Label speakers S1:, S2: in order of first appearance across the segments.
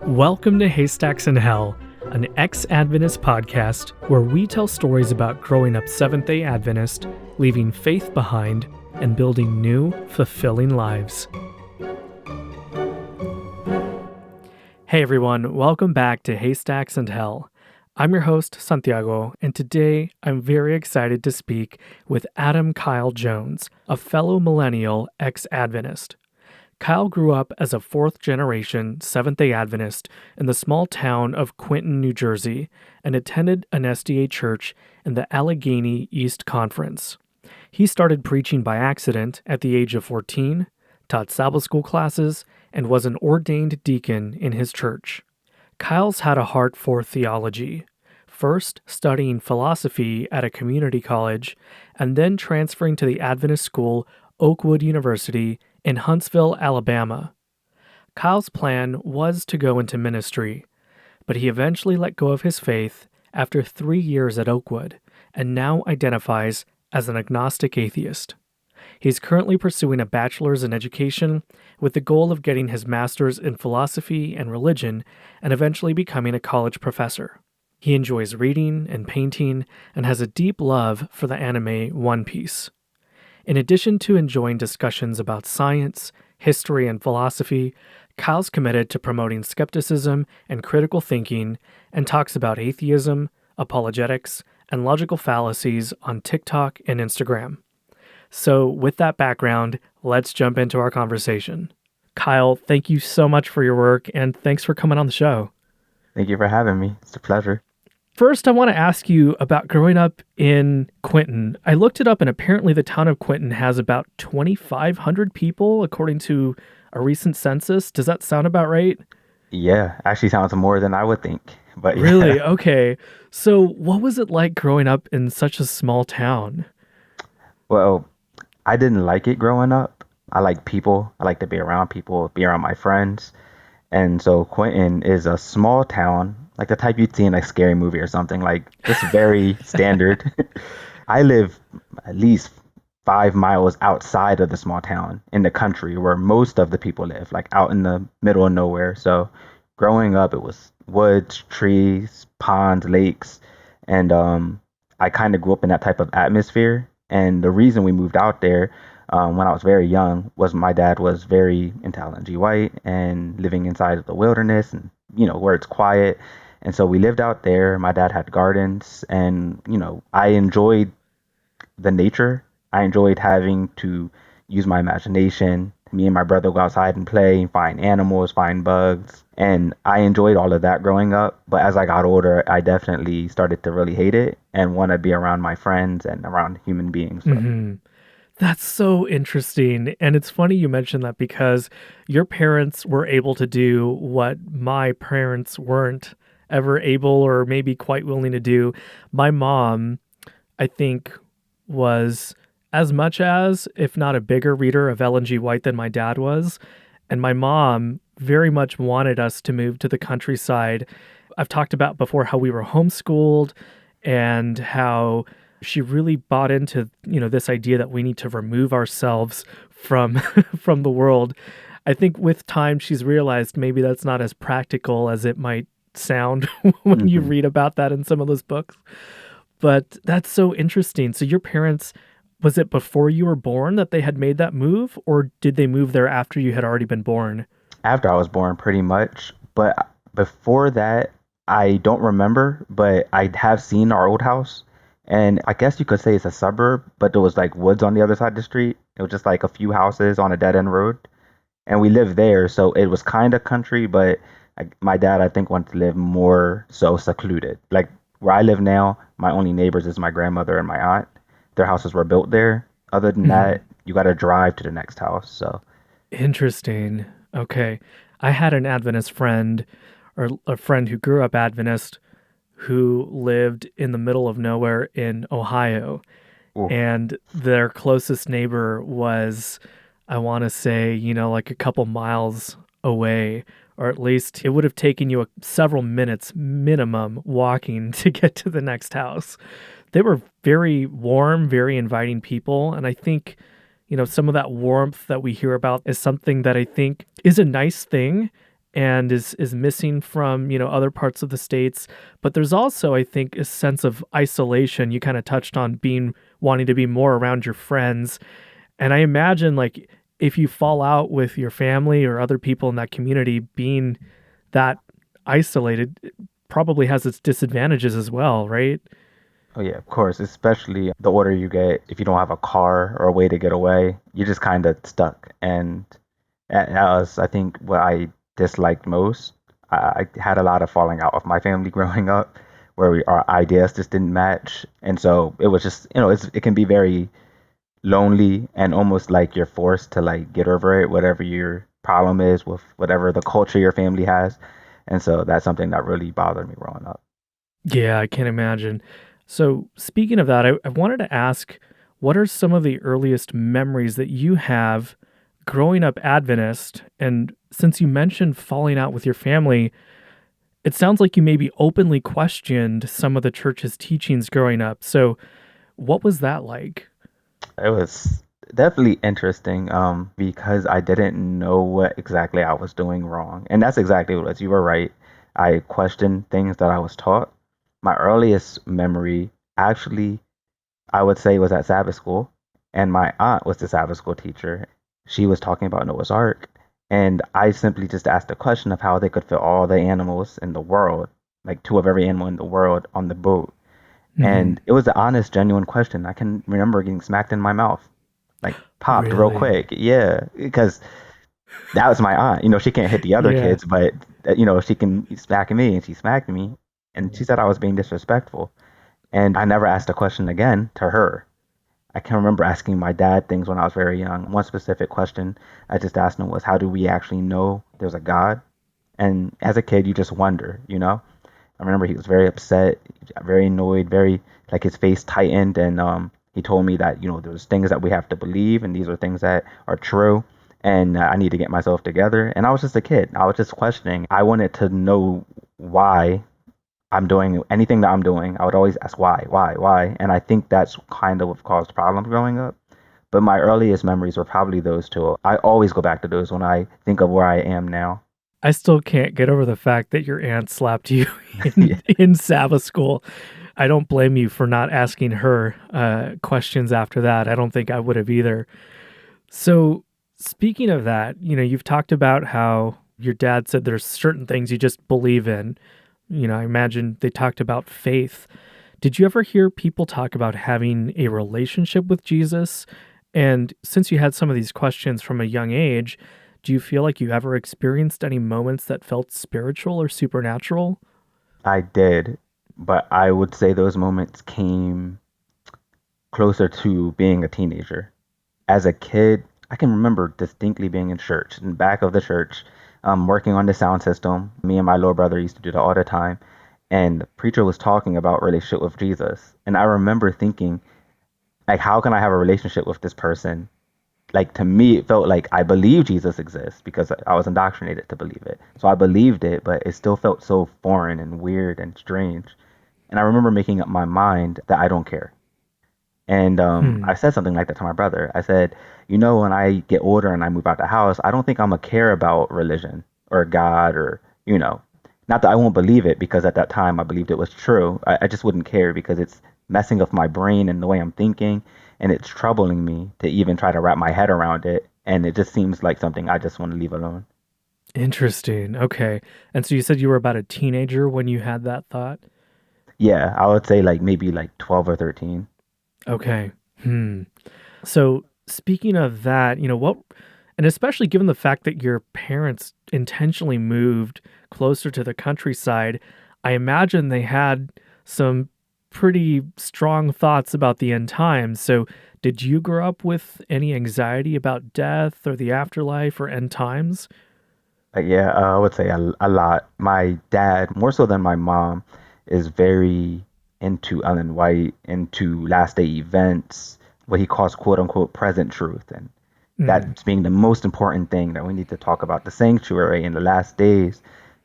S1: Welcome to Haystacks in Hell, an Ex-Adventist podcast where we tell stories about growing up Seventh-day Adventist, leaving faith behind, and building new, fulfilling lives. Hey everyone, welcome back to Haystacks and Hell. I'm your host, Santiago, and today I'm very excited to speak with Adam Kyle Jones, a fellow millennial ex-Adventist. Kyle grew up as a fourth-generation Seventh-day Adventist in the small town of Quinton, New Jersey, and attended an SDA church in the Allegheny East Conference. He started preaching by accident at the age of 14, taught Sabbath school classes, and was an ordained deacon in his church. Kyle's had a heart for theology, first studying philosophy at a community college, and then transferring to the Adventist school Oakwood University in Huntsville, Alabama. Kyle's plan was to go into ministry, but he eventually let go of his faith after 3 years at Oakwood and now identifies as an agnostic atheist. He's currently pursuing a bachelor's in education with the goal of getting his master's in philosophy and religion and eventually becoming a college professor. He enjoys reading and painting and has a deep love for the anime One Piece. In addition to enjoying discussions about science, history, and philosophy, Kyle's committed to promoting skepticism and critical thinking and talks about atheism, apologetics, and logical fallacies on TikTok and Instagram. So with that background, let's jump into our conversation. Kyle, thank you so much for your work, and thanks for coming on the show.
S2: Thank you for having me. It's a pleasure.
S1: First, I want to ask you about growing up in Quinton. I looked it up, and apparently the town of Quinton has about 2,500 people, according to a recent census. Does that sound about right?
S2: Yeah, actually sounds more than I would think. But yeah.
S1: Really? Okay. So what was it like growing up in such a small town?
S2: Well, I didn't like it growing up. I like people. I like to be around people, be around my friends. And so Quinton is a small town, like the type you'd see in a scary movie or something, like just very standard. I live at least 5 miles outside of the small town in the country where most of the people live, like out in the middle of nowhere. So growing up, it was woods, trees, ponds, lakes. And I kind of grew up in that type of atmosphere. And the reason we moved out there when I was very young was my dad was very into Ellen G. White and living inside of the wilderness and, where it's quiet. And so we lived out there. My dad had gardens and, I enjoyed the nature. I enjoyed having to use my imagination. Me and my brother go outside and play, find animals, find bugs. And I enjoyed all of that growing up. But as I got older, I definitely started to really hate it and want to be around my friends and around human beings. So.
S1: Mm-hmm. That's so interesting. And it's funny you mentioned that because your parents were able to do what my parents weren't ever able or maybe quite willing to do. My mom, I think, was as much as, if not a bigger reader of Ellen G. White than my dad was. And my mom very much wanted us to move to the countryside. I've talked about before how we were homeschooled and how she really bought into, this idea that we need to remove ourselves from from the world. I think with time she's realized maybe that's not as practical as it might sound when you read about that in some of those books. But that's so interesting. So your parents, was it before you were born that they had made that move, or did they move there after you had already been born?
S2: After I was born, pretty much. But before that, I don't remember, but I have seen our old house. And I guess you could say it's a suburb, but there was like woods on the other side of the street. It was just like a few houses on a dead end road. And we lived there, so it was kind of country, but my dad, I think, wanted to live more so secluded. Like where I live now, my only neighbors is my grandmother and my aunt. Their houses were built there. Other than that, you got to drive to the next house. So
S1: interesting. Okay. I had an Adventist friend, or a friend who grew up Adventist, who lived in the middle of nowhere in Ohio.
S2: Ooh.
S1: And their closest neighbor was, I want to say, like a couple miles away, or at least it would have taken you several minutes minimum walking to get to the next house. They were very warm, very inviting people. And I think, some of that warmth that we hear about is something that I think is a nice thing. and is missing from, other parts of the states. But there's also, I think, a sense of isolation. You kind of touched on being wanting to be more around your friends. And I imagine like if you fall out with your family or other people in that community, being that isolated probably has its disadvantages as well, right?
S2: Oh yeah, of course. Especially the older you get, if you don't have a car or a way to get away, you're just kind of stuck. And that was, I think, what I disliked most. I had a lot of falling out with my family growing up, where our ideas just didn't match, and so it was just, it can be very lonely and almost like you're forced to like get over it, whatever your problem is with whatever the culture your family has. And so that's something that really bothered me growing up.
S1: Yeah, I can imagine. So, speaking of that, I wanted to ask, what are some of the earliest memories that you have growing up Adventist? And since you mentioned falling out with your family, it sounds like you maybe openly questioned some of the church's teachings growing up. So, what was that like?
S2: It was definitely interesting, because I didn't know what exactly I was doing wrong. And that's exactly what it was. You were right. I questioned things that I was taught. My earliest memory, actually, I would say, was at Sabbath school. And my aunt was the Sabbath school teacher. She was talking about Noah's Ark. And I simply just asked a question of how they could fit all the animals in the world, like two of every animal in the world, on the boat.
S1: Hmm.
S2: And it was an honest, genuine question. I can remember getting smacked in my mouth, like popped real
S1: Really?
S2: quick. Yeah, because that was my aunt. She can't hit the other
S1: Yeah.
S2: kids, but she can smack me, and she smacked me, and she said I was being disrespectful. And I never asked a question again to her. I can remember asking my dad things when I was very young. One specific question I just asked him was, "How do we actually know there's a God?" And as a kid, you just wonder. I remember he was very upset, very annoyed, very like his face tightened, and he told me that there's things that we have to believe, and these are things that are true, and I need to get myself together. And I was just a kid. I was just questioning. I wanted to know why I'm doing anything that I'm doing. I would always ask why, and I think that's kind of what caused problems growing up. But my earliest memories were probably those two. I always go back to those when I think of where I am now.
S1: I still can't get over the fact that your aunt slapped you
S2: Yeah.
S1: in Sabbath school. I don't blame you for not asking her questions after that. I don't think I would have either. So, speaking of that, you've talked about how your dad said there's certain things you just believe in. I imagine they talked about faith. Did you ever hear people talk about having a relationship with Jesus? And since you had some of these questions from a young age, do you feel like you ever experienced any moments that felt spiritual or supernatural?
S2: I did, but I would say those moments came closer to being a teenager. As a kid, I can remember distinctly being in church, in the back of the church, working on the sound system. Me and my little brother used to do that all the time. And the preacher was talking about relationship with Jesus. And I remember thinking, like, how can I have a relationship with this person? Like, to me, it felt like I believe Jesus exists because I was indoctrinated to believe it. So I believed it, but it still felt so foreign and weird and strange. And I remember making up my mind that I don't care. And
S1: Hmm.
S2: I said something like that to my brother. I said, when I get older and I move out the house, I don't think I'm gonna care about religion or God or, not that I won't believe it because at that time I believed it was true. I just wouldn't care because it's messing with my brain and the way I'm thinking, and it's troubling me to even try to wrap my head around it. And it just seems like something I just want to leave alone.
S1: Interesting. Okay. And so you said you were about a teenager when you had that thought?
S2: Yeah, I would say like maybe like 12 or 13.
S1: Okay. Hmm. So, speaking of that, and especially given the fact that your parents intentionally moved closer to the countryside, I imagine they had some pretty strong thoughts about the end times. So, did you grow up with any anxiety about death or the afterlife or end times?
S2: Yeah, I would say a lot. My dad, more so than my mom, is very into Ellen White, into last day events, what he calls quote unquote present truth. And
S1: Mm,
S2: that's being the most important thing that we need to talk about the sanctuary in the last days.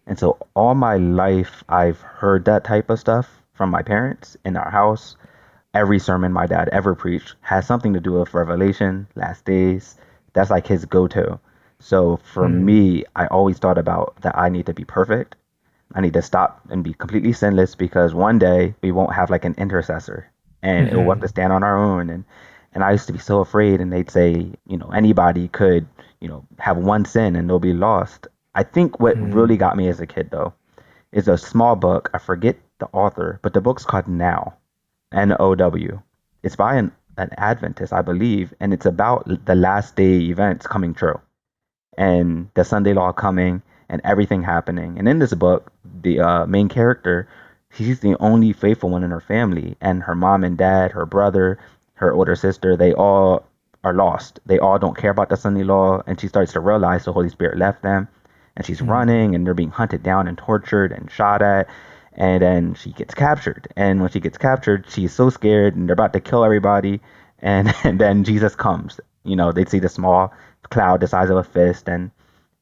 S2: And so all my life, I've heard that type of stuff from my parents in our house. Every sermon my dad ever preached has something to do with Revelation, last days. That's like his go to. So for
S1: Mm,
S2: me, I always thought about that I need to be perfect. I need to stop and be completely sinless because one day we won't have like an intercessor and we'll have
S1: mm-hmm,
S2: to stand on our own. And I used to be so afraid, and they'd say, anybody could, have one sin and they'll be lost. I think what
S1: mm,
S2: really got me as a kid though is a small book. I forget the author, but the book's called Now, Now. It's by an Adventist, I believe, and it's about the last day events coming true and the Sunday law coming and everything happening. And in this book, the main character, she's the only faithful one in her family, and her mom and dad, her brother, her older sister, they all are lost. They all don't care about the Sunday law, and she starts to realize the Holy Spirit left them, and she's
S1: mm.
S2: running, and they're being hunted down and tortured and shot at. And then she gets captured. And when she gets captured, she's so scared, and they're about to kill everybody. And, and then Jesus comes. They see the small cloud the size of a fist, and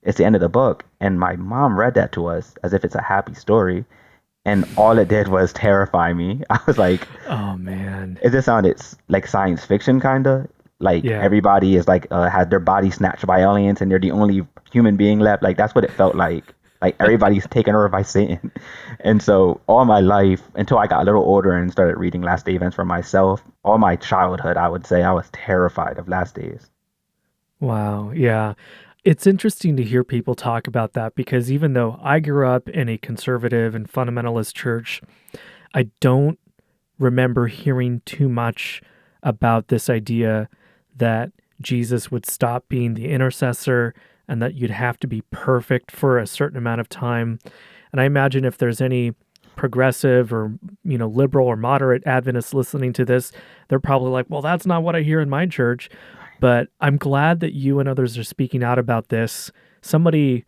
S2: it's the end of the book. And my mom read that to us as if it's a happy story, and all it did was terrify me. I was like,
S1: Oh man.
S2: it just sounded like science fiction, kind of. Like
S1: Yeah.
S2: everybody is like had their body snatched by aliens, and they're the only human being left. Like that's what it felt like. Like everybody's taken over by Satan. And so all my life, until I got a little older and started reading Last Day events for myself, all my childhood, I would say I was terrified of Last Days.
S1: Wow. Yeah. It's interesting to hear people talk about that because even though I grew up in a conservative and fundamentalist church, I don't remember hearing too much about this idea that Jesus would stop being the intercessor and that you'd have to be perfect for a certain amount of time. And I imagine if there's any progressive or liberal or moderate Adventists listening to this, they're probably like, "Well, that's not what I hear in my church." But I'm glad that you and others are speaking out about this. Somebody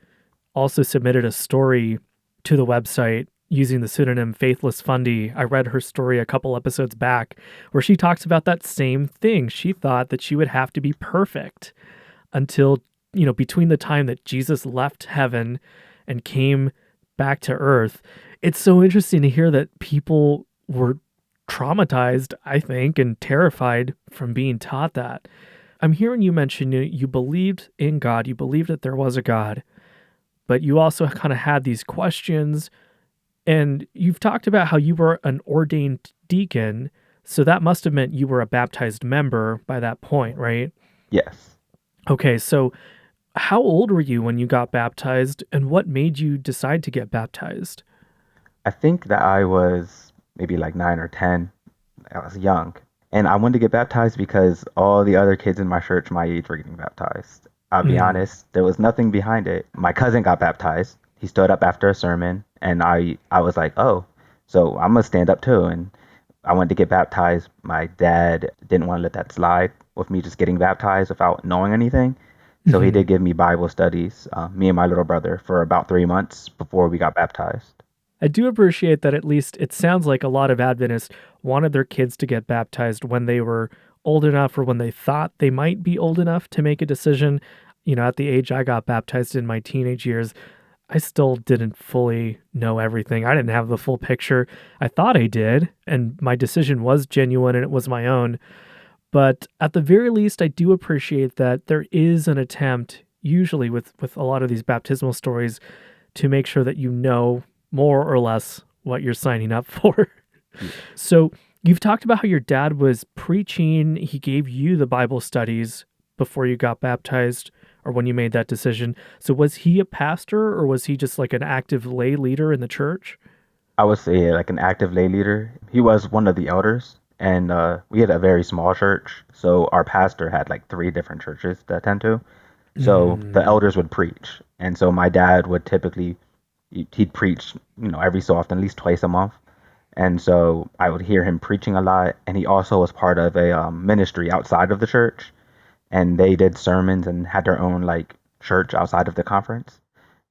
S1: also submitted a story to the website using the pseudonym Faithless Fundie. I read her story a couple episodes back where she talks about that same thing. She thought that she would have to be perfect until, between the time that Jesus left heaven and came back to earth. It's so interesting to hear that people were traumatized, I think, and terrified from being taught that. I'm hearing you mention you believed in God, you believed that there was a God, but you also kind of had these questions. And you've talked about how you were an ordained deacon. So that must have meant you were a baptized member by that point, right?
S2: Yes.
S1: Okay, so how old were you when you got baptized, and what made you decide to get baptized?
S2: I think that I was maybe like 9 or 10. I was young. And I wanted to get baptized because all the other kids in my church my age were getting baptized. I'll be
S1: Mm,
S2: honest, there was nothing behind it. My cousin got baptized. He stood up after a sermon, and I was like, oh, so I'm gonna stand up too. And I wanted to get baptized. My dad didn't want to let that slide with me just getting baptized without knowing anything. So he
S1: mhm.
S2: did give me Bible studies, me and my little brother, for about 3 months before we got baptized.
S1: I do appreciate that at least it sounds like a lot of Adventists wanted their kids to get baptized when they were old enough or when they thought they might be old enough to make a decision. At the age I got baptized in my teenage years, I still didn't fully know everything. I didn't have the full picture. I thought I did, and my decision was genuine and it was my own. But at the very least, I do appreciate that there is an attempt, usually with a lot of these baptismal stories, to make sure that you know more or less what you're signing up for.
S2: Yeah.
S1: So you've talked about how your dad was preaching, he gave you the Bible studies before you got baptized or when you made that decision. So was he a pastor or was he just like an active lay leader in the church?
S2: I would say like an active lay leader. He was one of the elders, and we had a very small church, so our pastor had like three different churches to attend to. So the
S1: Mm,
S2: elders would preach, and so my dad would typically he'd preach, every so often, at least twice a month. And so I would hear him preaching a lot, and he also was part of a ministry outside of the church, and they did sermons and had their own like church outside of the conference.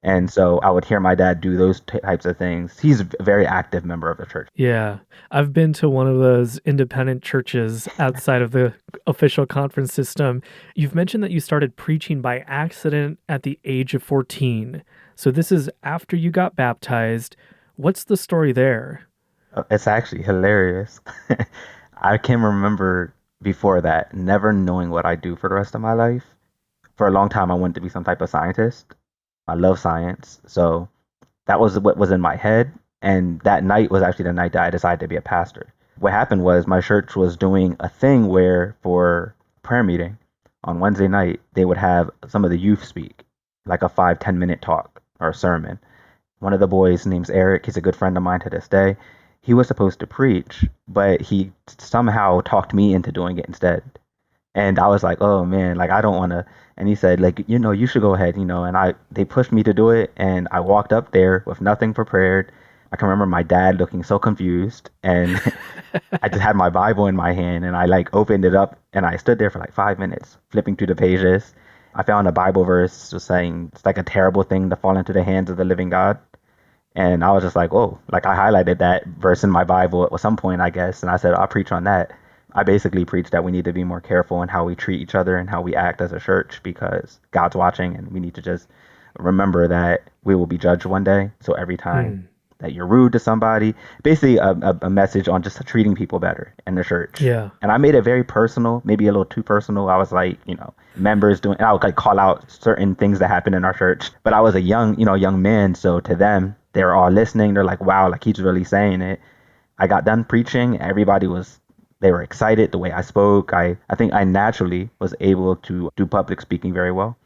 S2: And so I would hear my dad do those types of things. He's a very active member of the church.
S1: yeah. I've been to one of those independent churches outside of the official conference system. You've mentioned that you started preaching by accident at the age of 14. So this is after you got baptized. What's the story there?
S2: It's actually hilarious. I can remember before that never knowing what I do for the rest of my life. for a long time, I wanted to be some type of scientist. I love science. So that was what was in my head. And that night was actually the night that I decided to be a pastor. What happened was my church was doing a thing where for prayer meeting on Wednesday night, they would have some of the youth speak, like a 5-10 minute talk or a sermon. One of the boys, name's Eric, he's a good friend of mine to this day. He was supposed to preach, but he somehow talked me into doing it instead. And I was like, oh man, like I don't want to. And he said, like, you should go ahead, and they pushed me to do it. And I walked up there with nothing prepared. I can remember my dad looking so confused. And I just had my Bible in my hand and I like opened it up and I stood there for like 5 minutes flipping through the pages. I found a Bible verse just saying it's like a terrible thing to fall into the hands of the living God. And I was just like, oh, like I highlighted that verse in my Bible at some point, I guess. And I said, I'll preach on that. I basically preached that we need to be more careful in how we treat each other and how we act as a church because God's watching and we need to just remember that we will be judged one day. So every time
S1: Hmm.
S2: that you're rude to somebody, basically a message on just treating people better in the church.
S1: Yeah.
S2: And I made it very personal, maybe a little too personal. I was like, members doing, I would like call out certain things that happen in our church. But I was a young man. So to them, they were all listening. They're like, wow, like he's really saying it. I got done preaching. They were excited the way I spoke. I think I naturally was able to do public speaking very well.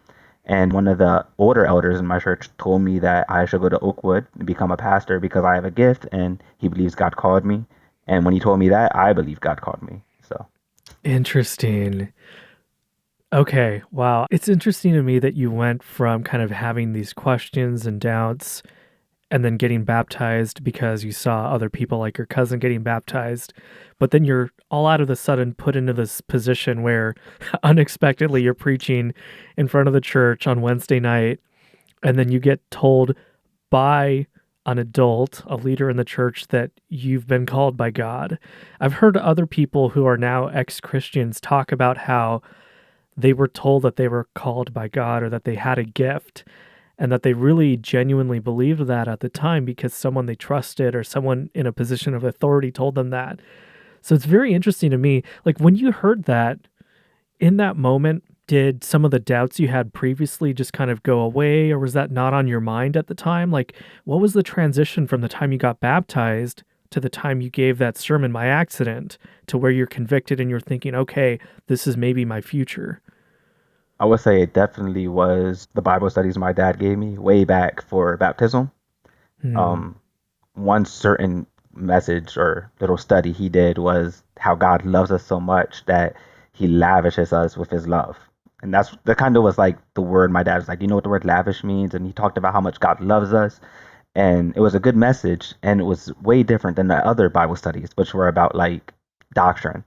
S2: And one of the older elders in my church told me that I should go to Oakwood and become a pastor because I have a gift and he believes God called me. And when he told me that, I believe God called me. So,
S1: Interesting. Okay. Wow. It's interesting to me that you went from kind of having these questions and doubts and then getting baptized because you saw other people like your cousin getting baptized. But then you're all out of the sudden put into this position where unexpectedly you're preaching in front of the church on Wednesday night. And then you get told by an adult, a leader in the church, that you've been called by God. I've heard other people who are now ex Christians talk about how they were told that they were called by God or that they had a gift and that they really genuinely believed that at the time because someone they trusted or someone in a position of authority told them that. So it's very interesting to me. Like when you heard that in that moment, did some of the doubts you had previously just kind of go away or was that not on your mind at the time? Like what was the transition from the time you got baptized to the time you gave that sermon by accident to where you're convicted and you're thinking, okay, this is maybe my future?
S2: I would say it definitely was the Bible studies my dad gave me way back for baptism.
S1: Hmm.
S2: Um, One certain message or little study he did was how God loves us so much that he lavishes us with his love. And that kind of was like the word my dad was like, you know what the word lavish means? And he talked about how much God loves us. And it was a good message. And it was way different than the other Bible studies, which were about like doctrine.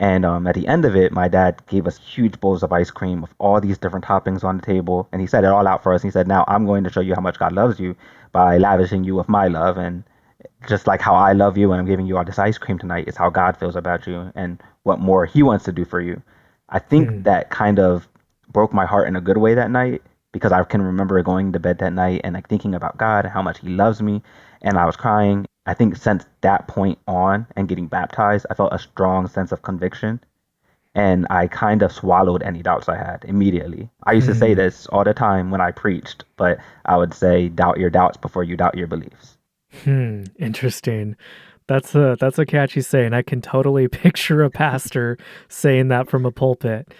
S2: And at the end of it, my dad gave us huge bowls of ice cream with all these different toppings on the table. And he set it all out for us. He said, now I'm going to show you how much God loves you by lavishing you with my love. And just like how I love you and I'm giving you all this ice cream tonight is how God feels about you and what more he wants to do for you. I think
S1: Hmm.
S2: that kind of broke my heart in a good way that night because I can remember going to bed that night and like thinking about God and how much he loves me and I was crying. I think since that point on and getting baptized, I felt a strong sense of conviction and I kind of swallowed any doubts I had immediately. I used to say
S1: Hmm.
S2: this all the time when I preached, but I would say doubt your doubts before you doubt your beliefs.
S1: Hmm. Interesting. That's a catchy saying. I can totally picture a pastor saying that from a pulpit.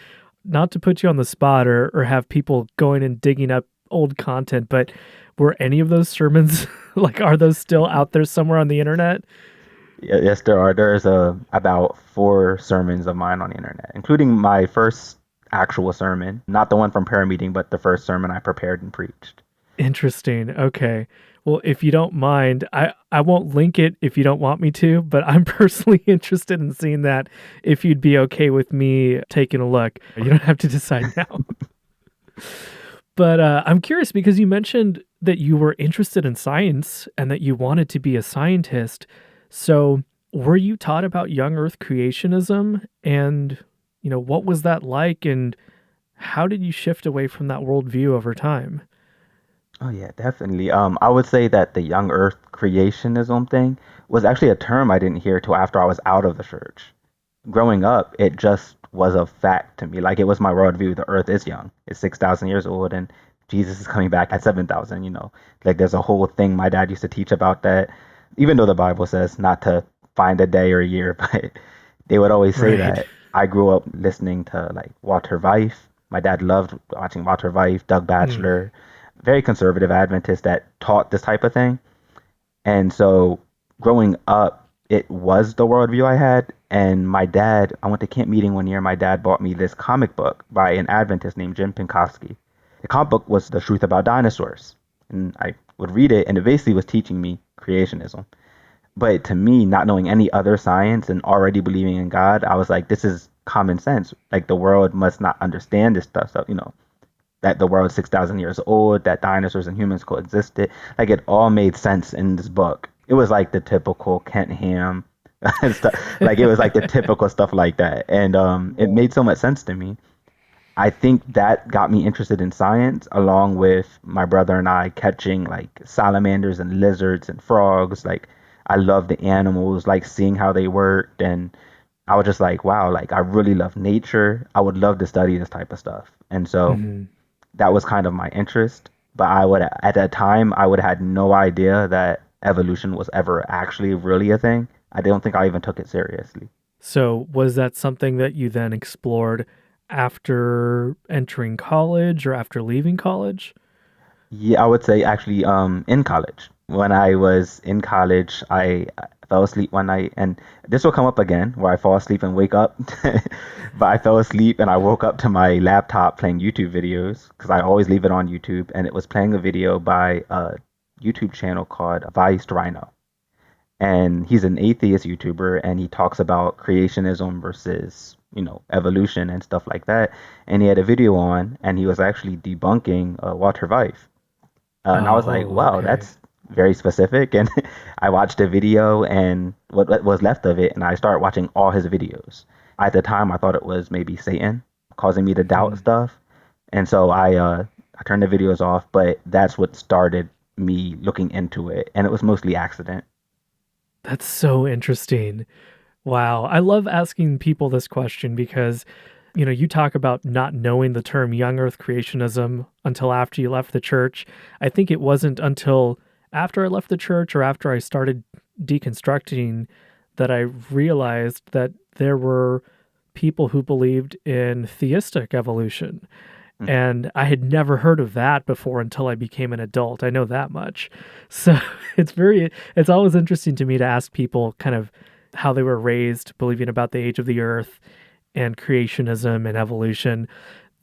S1: Not to put you on the spot or have people going and digging up old content, but were any of those sermons like are those still out there somewhere on the internet?
S2: Yes, there are. There's about 4 sermons of mine on the internet, including my first actual sermon, not the one from prayer meeting, but the first sermon I prepared and preached.
S1: Interesting. Okay. Well, if you don't mind, I won't link it if you don't want me to, but I'm personally interested in seeing that if you'd be okay with me taking a look. You don't have to decide now. But I'm curious because you mentioned that you were interested in science and that you wanted to be a scientist. So, were you taught about young Earth creationism? And, what was that like? And how did you shift away from that worldview over time?
S2: Oh yeah, definitely. I would say that the young Earth creationism thing was actually a term I didn't hear till after I was out of the church. growing up, it just was a fact to me. Like, it was my worldview. The earth is young. It's 6,000 years old, and Jesus is coming back at 7,000, you know. Like, there's a whole thing my dad used to teach about that, even though the Bible says not to find a day or a year, but they would always say
S1: Right.
S2: that. I grew up listening to, like, Walter Veith. My dad loved watching Walter Veith, Doug
S1: Mm.
S2: Batchelor, very conservative Adventist that taught this type of thing. And so growing up, it was the worldview I had. And my dad, I went to camp meeting one year. My dad bought me this comic book by an Adventist named Jim Pinkowski. The comic book was the truth about dinosaurs. And I would read it, and it basically was teaching me creationism. But to me, not knowing any other science and already believing in God, I was like, this is common sense. Like, the world must not understand this stuff. So, you know, that the world's 6,000 years old, that dinosaurs and humans coexisted. Like, it all made sense in this book. It was like the typical Kent Ham stuff. Like, it was like the typical stuff like that. And it made so much sense to me. I think that got me interested in science, along with my brother and I catching like salamanders and lizards and frogs. Like, I love the animals, like seeing how they worked. And I was just like, wow, like, I really love nature. I would love to study this type of stuff. And so
S1: Hmm.
S2: that was kind of my interest. But at that time, I would have had no idea that evolution was ever actually really a thing. I don't think I even took it seriously.
S1: So, was that something that you then explored after entering college or after leaving college?
S2: Yeah, I would say actually in college. When I was in college, I fell asleep one night, and this will come up again where I fall asleep and wake up. But I fell asleep and I woke up to my laptop playing YouTube videos because I always leave it on YouTube, and it was playing a video by a YouTube channel called Viced Rhino. And he's an atheist YouTuber, and he talks about creationism versus, you know, evolution and stuff like that. And he had a video on, and he was actually debunking Walter Veith. And I was like,
S1: Oh,
S2: wow,
S1: okay.
S2: that's very specific. And I watched the video and what was left of it, and I started watching all his videos. At the time, I thought it was maybe Satan causing me to doubt
S1: Hmm.
S2: stuff, and so I turned the videos off. But that's what started me looking into it, and it was mostly accident.
S1: That's so interesting. Wow. I love asking people this question because, you talk about not knowing the term young earth creationism until after you left the church. I think it wasn't until after I left the church or after I started deconstructing that I realized that there were people who believed in theistic evolution.
S2: Mhm.
S1: And I had never heard of that before until I became an adult. I know that much. So it's always interesting to me to ask people kind of how they were raised believing about the age of the earth and creationism and evolution.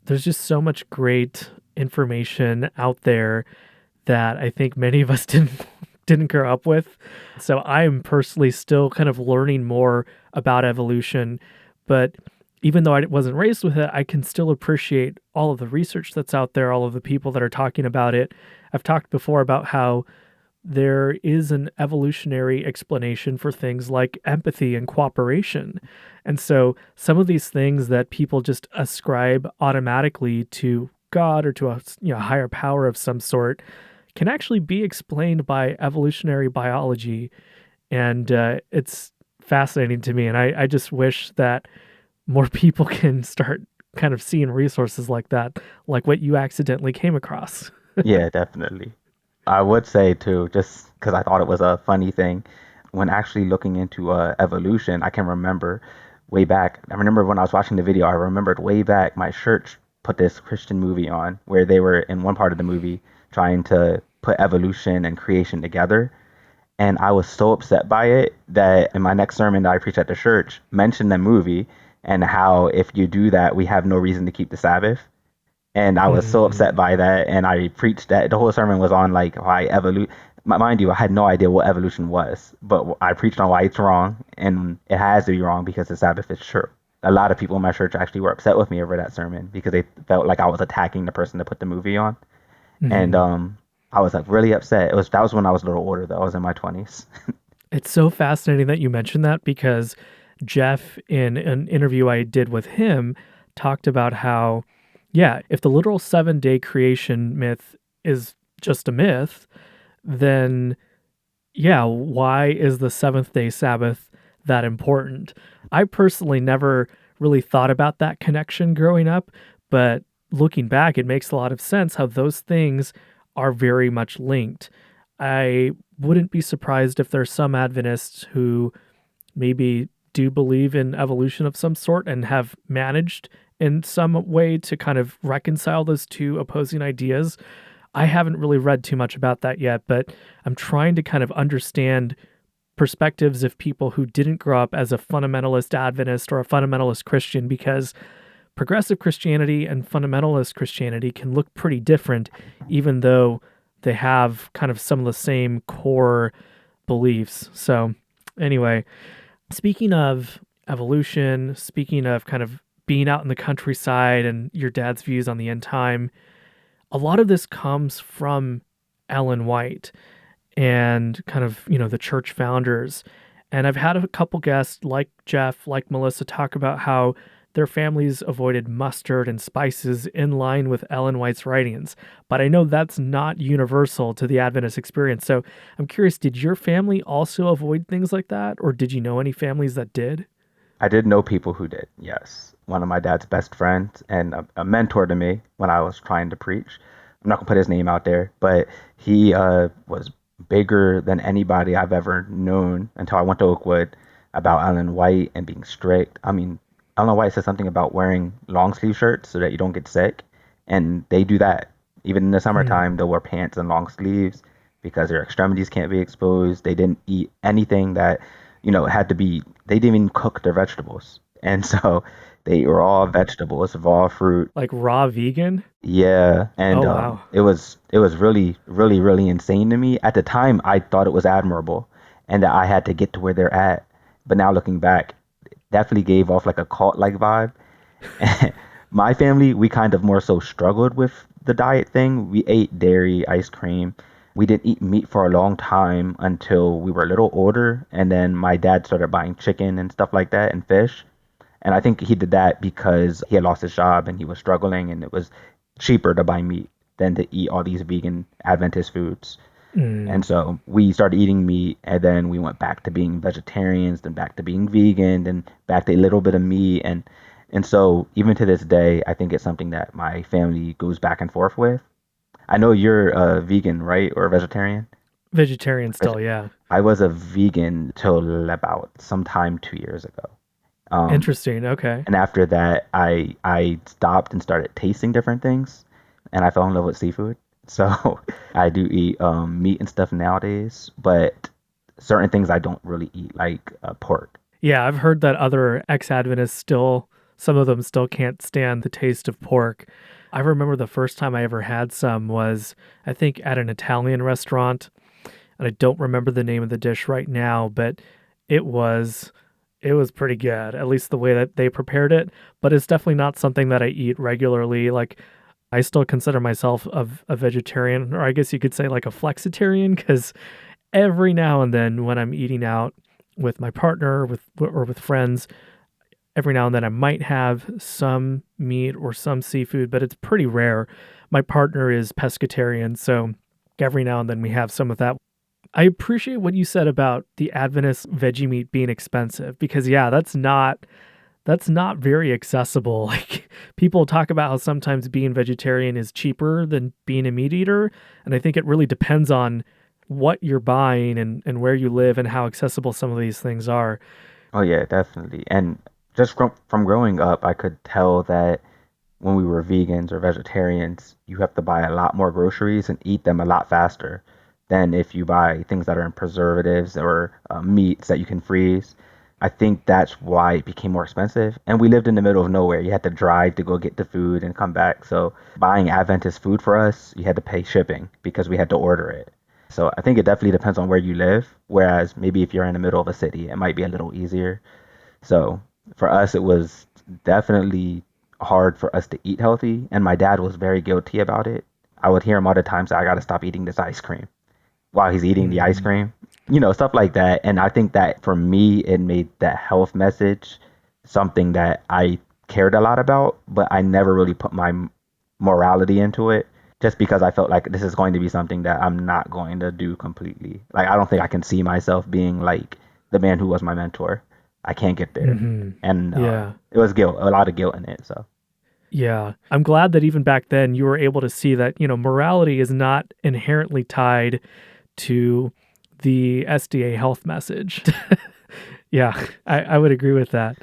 S1: There's just so much great information out there that I think many of us didn't grow up with. So I'm personally still kind of learning more about evolution, but even though I wasn't raised with it, I can still appreciate all of the research that's out there, all of the people that are talking about it. I've talked before about how there is an evolutionary explanation for things like empathy and cooperation. And so some of these things that people just ascribe automatically to God or to a higher power of some sort can actually be explained by evolutionary biology. And it's fascinating to me. And I just wish that more people can start kind of seeing resources like that, like what you accidentally came across.
S2: Yeah, definitely. I would say too, just because I thought it was a funny thing, when actually looking into evolution, I can remember way back. I remember when I was watching the video, I remembered way back my church put this Christian movie on where they were in one part of the movie trying to put evolution and creation together. And I was so upset by it that in my next sermon that I preached at the church, mentioned the movie and how if you do that, we have no reason to keep the Sabbath. And I was so
S1: Hmm.
S2: upset by that, and I preached that. The whole sermon was on like why evolution. Mind you, I had no idea what evolution was, but I preached on why it's wrong, and it has to be wrong because the Sabbath is true. A lot of people in my church actually were upset with me over that sermon because they felt like I was attacking the person that put the movie on, and
S1: Hmm.
S2: I was like really upset. That was when I was a little older though. I was in my 20s.
S1: It's so fascinating that you mentioned that because Jeff, in an interview I did with him, talked about how, yeah, if the literal 7 day creation myth is just a myth, then yeah, why is the seventh day Sabbath that important. I personally never really thought about that connection growing up, but looking back, it makes a lot of sense how those things are very much linked. I wouldn't be surprised if there's some Adventists who maybe do believe in evolution of some sort and have managed in some way to kind of reconcile those two opposing ideas. I haven't really read too much about that yet, but I'm trying to kind of understand perspectives of people who didn't grow up as a fundamentalist Adventist or a fundamentalist Christian, because progressive Christianity and fundamentalist Christianity can look pretty different, even though they have kind of some of the same core beliefs. So, anyway, speaking of evolution, speaking of kind of being out in the countryside and your dad's views on the end time, a lot of this comes from Ellen White and kind of, the church founders. And I've had a couple guests like Jeff, like Melissa, talk about how their families avoided mustard and spices in line with Ellen White's writings. But I know that's not universal to the Adventist experience. So I'm curious, did your family also avoid things like that? Or did you know any families that did?
S2: I did know people who did, yes. One of my dad's best friends and a mentor to me when I was trying to preach. I'm not going to put his name out there, but he was bigger than anybody I've ever known until I went to Oakwood about Ellen White and being strict. I mean, Ellen White said something about wearing long sleeve shirts so that you don't get sick. And they do that. Even in the summertime, they'll wear pants and long sleeves because their extremities can't be exposed. They didn't eat anything that, had to be, they didn't even cook their vegetables. And so they were all vegetables, raw fruit.
S1: Like raw vegan?
S2: Yeah. And
S1: Oh, wow.
S2: it was really, really, really insane to me. At the time, I thought it was admirable and that I had to get to where they're at. But now looking back, definitely gave off like a cult-like vibe. My family, we kind of more so struggled with the diet thing. We ate dairy, ice cream. We didn't eat meat for a long time until we were a little older. And then my dad started buying chicken and stuff like that and fish. And I think he did that because he had lost his job and he was struggling and it was cheaper to buy meat than to eat all these vegan Adventist foods. And so we started eating meat, and then we went back to being vegetarians, then back to being vegan, then back to a little bit of meat. And so even to this day, I think it's something that my family goes back and forth with. I know you're a vegan, right? Or a vegetarian?
S1: Vegetarian still, yeah.
S2: I was a vegan till about sometime 2 years ago.
S1: Interesting. Okay.
S2: And after that, I stopped and started tasting different things, and I fell in love with seafood. So I do eat meat and stuff nowadays, but certain things I don't really eat, like pork.
S1: Yeah, I've heard that other ex-Adventists still, some of them still can't stand the taste of pork. I remember the first time I ever had some was, I think, at an Italian restaurant, and I don't remember the name of the dish right now, but it was pretty good, at least the way that they prepared it. But it's definitely not something that I eat regularly. Like, I still consider myself a vegetarian, or I guess you could say like a flexitarian, because every now and then when I'm eating out with my partner or with friends, every now and then I might have some meat or some seafood, but it's pretty rare. My partner is pescatarian, so every now and then we have some of that. I appreciate what you said about the Adventist veggie meat being expensive, because yeah, that's not very accessible. Like, people talk about how sometimes being vegetarian is cheaper than being a meat eater. And I think it really depends on what you're buying and where you live and how accessible some of these things are.
S2: Oh yeah, definitely. And just from growing up, I could tell that when we were vegans or vegetarians, you have to buy a lot more groceries and eat them a lot faster than if you buy things that are in preservatives or meats that you can freeze. I think that's why it became more expensive. And we lived in the middle of nowhere. You had to drive to go get the food and come back. So buying Adventist food for us, you had to pay shipping because we had to order it. So I think it definitely depends on where you live. Whereas maybe if you're in the middle of a city, it might be a little easier. So for us, it was definitely hard for us to eat healthy. And my dad was very guilty about it. I would hear him all the time say, I got to stop eating this ice cream while he's eating the ice cream. Stuff like that. And I think that for me, it made that health message something that I cared a lot about, but I never really put my morality into it just because I felt like this is going to be something that I'm not going to do completely. Like, I don't think I can see myself being like the man who was my mentor. I can't get there.
S1: Hmm.
S2: And
S1: Yeah.
S2: it was guilt, a lot of guilt in it. So,
S1: Yeah. I'm glad that even back then you were able to see that, morality is not inherently tied to the SDA health message. Yeah, I would agree with that.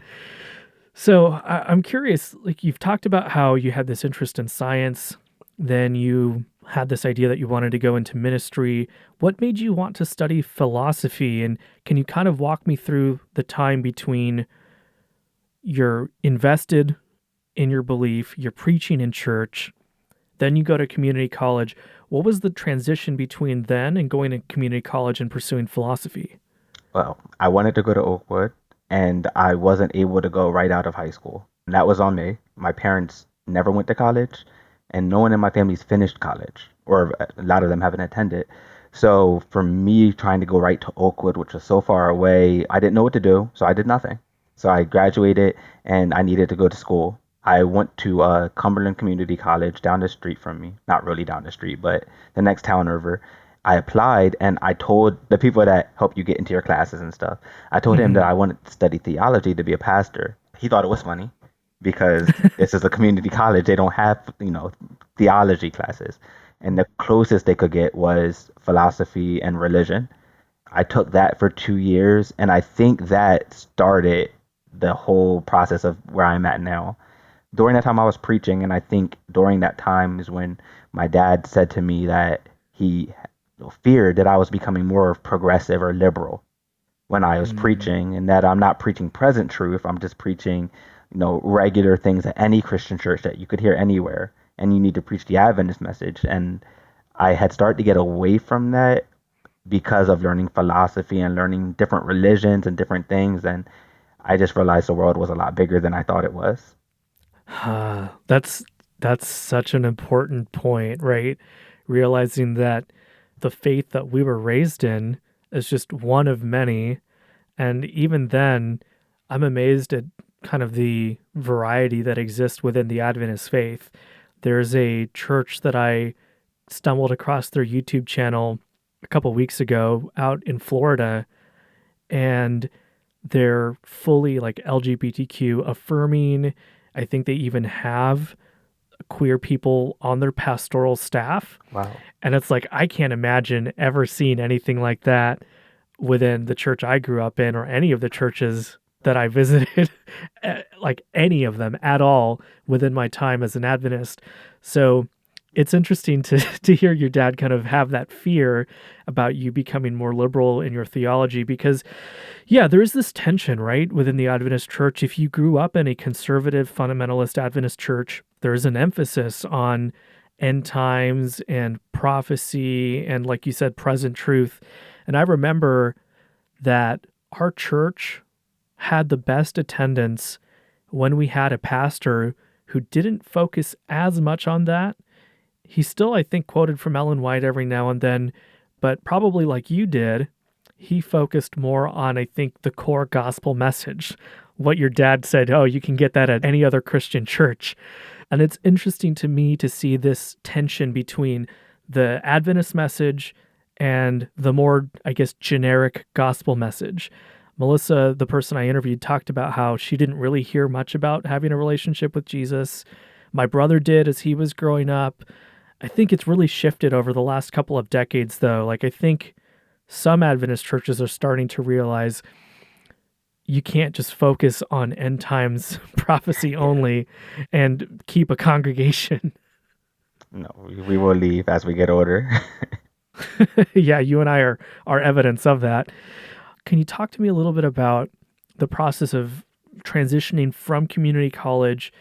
S1: So I'm curious, like you've talked about how you had this interest in science, then you had this idea that you wanted to go into ministry. What made you want to study philosophy? And can you kind of walk me through the time between you're invested in your belief, you're preaching in church, then you go to community college. What was the transition between then and going to community college and pursuing philosophy?
S2: well, I wanted to go to Oakwood, and I wasn't able to go right out of high school. And that was on me. My parents never went to college, and no one in my family's finished college, or a lot of them haven't attended. So for me trying to go right to Oakwood, which was so far away, I didn't know what to do, so I did nothing. So I graduated, and I needed to go to school. I went to Cumberland Community College down the street from me. Not really down the street, but the next town over. I applied, and I told the people that help you get into your classes and stuff, I told him that
S1: Hmm.
S2: I wanted to study theology to be a pastor. He thought it was funny because this is a community college. They don't have, theology classes. And the closest they could get was philosophy and religion. I took that for 2 years, and I think that started the whole process of where I'm at now. During that time, I was preaching, and I think during that time is when my dad said to me that he feared that I was becoming more progressive or liberal when I was
S1: Hmm.
S2: preaching, and that I'm not preaching present truth. I'm just preaching, regular things at any Christian church that you could hear anywhere. And you need to preach the Adventist message. And I had started to get away from that because of learning philosophy and learning different religions and different things. And I just realized the world was a lot bigger than I thought it was.
S1: That's such an important point, right? Realizing that the faith that we were raised in is just one of many. And even then, I'm amazed at kind of the variety that exists within the Adventist faith. There's a church that I stumbled across their YouTube channel a couple weeks ago out in Florida, and they're fully like LGBTQ affirming. I think they even have queer people on their pastoral staff.
S2: Wow.
S1: And it's like, I can't imagine ever seeing anything like that within the church I grew up in or any of the churches that I visited, like any of them at all within my time as an Adventist. So it's interesting to, to hear your dad kind of have that fear about you becoming more liberal in your theology because, yeah, there is this tension, right, within the Adventist church. If you grew up in a conservative fundamentalist Adventist church, there's an emphasis on end times and prophecy and, like you said, present truth. And I remember that our church had the best attendance when we had a pastor who didn't focus as much on that. He still, I think, quoted from Ellen White every now and then, but probably like you did, he focused more on, I think, the core gospel message. What your dad said, oh, you can get that at any other Christian church. And it's interesting to me to see this tension between the Adventist message and the more, I guess, generic gospel message. Melissa, the person I interviewed, talked about how she didn't really hear much about having a relationship with Jesus. My brother did as he was growing up. I think it's really shifted over the last couple of decades, though. Like, I think some Adventist churches are starting to realize you can't just focus on end times prophecy
S2: Yeah.
S1: only and keep a congregation.
S2: No, we will leave as we get older.
S1: Yeah, you and I are evidence of that. Can you talk to me a little bit about the process of transitioning from community college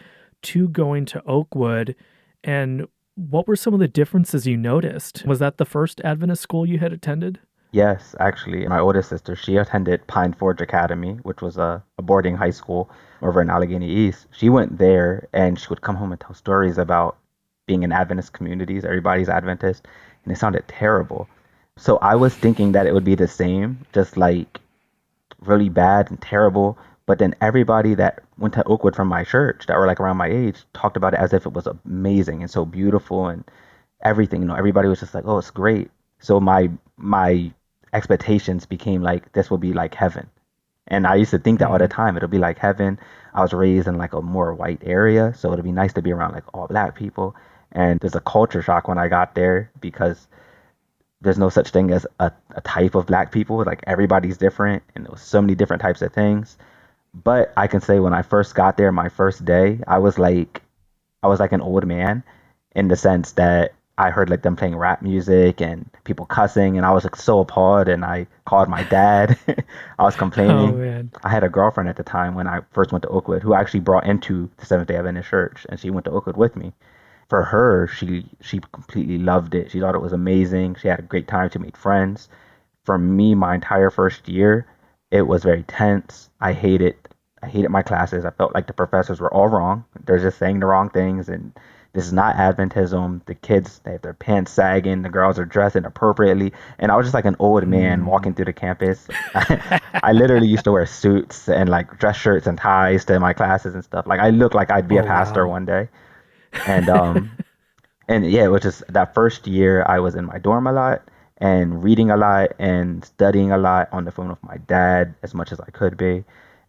S1: to going to Oakwood and what were some of the differences you noticed? Was that the first Adventist school you had attended?
S2: Yes, actually, my oldest sister, she attended Pine Forge Academy, which was a boarding high school over in Allegheny East. She went there, and she would come home and tell stories about being in Adventist communities. Everybody's Adventist, and it sounded terrible. So I was thinking that it would be the same, just like really bad and terrible. But then everybody that went to Oakwood from my church that were like around my age talked about it as if it was amazing and so beautiful and everything. Everybody was just like, "Oh, it's great." So my expectations became like this will be like heaven. And I used to think that all the
S1: Mm.
S2: time. It'll be like heaven. I was raised in like a more white area, so it'll be nice to be around like all black people. And there's a culture shock when I got there because there's no such thing as a type of black people. Like everybody's different, and there was so many different types of things. But I can say when I first got there, my first day, I was like an old man in the sense that I heard like them playing rap music and people cussing, and I was like so appalled. And I called my dad. I was
S1: Oh
S2: complaining.
S1: man.
S2: I had a girlfriend at the time when I first went to Oakwood who I actually brought into the Seventh Day Adventist Church, and she went to Oakwood with me. For her, she completely loved it. She thought it was amazing. She had a great time. She made friends. For me, my entire first year, it was very tense. I hated my classes. I felt like the professors were all wrong. They're just saying the wrong things, and this is not Adventism. The kids, they have their pants sagging. The girls are dressed inappropriately, and I was just like an old man
S1: Mm.
S2: walking through the campus. I literally used to wear suits and like dress shirts and ties to my classes and stuff. Like I looked like I'd be a
S1: Oh
S2: pastor
S1: wow.
S2: one day, and and yeah, it was just that first year I was in my dorm a lot and reading a lot and studying a lot on the phone with my dad as much as I could be.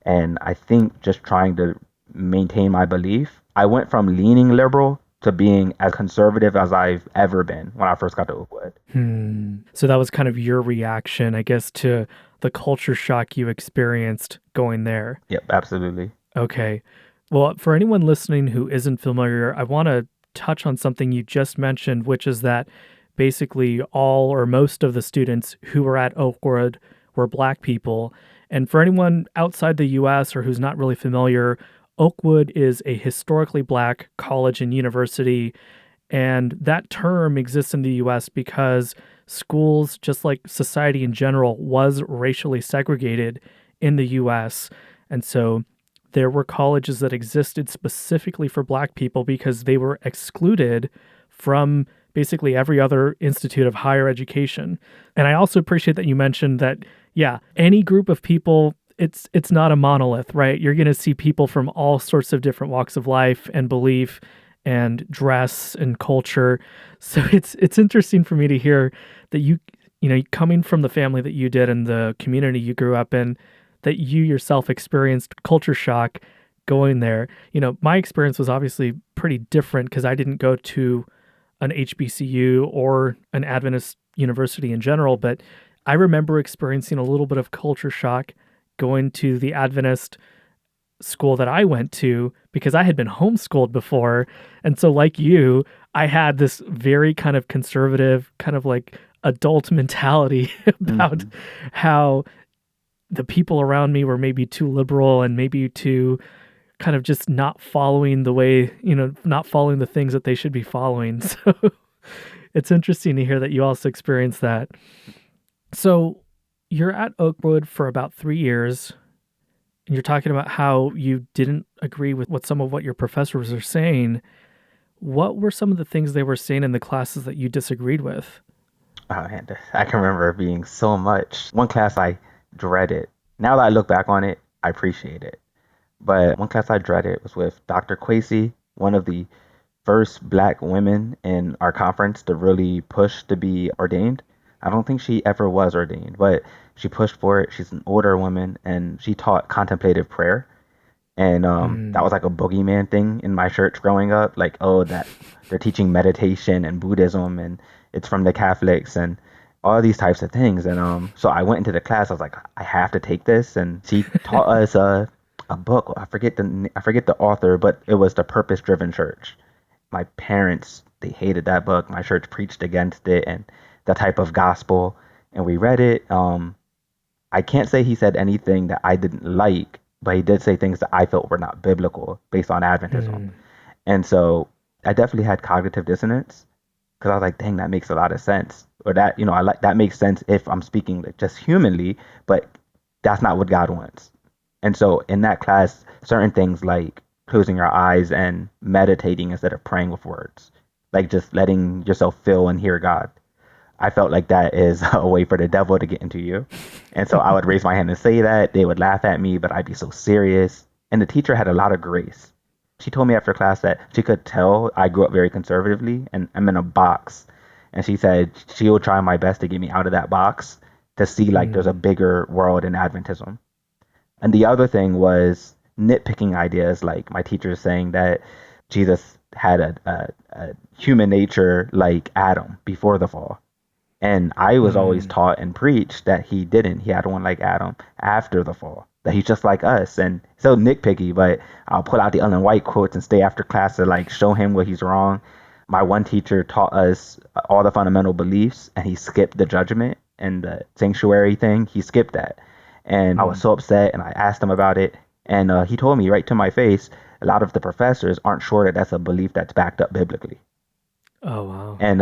S2: And I think just trying to maintain my belief, I went from leaning liberal to being as conservative as I've ever been when I first got to Oakwood.
S1: So that was kind of your reaction, I guess, to the culture shock you experienced going there.
S2: Yep, absolutely.
S1: Okay. Well, for anyone listening who isn't familiar, I want to touch on something you just mentioned, which is that basically all or most of the students who were at Oakwood were black people. And for anyone outside the US or who's not really familiar, Oakwood is a historically black college and university. And that term exists in the US because schools, just like society in general, was racially segregated in the US. And so there were colleges that existed specifically for black people because they were excluded from basically every other institute of higher education. And I also appreciate that you mentioned that, yeah, any group of people, it's not a monolith, right? You're going to see people from all sorts of different walks of life and belief and dress and culture. So it's interesting for me to hear that you know, coming from the family that you did and the community you grew up in, that you yourself experienced culture shock going there. You know, my experience was obviously pretty different because I didn't go to an HBCU or an Adventist university in general, but I remember experiencing a little bit of culture shock going to the Adventist school that I went to because I had been homeschooled before. And so, like you, I had this very kind of conservative, kind of like adult mentality about
S2: Hmm.
S1: how the people around me were maybe too liberal and maybe too kind of just not following the way, you know, not following the things that they should be following. So it's interesting to hear that you also experienced that. So you're at Oakwood for about 3 years, and you're talking about how you didn't agree with what some of what your professors are saying. What were some of the things they were saying in the classes that you disagreed with?
S2: Oh man, I can remember it being so much. One class I dreaded. Now that I look back on it, I appreciate it. But one class I dreaded was with Dr. Quasey, one of the first black women in our conference to really push to be ordained. I don't think she ever was ordained, but she pushed for it. She's an older woman and she taught contemplative prayer. And that
S1: Mm,
S2: was like a boogeyman thing in my church growing up. Like, oh, that they're teaching meditation and Buddhism and it's from the Catholics and all these types of things. And so I went into the class. I was like, I have to take this. And she taught us a book. I forget the author, but it was The Purpose Driven Church. My parents, they hated that book. My church preached against it and the type of gospel. And we read it. I can't say he said anything that I didn't like, but he did say things that I felt were not biblical based on Adventism.
S1: mm,
S2: And so I definitely had cognitive dissonance because I was like, dang, that makes a lot of sense. Or that, I like that makes sense if I'm speaking like just humanly, but that's not what God wants. And so in that class, certain things like closing your eyes and meditating instead of praying with words, like just letting yourself feel and hear God. I felt like that is a way for the devil to get into you. And so I would raise my hand and say that. They would laugh at me, but I'd be so serious. And the teacher had a lot of grace. She told me after class that she could tell I grew up very conservatively and I'm in a box. And she said she'll try my best to get me out of that box to see like there's a
S1: mm.
S2: bigger world in Adventism. And the other thing was nitpicking ideas, like my teachers saying that Jesus had a human nature like Adam before the fall. And I was always
S1: Mm.
S2: taught and preached that he didn't. He had one like Adam after the fall, that he's just like us. And so nitpicky, but I'll pull out the Ellen White quotes and stay after class to like show him what he's wrong. My one teacher taught us all the fundamental beliefs, and he skipped the judgment and the sanctuary thing. He skipped that. And I was
S1: Mm.
S2: so upset, and I asked him about it. And he told me right to my face, a lot of the professors aren't sure that that's a belief that's backed up biblically.
S1: Oh, wow.
S2: And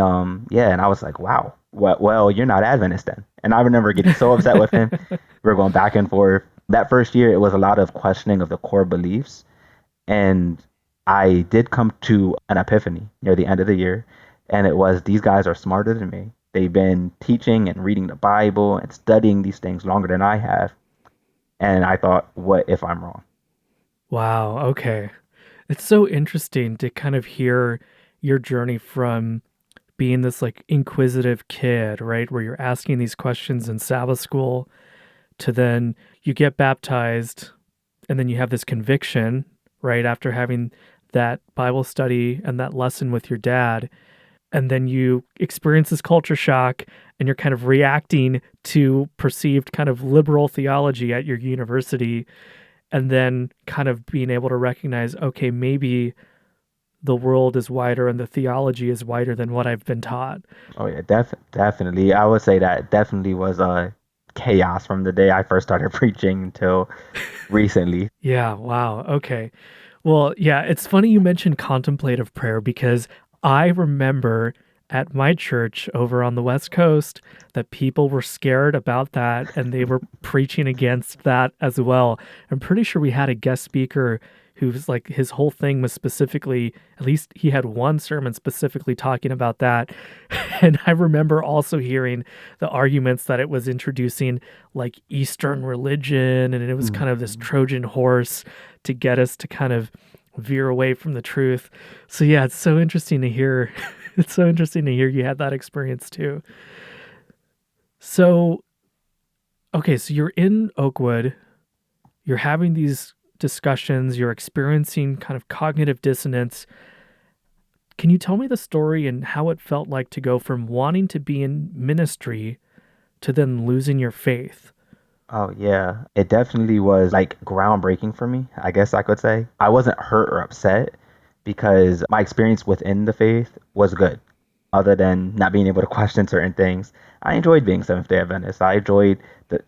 S2: yeah, and I was like, wow, well, you're not Adventist then. And I remember getting so upset with him. We were going back and forth. That first year, it was a lot of questioning of the core beliefs. And I did come to an epiphany near the end of the year. And it was, these guys are smarter than me. They've been teaching and reading the Bible and studying these things longer than I have. And I thought, what if I'm wrong?
S1: Wow. Okay. It's so interesting to kind of hear your journey from being this like inquisitive kid, right? Where you're asking these questions in Sabbath school to then you get baptized and then you have this conviction, right? After having that Bible study and that lesson with your dad. And then you experience this culture shock and you're kind of reacting to perceived kind of liberal theology at your university. And then kind of being able to recognize, okay, maybe the world is wider and the theology is wider than what I've been taught.
S2: Oh yeah, definitely. I would say that definitely was a chaos from the day I first started preaching until recently.
S1: Yeah, wow. Okay. Well, yeah, it's funny you mentioned contemplative prayer because I remember at my church over on the West Coast that people were scared about that and they were preaching against that as well. I'm pretty sure we had a guest speaker who's like his whole thing was specifically, at least he had one sermon specifically talking about that. And I remember also hearing the arguments that it was introducing like Eastern religion and it was kind of this
S2: Mhm.
S1: Trojan horse to get us to kind of veer away from the truth. So yeah, it's so interesting to hear. It's so interesting to hear you had that experience too. So, okay, so you're in Oakwood, you're having these discussions, you're experiencing kind of cognitive dissonance. Can you tell me the story and how it felt like to go from wanting to be in ministry to then losing your faith?
S2: Oh yeah, it definitely was like groundbreaking for me, I guess I could say. I wasn't hurt or upset because my experience within the faith was good. Other than not being able to question certain things, I enjoyed being Seventh-day Adventist. I enjoyed the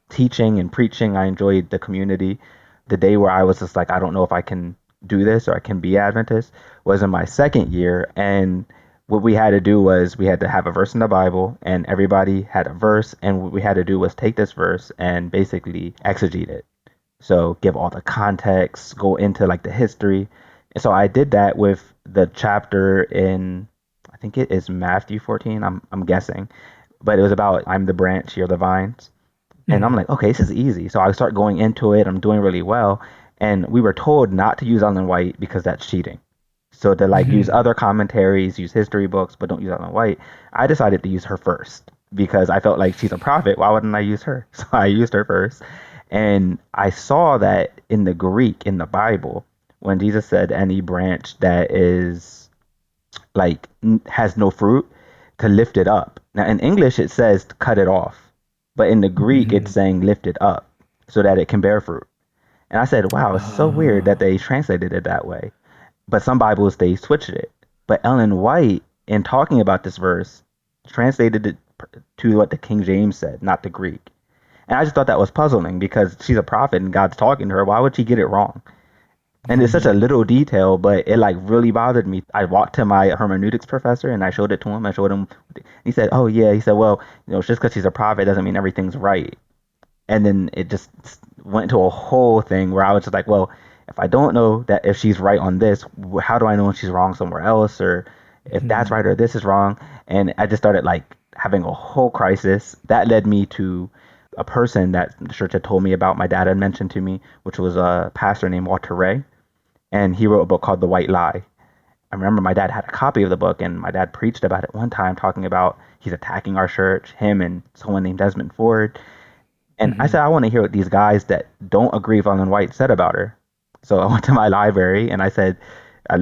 S2: teaching and preaching. I enjoyed the community. The day where I was just like, I don't know if I can do this or I can be Adventist was in my second year. And what we had to do was we had to have a verse in the Bible, and everybody had a verse. And what we had to do was take this verse and basically exegete it. So give all the context, go into like the history. And so I did that with the chapter in, I think it is Matthew 14, I'm guessing. But it was about I'm the branch, you're the vines. And I'm
S1: Mm-hmm.
S2: like, okay, this is easy. So I start going into it. I'm doing really well. And we were told not to use Ellen White because that's cheating. So to like use
S1: Mm-hmm.
S2: other commentaries, use history books, but don't use Ellen White. I decided to use her first because I felt like she's a prophet. Why wouldn't I use her? So I used her first. And I saw that in the Greek, in the Bible, when Jesus said any branch that is like has no fruit, to lift it up. Now in English it says to cut it off, but in the Greek it's
S1: Mm-hmm.
S2: saying lift it up so that it can bear fruit. And I said, wow, it's so weird that
S1: Oh.
S2: they translated it that way. But some Bibles they switched it. But Ellen White, in talking about this verse, translated it to what the King James said, not the Greek. And I just thought that was puzzling because she's a prophet and God's talking to her. Why would she get it wrong? And it's such a
S1: Mm-hmm.
S2: little detail, but it like really bothered me. I walked to my hermeneutics professor and I showed it to him. I showed him. He said, "Oh yeah." He said, "Well, just because she's a prophet doesn't mean everything's right." And then it just went to a whole thing where I was just like, "Well, if I don't know that if she's right on this, how do I know if she's wrong somewhere else, or if that's
S1: Mm-hmm.
S2: right or this is wrong?" And I just started like having a whole crisis. That led me to a person that the church had told me about. My dad had mentioned to me, which was a pastor named Walter Ray, and he wrote a book called The White Lie. I remember my dad had a copy of the book, and my dad preached about it one time, talking about he's attacking our church, him and someone named Desmond Ford. And I
S1: Mm-hmm.
S2: said, I want to hear what these guys that don't agree with Ellen White said about her. So I went to my library and I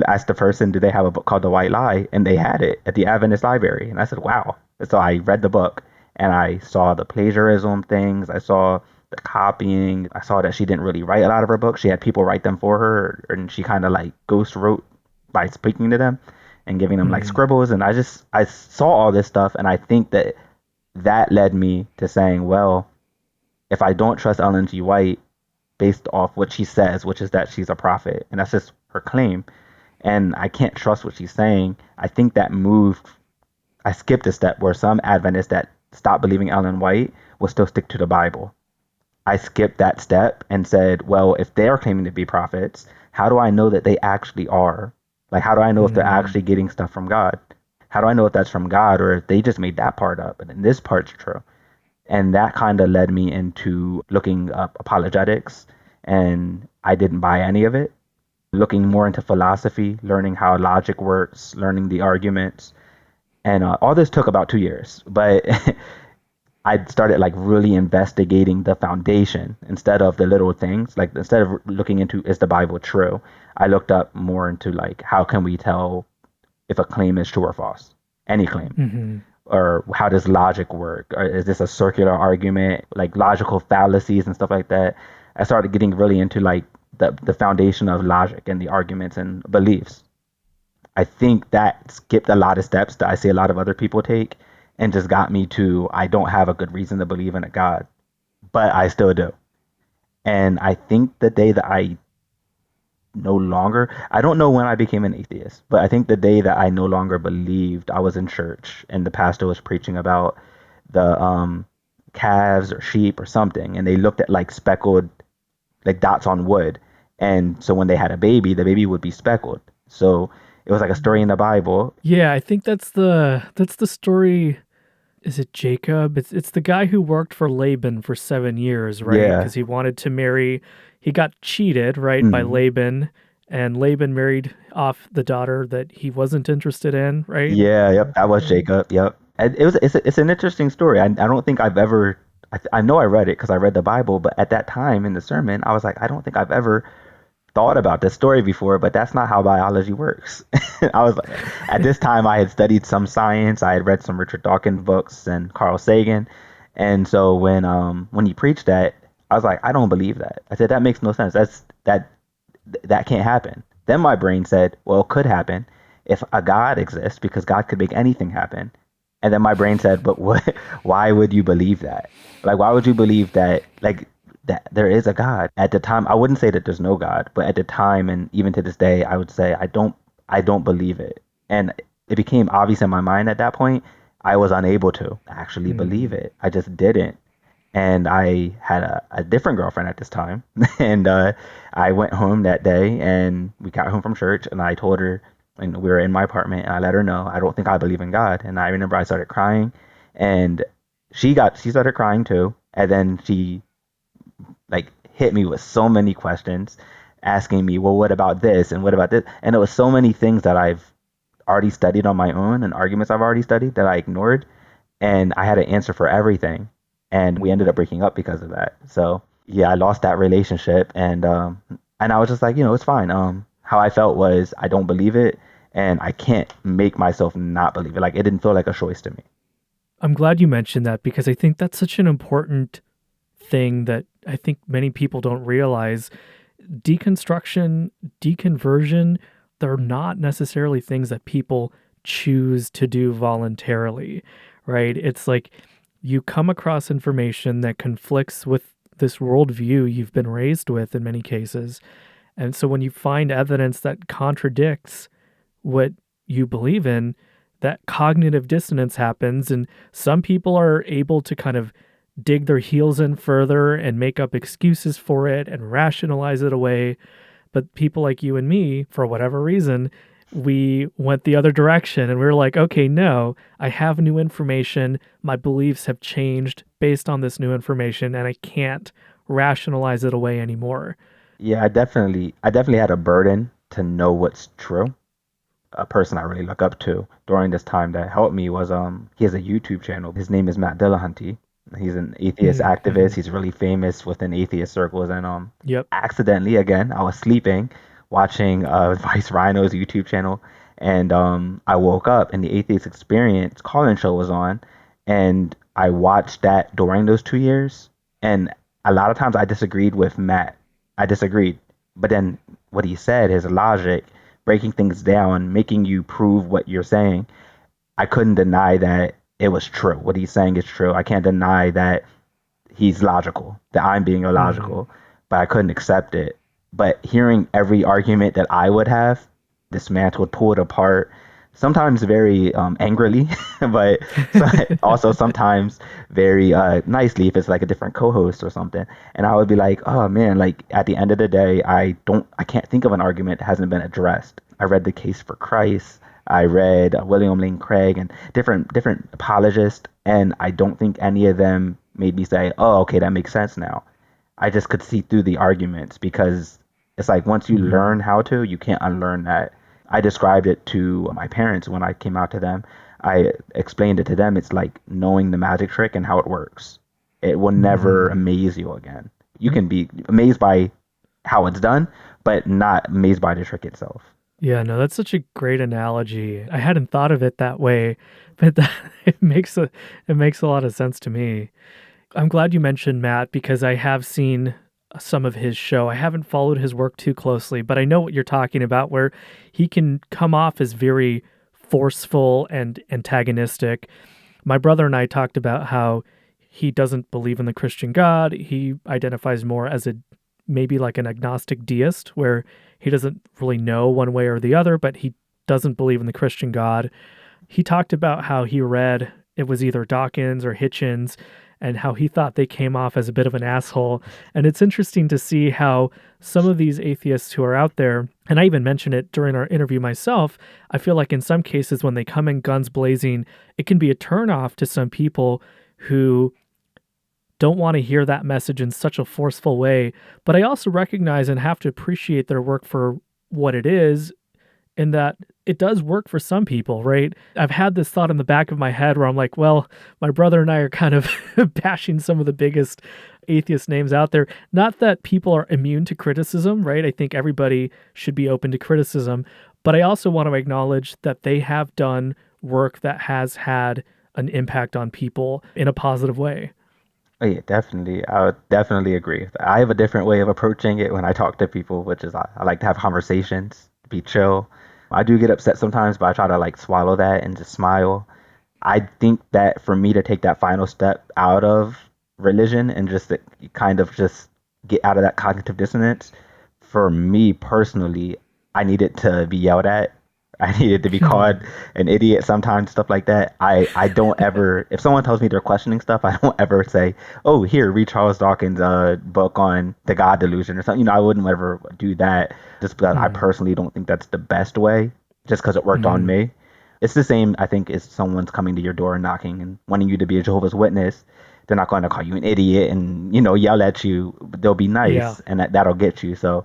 S2: asked the person, do they have a book called The White Lie? And they had it at the Adventist library. And I said, wow. So I read the book and I saw the plagiarism things. I saw the copying. I saw that she didn't really write a lot of her books. She had people write them for her, and she kind of like ghost wrote by speaking to them and giving them like
S1: Mm-hmm.
S2: scribbles. And I saw all this stuff. And I think that that led me to saying, well, if I don't trust Ellen G. White based off what she says, which is that she's a prophet, and that's just her claim, and I can't trust what she's saying, I think that moved. I skipped a step where some Adventists that stopped believing Ellen White will still stick to the Bible. I skipped that step and said, well, if they're claiming to be prophets, how do I know that they actually are? Like, how do I know if they're
S1: Mm-hmm.
S2: actually getting stuff from God? How do I know if that's from God or if they just made that part up and then this part's true? And that kind of led me into looking up apologetics, and I didn't buy any of it. Looking more into philosophy, learning how logic works, learning the arguments, and all this took about 2 years. But I started like really investigating the foundation instead of the little things. Like instead of looking into is the Bible true, I looked up more into like how can we tell if a claim is true or false, any claim,
S1: Mm-hmm.
S2: or how does logic work? Or is this a circular argument, like logical fallacies and stuff like that? I started getting really into like the foundation of logic and the arguments and beliefs. I think that skipped a lot of steps that I see a lot of other people take and just got me to I don't have a good reason to believe in a God, but I still do. And I think the day that I no longer, I don't know when I became an atheist, but I think the day that I no longer believed, I was in church and the pastor was preaching about the calves or sheep or something, and they looked at like speckled like dots on wood, and so when they had a baby, the baby would be speckled. So it was like a story in the Bible.
S1: Yeah, I think that's the story. Is it Jacob? It's the guy who worked for Laban for 7 years, right?
S2: Yeah.
S1: Because he wanted to marry. He got cheated, right, by
S2: Mm.
S1: Laban, and Laban married off the daughter that he wasn't interested in, right?
S2: Yeah, yep, that was Jacob. Yep. And it's an interesting story. I don't think I've ever I know I read it because I read the Bible, but at that time in the sermon, I was like, I don't think I've ever thought about this story before, but that's not how biology works. I was like, at this time, I had studied some science. I had read some Richard Dawkins books and Carl Sagan, and so when he preached that, I was like, I don't believe that. I said that makes no sense. That can't happen. Then my brain said, well, it could happen if a God exists because God could make anything happen. And then my brain said, but what? Why would you believe that? Like, why would you believe that? Like that there is a God. At the time, I wouldn't say that there's no God, but at the time and even to this day, I would say I don't believe it. And it became obvious in my mind at that point. I was unable to actually believe
S1: Mm.
S2: it. I just didn't. And I had a different girlfriend at this time. And I went home that day and we got home from church and I told her, and we were in my apartment and I let her know I don't think I believe in God. And I remember I started crying and she started crying too. And then she like hit me with so many questions asking me, well, what about this and what about this? And it was so many things that I've already studied on my own and arguments I've already studied that I ignored, and I had an answer for everything, and we ended up breaking up because of that. So yeah, I lost that relationship, and I was just like, it's fine. How I felt was I don't believe it, and I can't make myself not believe it. Like it didn't feel like a choice to me.
S1: I'm glad you mentioned that because I think that's such an important thing that I think many people don't realize. Deconstruction, deconversion, they're not necessarily things that people choose to do voluntarily, right? It's like you come across information that conflicts with this worldview you've been raised with in many cases. And so when you find evidence that contradicts what you believe in, that cognitive dissonance happens. And some people are able to kind of dig their heels in further and make up excuses for it and rationalize it away. But people like you and me, for whatever reason, we went the other direction and we were like, okay, no, I have new information. My beliefs have changed based on this new information and I can't rationalize it away anymore.
S2: Yeah, I definitely had a burden to know what's true. A person I really look up to during this time that helped me was he has a YouTube channel. His name is Matt Dillahunty, He's an atheist activist.
S1: Mm-hmm.
S2: He's really famous within atheist circles. And
S1: Yep.
S2: accidentally, again, I was sleeping, watching Vice Rhino's YouTube channel, and I woke up and the Atheist Experience call-in show was on, and I watched that during those 2 years. And a lot of times I disagreed with Matt. I disagreed, but then what he said, his logic, breaking things down, making you prove what you're saying, I couldn't deny that it was true. What he's saying is true. I can't deny that he's logical, that I'm being
S1: Mm-hmm.
S2: illogical, but I couldn't accept it. But hearing every argument that I would have, this man would pull it apart, sometimes very angrily, but also sometimes very nicely if it's like a different co-host or something. And I would be like, oh man, like at the end of the day, I can't think of an argument that hasn't been addressed. I read the Case for Christ. I read William Lane Craig and different apologists, and I don't think any of them made me say, "Oh, okay, that makes sense now." I just could see through the arguments because it's like once you
S1: Mm-hmm.
S2: learn how to, you can't unlearn that. I described it to my parents when I came out to them. I explained it to them. It's like knowing the magic trick and how it works. It will never
S1: Mm-hmm.
S2: amaze you again. You can be amazed by how it's done, but not amazed by the trick itself.
S1: Yeah, no, that's such a great analogy. I hadn't thought of it that way, but that, it makes a lot of sense to me. I'm glad you mentioned Matt because I have seen some of his show. I haven't followed his work too closely, but I know what you're talking about, where he can come off as very forceful and antagonistic. My brother and I talked about how he doesn't believe in the Christian God. He identifies more as a maybe like an agnostic deist, where he doesn't really know one way or the other, but he doesn't believe in the Christian God. He talked about how he read it was either Dawkins or Hitchens and how he thought they came off as a bit of an asshole. And it's interesting to see how some of these atheists who are out there, and I even mentioned it during our interview myself, I feel like in some cases when they come in guns blazing, it can be a turnoff to some people who don't want to hear that message in such a forceful way. But I also recognize and have to appreciate their work for what it is, in that it does work for some people, right? I've had this thought in the back of my head where I'm like, well, my brother and I are kind of bashing some of the biggest atheist names out there. Not that people are immune to criticism, right? I think everybody should be open to criticism, but I also want to acknowledge that they have done work that has had an impact on people in a positive way.
S2: Oh, yeah, definitely. I would definitely agree. I have a different way of approaching it when I talk to people, which is I like to have conversations, be chill. I do get upset sometimes, but I try to like swallow that and just smile. I think that for me to take that final step out of religion and just to kind of just get out of that cognitive dissonance, for me personally, I needed to be yelled at. I needed to be called an idiot sometimes, stuff like that. I don't ever, if someone tells me they're questioning stuff, I don't ever say, oh, here, read Charles Dawkins' book on the God delusion or something. I wouldn't ever do that just because I
S1: Mhm.
S2: personally don't think that's the best way, just because it worked on
S1: Mhm.
S2: me. It's the same, I think, as someone's coming to your door and knocking and wanting you to be a Jehovah's Witness. They're not going to call you an idiot and, yell at you. They'll be
S1: Yeah.
S2: nice and that'll get you. So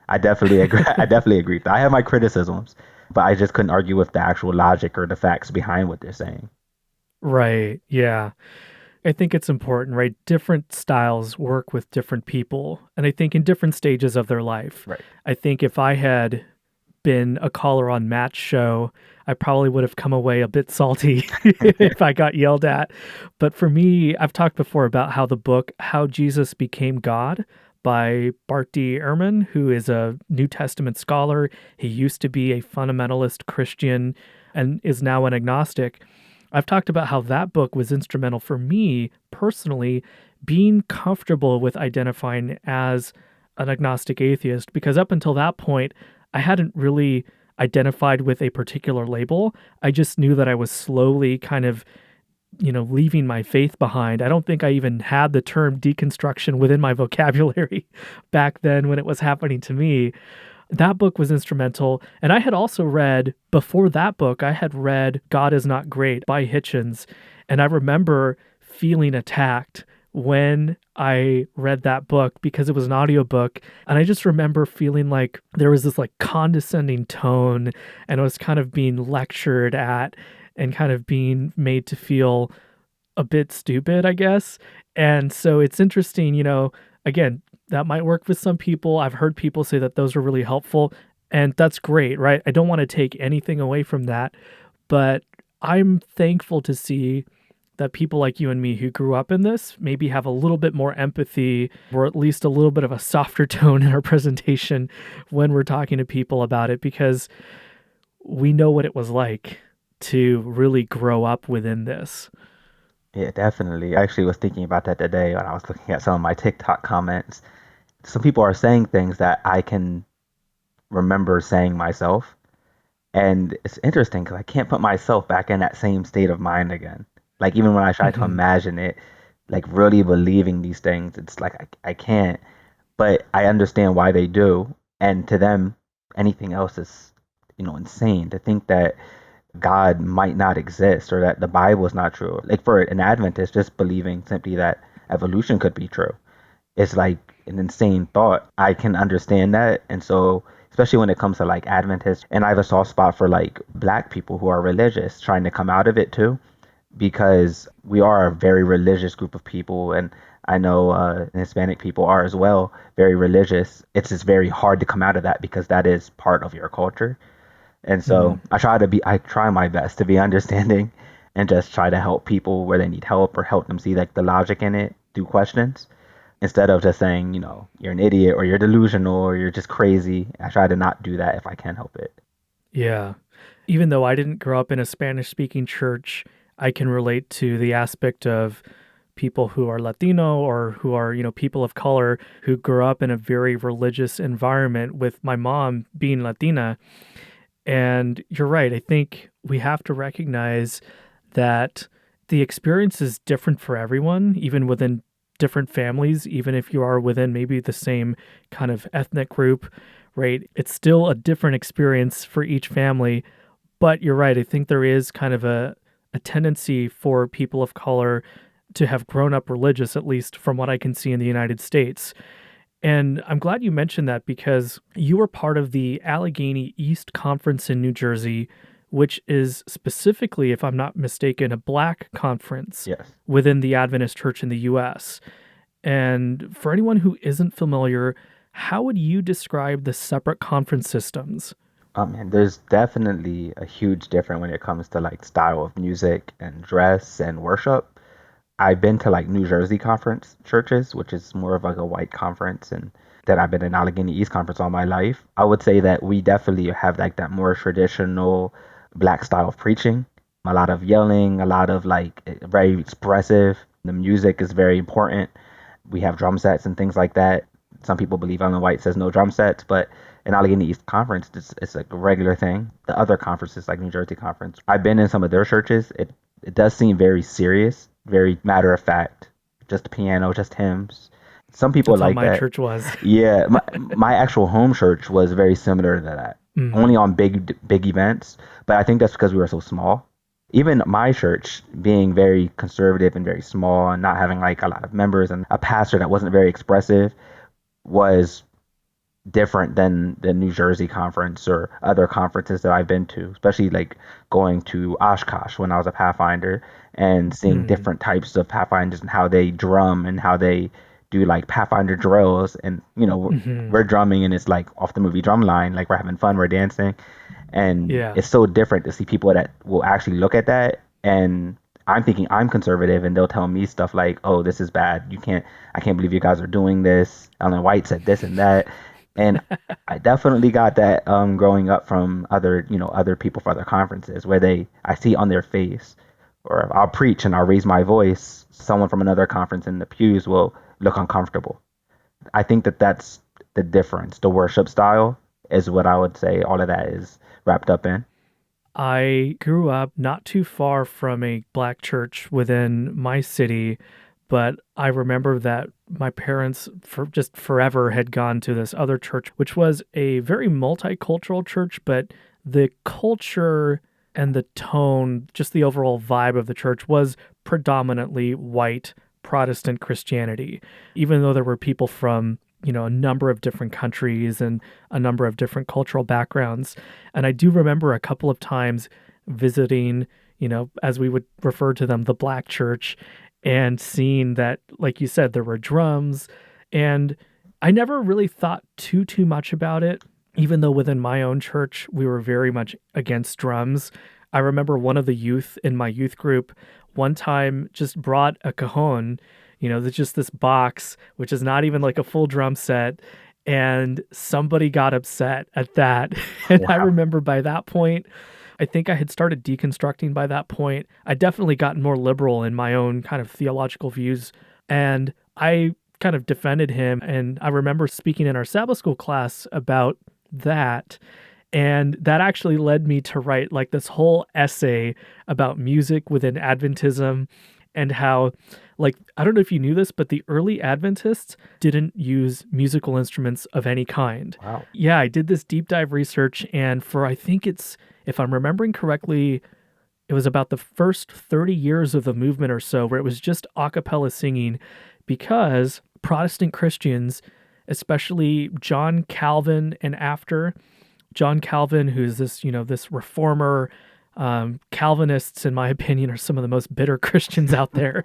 S2: I definitely agree. I definitely agree. I have my criticisms, but I just couldn't argue with the actual logic or the facts behind what they're saying.
S1: Right. Yeah. I think it's important, right? Different styles work with different people, and I think in different stages of their life.
S2: Right.
S1: I think if I had been a caller on Matt's show, I probably would have come away a bit salty if I got yelled at. But for me, I've talked before about how the book How Jesus Became God by Bart D. Ehrman, who is a New Testament scholar. He used to be a fundamentalist Christian and is now an agnostic. I've talked about how that book was instrumental for me personally being comfortable with identifying as an agnostic atheist because up until that point, I hadn't really identified with a particular label. I just knew that I was slowly kind of, leaving my faith behind. I don't think I even had the term deconstruction within my vocabulary back then when it was happening to me. That book was instrumental. And I had also read, before that book, I had read God is Not Great by Hitchens. And I remember feeling attacked when I read that book because it was an audiobook. And I just remember feeling like there was this like condescending tone and I was kind of being lectured at and kind of being made to feel a bit stupid, I guess. And so it's interesting, again, that might work with some people. I've heard people say that those are really helpful, and that's great, right? I don't want to take anything away from that, but I'm thankful to see that people like you and me who grew up in this maybe have a little bit more empathy or at least a little bit of a softer tone in our presentation when we're talking to people about it, because we know what it was like to really grow up within this.
S2: Yeah, definitely. I actually was thinking about that today when I was looking at some of my TikTok comments. Some people are saying things that I can remember saying myself. And it's interesting because I can't put myself back in that same state of mind again. Like, even when I try to
S1: Hmm.
S2: imagine it, like really believing these things, it's like I can't. But I understand why they do. And to them, anything else is, insane to think that God might not exist or that the Bible is not true. Like, for an Adventist, just believing simply that evolution could be true is like an insane thought. I can understand that. And so, especially when it comes to like Adventists, and I have a soft spot for like black people who are religious, trying to come out of it too, because we are a very religious group of people. And I know Hispanic people are as well, very religious. It's just very hard to come out of that because that is part of your culture. And
S1: Hmm.
S2: so I try my best to be understanding and just try to help people where they need help or help them see like the logic in it through questions instead of just saying, you're an idiot or you're delusional or you're just crazy. I try to not do that if I can help it.
S1: Yeah. Even though I didn't grow up in a Spanish speaking church, I can relate to the aspect of people who are Latino or who are, people of color who grew up in a very religious environment with my mom being Latina. And you're right. I think we have to recognize that the experience is different for everyone, even within different families, even if you are within maybe the same kind of ethnic group, right? It's still a different experience for each family. But you're right. I think there is kind of a tendency for people of color to have grown up religious, at least from what I can see in the United States. And I'm glad you mentioned that because you were part of the Allegheny East Conference in New Jersey, which is specifically, if I'm not mistaken, a black conference
S2: Yes.
S1: within the Adventist Church in the US. And for anyone who isn't familiar, how would you describe the separate conference systems?
S2: And there's definitely a huge difference when it comes to like style of music and dress and worship. I've been to like New Jersey conference churches, which is more of like a white conference, and then I've been in Allegheny East Conference all my life. I would say that we definitely have like that more traditional black style of preaching. A lot of yelling, a lot of like very expressive. The music is very important. We have drum sets and things like that. Some people believe Ellen White says no drum sets, but in Allegheny East Conference, it's like a regular thing. The other conferences, like New Jersey Conference, I've been in some of their churches. It does seem very serious, very matter of fact, just the piano, just hymns. Some people
S1: That's how
S2: like
S1: my
S2: that.
S1: church was.
S2: Yeah, my actual home church was very similar to that.
S1: Hmm.
S2: Only on big events, but I think that's because we were so small. Even my church being very conservative and very small and not having like a lot of members and a pastor that wasn't very expressive was different than the New Jersey conference or other conferences that I've been to, especially like going to Oshkosh when I was a Pathfinder and seeing
S1: Hmm.
S2: different types of Pathfinders and how they drum and how they do like Pathfinder drills. And,
S1: Hmm.
S2: we're drumming and it's like off the movie Drumline, like we're having fun, we're dancing. And
S1: Yeah.
S2: it's so different to see people that will actually look at that. And I'm thinking I'm conservative and they'll tell me stuff like, oh, this is bad. I can't believe you guys are doing this. Ellen White said this and that. And I definitely got that growing up from other people for other conferences where I see on their face, or I'll preach and I'll raise my voice. Someone from another conference in the pews will look uncomfortable. I think that that's the difference. The worship style is what I would say all of that is wrapped up in.
S1: I grew up not too far from a black church within my city, but I remember that my parents for just forever had gone to this other church, which was a very multicultural church, but the culture and the tone, just the overall vibe of the church was predominantly white Protestant Christianity, even though there were people from a number of different countries and a number of different cultural backgrounds. And I do remember a couple of times visiting, as we would refer to them, the black church, and seeing that, like you said, there were drums. And I never really thought too much about it, even though within my own church, we were very much against drums. I remember one of the youth in my youth group one time just brought a cajon, there's just this box, which is not even like a full drum set. And somebody got upset at that. And I
S2: Wow.
S1: remember by that point, I think I had started deconstructing by that point. I definitely gotten more liberal in my own kind of theological views. And I kind of defended him. And I remember speaking in our Sabbath school class about that. And that actually led me to write like this whole essay about music within Adventism and how, like, I don't know if you knew this, but the early Adventists didn't use musical instruments of any kind.
S2: Wow.
S1: Yeah, I did this deep dive research, and I think it's, if I'm remembering correctly, it was about the first 30 years of the movement or so where it was just a cappella singing because Protestant Christians, especially John Calvin and after, John Calvin, who's this, this reformer, Calvinists, in my opinion, are some of the most bitter Christians out there.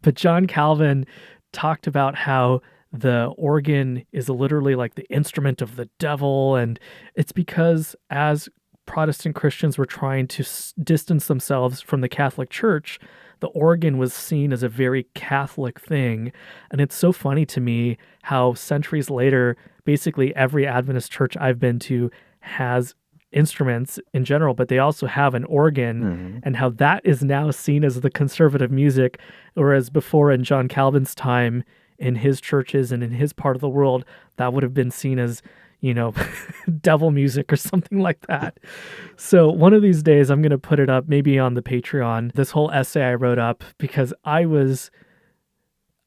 S1: But John Calvin talked about how the organ is literally like the instrument of the devil. And it's because as Protestant Christians were trying to distance themselves from the Catholic Church, the organ was seen as a very Catholic thing. And it's so funny to me how centuries later, basically every Adventist church I've been to has instruments in general, but they also have an organ,
S2: Hmm.
S1: and how that is now seen as the conservative music, whereas before in John Calvin's time, in his churches and in his part of the world, that would have been seen as, devil music or something like that. So one of these days, I'm going to put it up maybe on the Patreon, this whole essay I wrote up, because I was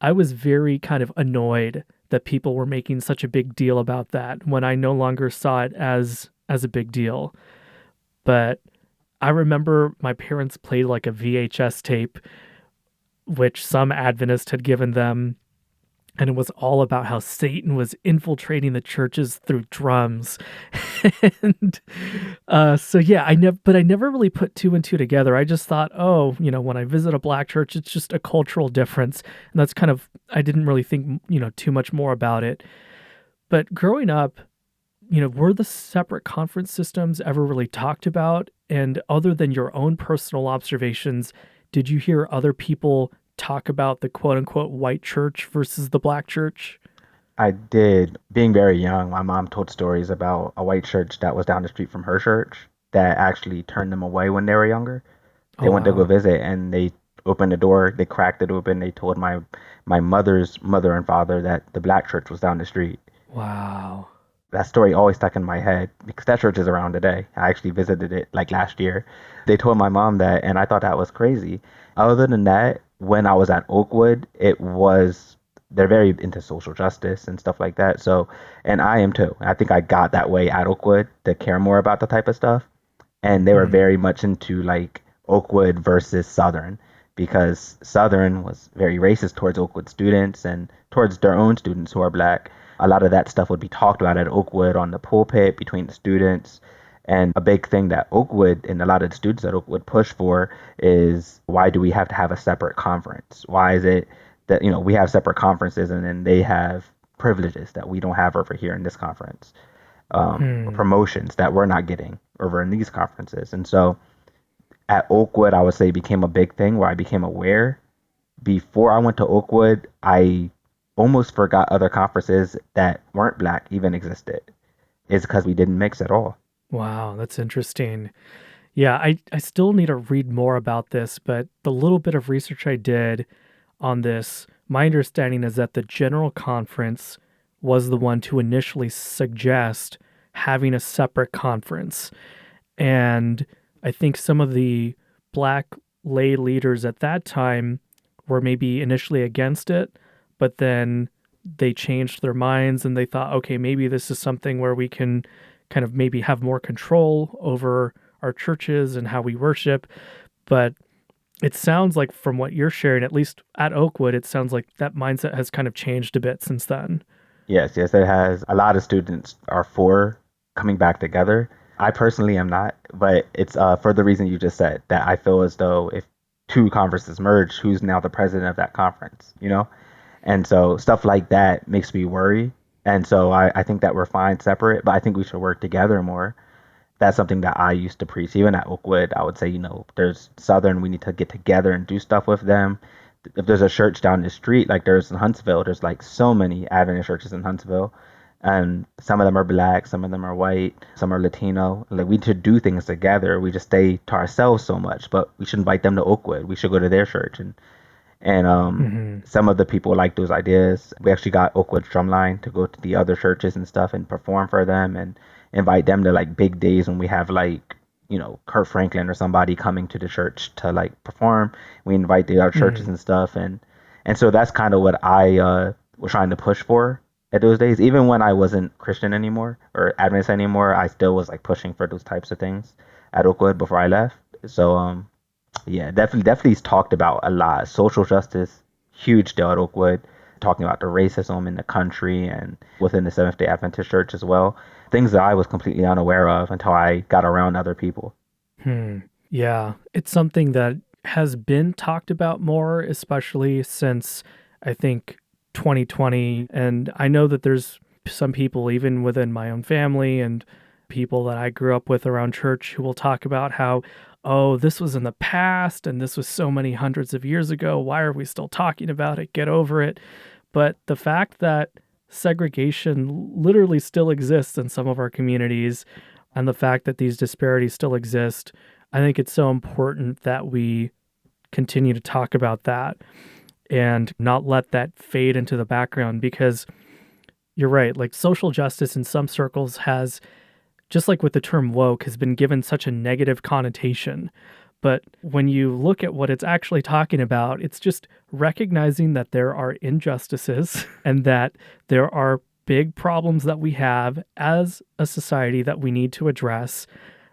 S1: very kind of annoyed that people were making such a big deal about that when I no longer saw it as a big deal. But I remember my parents played like a VHS tape, which some Adventist had given them, and it was all about how Satan was infiltrating the churches through drums. And so yeah, I never really put two and two together. I just thought, oh, when I visit a black church, it's just a cultural difference, and that's kind of, I didn't really think, too much more about it. But growing up, were the separate conference systems ever really talked about? And other than your own personal observations, did you hear other people talk about the quote unquote white church versus the black church?
S2: I did. Being very young, my mom told stories about a white church that was down the street from her church that actually turned them away when they were younger.
S1: Oh,
S2: They went to go
S1: wow.
S2: visit and they opened the door, they cracked it open, they told my mother's mother and father that the black church was down the street.
S1: Wow.
S2: That story always stuck in my head because that church is around today. I actually visited it like last year. They told my mom that, and I thought that was crazy. Other than that, when I was at Oakwood, they're very into social justice and stuff like that. So, and I am too. I think I got that way at Oakwood to care more about the type of stuff. And they were
S1: Hmm.
S2: very much into like Oakwood versus Southern because Southern was very racist towards Oakwood students and towards their own students who are black. A lot of that stuff would be talked about at Oakwood on the pulpit between the students. And a big thing that Oakwood and a lot of the students at Oakwood push for is why do we have to have a separate conference? Why is it that, we have separate conferences and then they have privileges that we don't have over here in this conference, or
S1: Hmm.
S2: promotions that we're not getting over in these conferences. And so at Oakwood, I would say became a big thing where I became aware. Before I went to Oakwood, I almost forgot other conferences that weren't black even existed. It's because we didn't mix at all.
S1: Wow, that's interesting. Yeah, I still need to read more about this, but the little bit of research I did on this, my understanding is that the General Conference was the one to initially suggest having a separate conference. And I think some of the black lay leaders at that time were maybe initially against it, but then they changed their minds and they thought, okay, maybe this is something where we can kind of maybe have more control over our churches and how we worship. But it sounds like from what you're sharing, at least at Oakwood, it sounds like that mindset has kind of changed a bit since then.
S2: Yes, yes, it has. A lot of students are for coming back together. I personally am not, but it's for the reason you just said, that I feel as though if two conferences merge, who's now the president of that conference, you know? And so stuff like that makes me worry. And so I think that we're fine separate, but I think we should work together more. That's something that I used to preach. Even at Oakwood, I would say, there's Southern, we need to get together and do stuff with them. If there's a church down the street, like there's in Huntsville, there's like so many Adventist churches in Huntsville. And some of them are black, some of them are white, some are Latino. Like we should do things together. We just stay to ourselves so much, but we should invite them to Oakwood. We should go to their church and
S1: Hmm.
S2: some of the people like those ideas. We actually got Oakwood Drumline to go to the other churches and stuff and perform for them and invite them to like big days when we have like, Kurt Franklin or somebody coming to the church to like perform. We invite the other churches
S1: Hmm.
S2: and stuff and so that's kind of what I was trying to push for at those days. Even when I wasn't Christian anymore or Adventist anymore, I still was like pushing for those types of things at Oakwood before I left. So yeah, definitely he's talked about a lot. Social justice, huge deal at Oakwood, talking about the racism in the country and within the Seventh Day Adventist Church as well. Things that I was completely unaware of until I got around other people.
S1: Hmm. Yeah, it's something that has been talked about more, especially since I think 2020. And I know that there's some people, even within my own family and people that I grew up with around church, who will talk about how, oh, this was in the past and this was so many hundreds of years ago. Why are we still talking about it? Get over it. But the fact that segregation literally still exists in some of our communities and the fact that these disparities still exist, I think it's so important that we continue to talk about that and not let that fade into the background because you're right. Like social justice in some circles has, just like with the term woke, has been given such a negative connotation. But when you look at what it's actually talking about, it's just recognizing that there are injustices and that there are big problems that we have as a society that we need to address.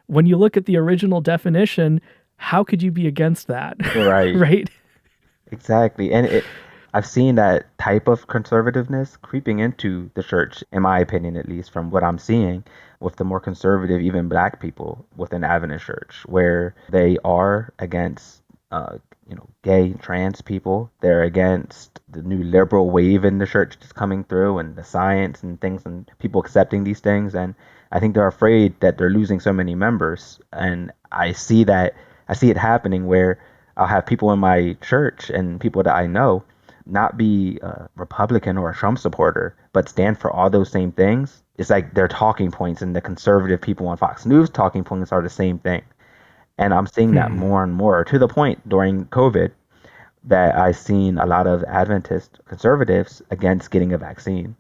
S1: When you look at the original definition, how could you be against that?
S2: Right.
S1: Right?
S2: Exactly. I've seen that type of conservativeness creeping into the church, in my opinion, at least from what I'm seeing with the more conservative, even black people within Adventist church, where they are against, gay and trans people. They're against the new liberal wave in the church that's coming through and the science and things and people accepting these things. And I think they're afraid that they're losing so many members. And I see it happening where I'll have people in my church and people that I know not be a Republican or a Trump supporter, but stand for all those same things. It's like their talking points and the conservative people on Fox News talking points are the same thing. And I'm seeing that
S1: Hmm.
S2: more and more to the point during COVID that I've seen a lot of Adventist conservatives against getting a vaccine.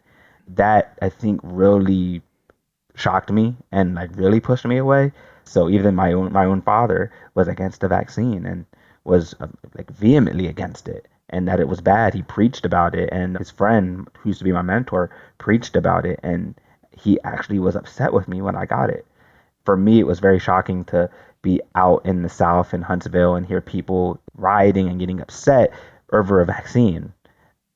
S2: That I think really shocked me and like really pushed me away. So even my own father was against the vaccine and was like vehemently against it and that it was bad. He preached about it and his friend who used to be my mentor preached about it and he actually was upset with me when I got it. For me, it was very shocking to be out in the South in Huntsville and hear people rioting and getting upset over a vaccine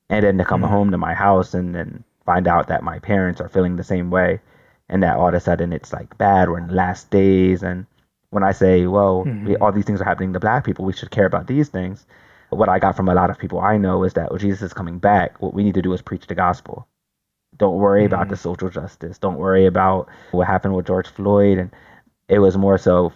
S2: and then to come
S1: Hmm.
S2: home to my house and then find out that my parents are feeling the same way and that all of a sudden it's like bad, we're in the last days. And when I say, well,
S1: Hmm.
S2: all these things are happening to black people, we should care about these things, what I got from a lot of people I know is that, Jesus is coming back, what we need to do is preach the gospel. Don't worry about the
S1: Hmm.
S2: social justice, don't worry about what happened with George Floyd. And it was more so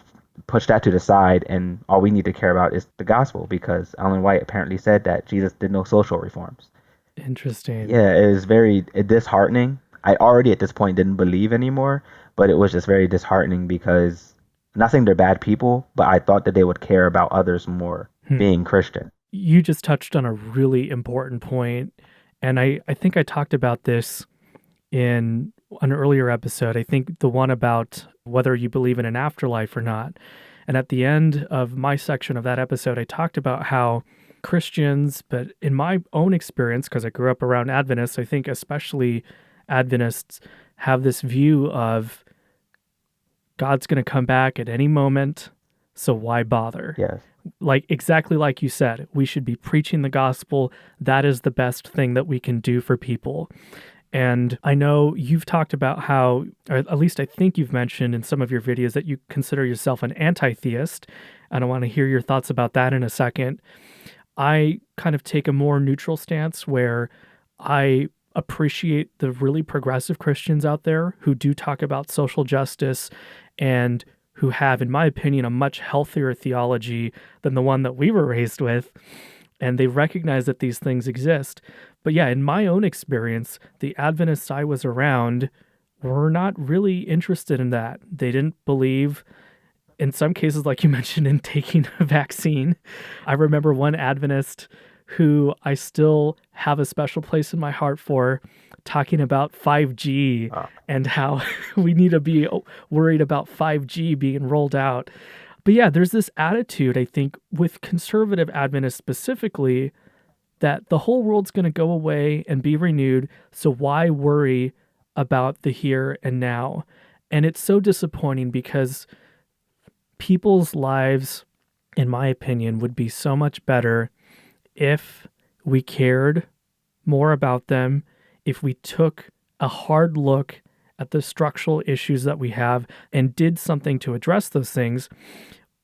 S2: push that to the side and all we need to care about is the gospel, because Ellen White apparently said that Jesus did no social reforms.
S1: Interesting.
S2: Yeah, it was very disheartening. I already at this point didn't believe anymore, but it was just very disheartening because nothing, they're bad people, but I thought that they would care about others more
S1: Hmm.
S2: being Christian.
S1: You just touched on a really important point, and I think I talked about this in an earlier episode. I think the one about whether you believe in an afterlife or not. And at the end of my section of that episode, I talked about how Christians, but in my own experience, because I grew up around Adventists, I think especially Adventists have this view of God's going to come back at any moment. So why bother?
S2: Yes.
S1: Like exactly like you said, we should be preaching the gospel. That is the best thing that we can do for people. And I know you've talked about how, or at least I think you've mentioned in some of your videos, that you consider yourself an anti-theist. And I want to hear your thoughts about that in a second. I kind of take a more neutral stance where I appreciate the really progressive Christians out there who do talk about social justice and who have, in my opinion, a much healthier theology than the one that we were raised with. And they recognize that these things exist. But yeah, in my own experience, the Adventists I was around were not really interested in that. They didn't believe, in some cases, like you mentioned, in taking a vaccine. I remember one Adventist who I still have a special place in my heart for, talking about 5G and how we need to be worried about 5G being rolled out. But yeah, there's this attitude, I think, with conservative Adventists specifically, that the whole world's going to go away and be renewed, so why worry about the here and now? And it's so disappointing because people's lives, in my opinion, would be so much better if we cared more about them, if we took a hard look at the structural issues that we have and did something to address those things.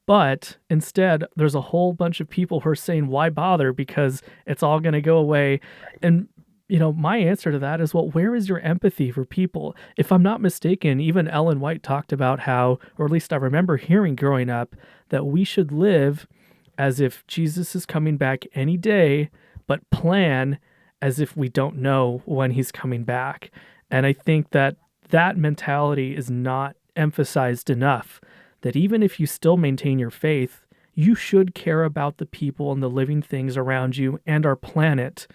S1: But instead, there's a whole bunch of people who are saying, why bother? Because it's all going to go away. And, my answer to that is, well, where is your empathy for people? If I'm not mistaken, even Ellen White talked about how, or at least I remember hearing growing up, that we should live as if Jesus is coming back any day, but plan as if we don't know when he's coming back. And I think that that mentality is not emphasized enough. That even if you still maintain your faith, you should care about the people and the living things around you and our planet,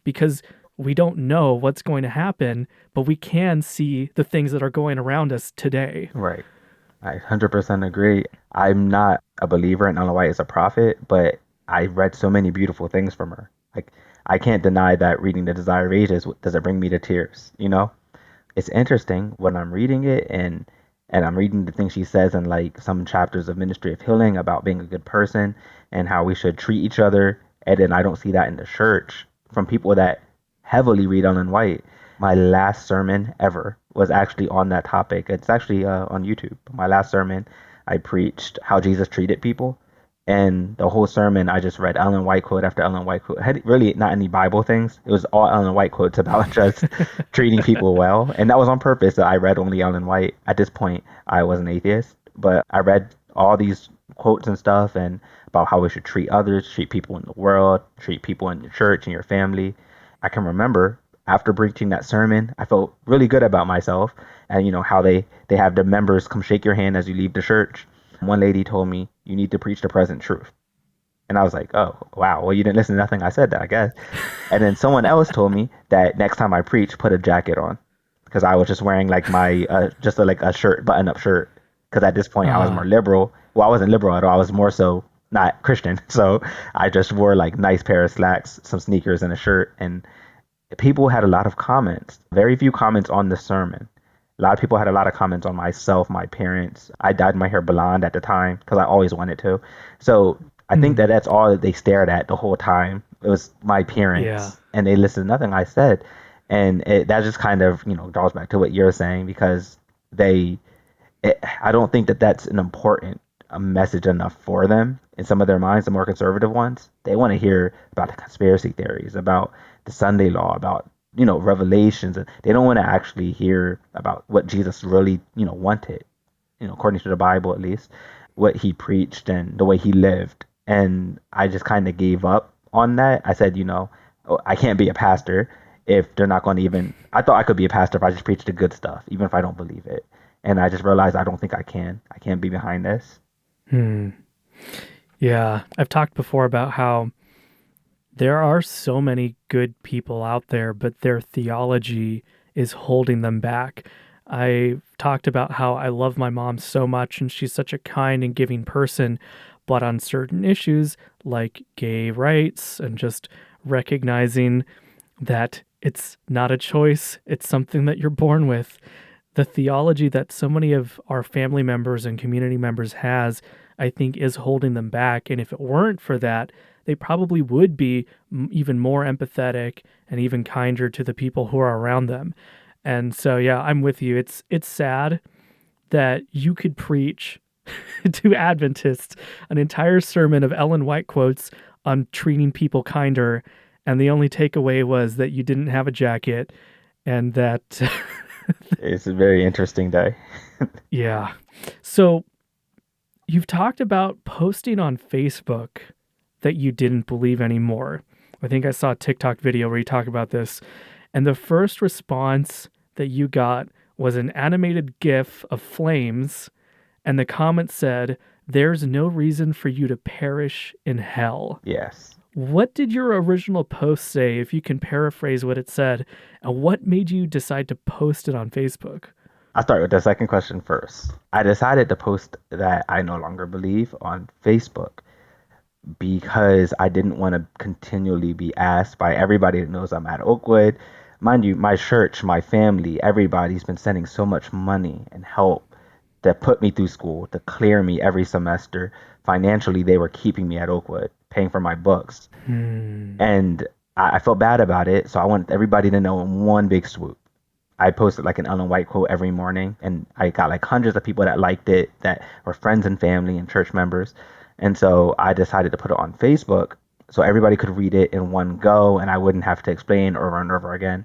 S1: because we don't know what's going to happen, but we can see the things that are going around us today.
S2: Right. I 100% agree. I'm not a believer in Ellen White as a prophet, but I read so many beautiful things from her. Like, I can't deny that reading The Desire of Ages does it bring me to tears, It's interesting when I'm reading it and I'm reading the things she says in like some chapters of Ministry of Healing about being a good person and how we should treat each other. And then I don't see that in the church from people that heavily read Ellen White. My last sermon ever was actually on that topic. It's actually on YouTube. My last sermon, I preached how Jesus treated people. And the whole sermon, I just read Ellen White quote after Ellen White quote. Had really not any Bible things. It was all Ellen White quotes about just treating people well. And that was on purpose that I read only Ellen White. At this point, I was an atheist. But I read all these quotes and stuff and about how we should treat others, treat people in the world, treat people in your church and your family. I can remember after preaching that sermon, I felt really good about myself. And how they have the members come shake your hand as you leave the church. One lady told me, you need to preach the present truth. And I was like, oh, wow. Well, you didn't listen to nothing I said, that I guess. And then someone else told me that next time I preach, put a jacket on. Because I was just wearing like my, a shirt, button-up shirt. Because at this point, I was more liberal. Well, I wasn't liberal at all. I was more so not Christian. So I just wore like nice pair of slacks, some sneakers, and a shirt. And people had a lot of comments. Very few comments on the sermon. A lot of people had a lot of comments on myself, my parents. I dyed my hair blonde at the time because I always wanted to. So I think that that's all that they stared at the whole time. It was my appearance.
S1: Yeah.
S2: And they listened to nothing I said. And that just kind of, draws back to what you're saying, because I don't think that that's an important message enough for them in some of their minds, the more conservative ones. They want to hear about the conspiracy theories, about the Sunday law, about revelations, and they don't want to actually hear about what Jesus really, wanted, according to the Bible, at least, what he preached and the way he lived. And I just kind of gave up on that. I said, I can't be a pastor if they're not going to I thought I could be a pastor if I just preached the good stuff, even if I don't believe it. And I just realized I don't think I can't be behind this.
S1: Yeah. I've talked before about how there are so many good people out there, but their theology is holding them back. I talked about how I love my mom so much and she's such a kind and giving person, but on certain issues like gay rights and just recognizing that it's not a choice, it's something that you're born with. The theology that so many of our family members and community members has, I think, is holding them back. And if it weren't for that, they probably would be even more empathetic and even kinder to the people who are around them. And so, yeah, I'm with you. It's sad that you could preach to Adventists an entire sermon of Ellen White quotes on treating people kinder, and the only takeaway was that you didn't have a jacket, and that
S2: It's a very interesting day.
S1: yeah. So you've talked about posting on Facebook that you didn't believe anymore. I think I saw a TikTok video where you talk about this, and the first response that you got was an animated GIF of flames, and the comment said, "There's no reason for you to perish in hell."
S2: Yes.
S1: What did your original post say, if you can paraphrase what it said, and what made you decide to post it on Facebook?
S2: I'll start with the second question first. I decided to post that I no longer believe on Facebook because I didn't want to continually be asked by everybody that knows I'm at Oakwood. Mind you, my church, my family, everybody's been sending so much money and help to put me through school, to clear me every semester. Financially, they were keeping me at Oakwood, paying for my books. And I felt bad about it, so I wanted everybody to know in one big swoop. I posted like an Ellen White quote every morning, and I got like hundreds of people that liked it, that were friends and family and church members. And so I decided to put it on Facebook so everybody could read it in one go and I wouldn't have to explain over and over again.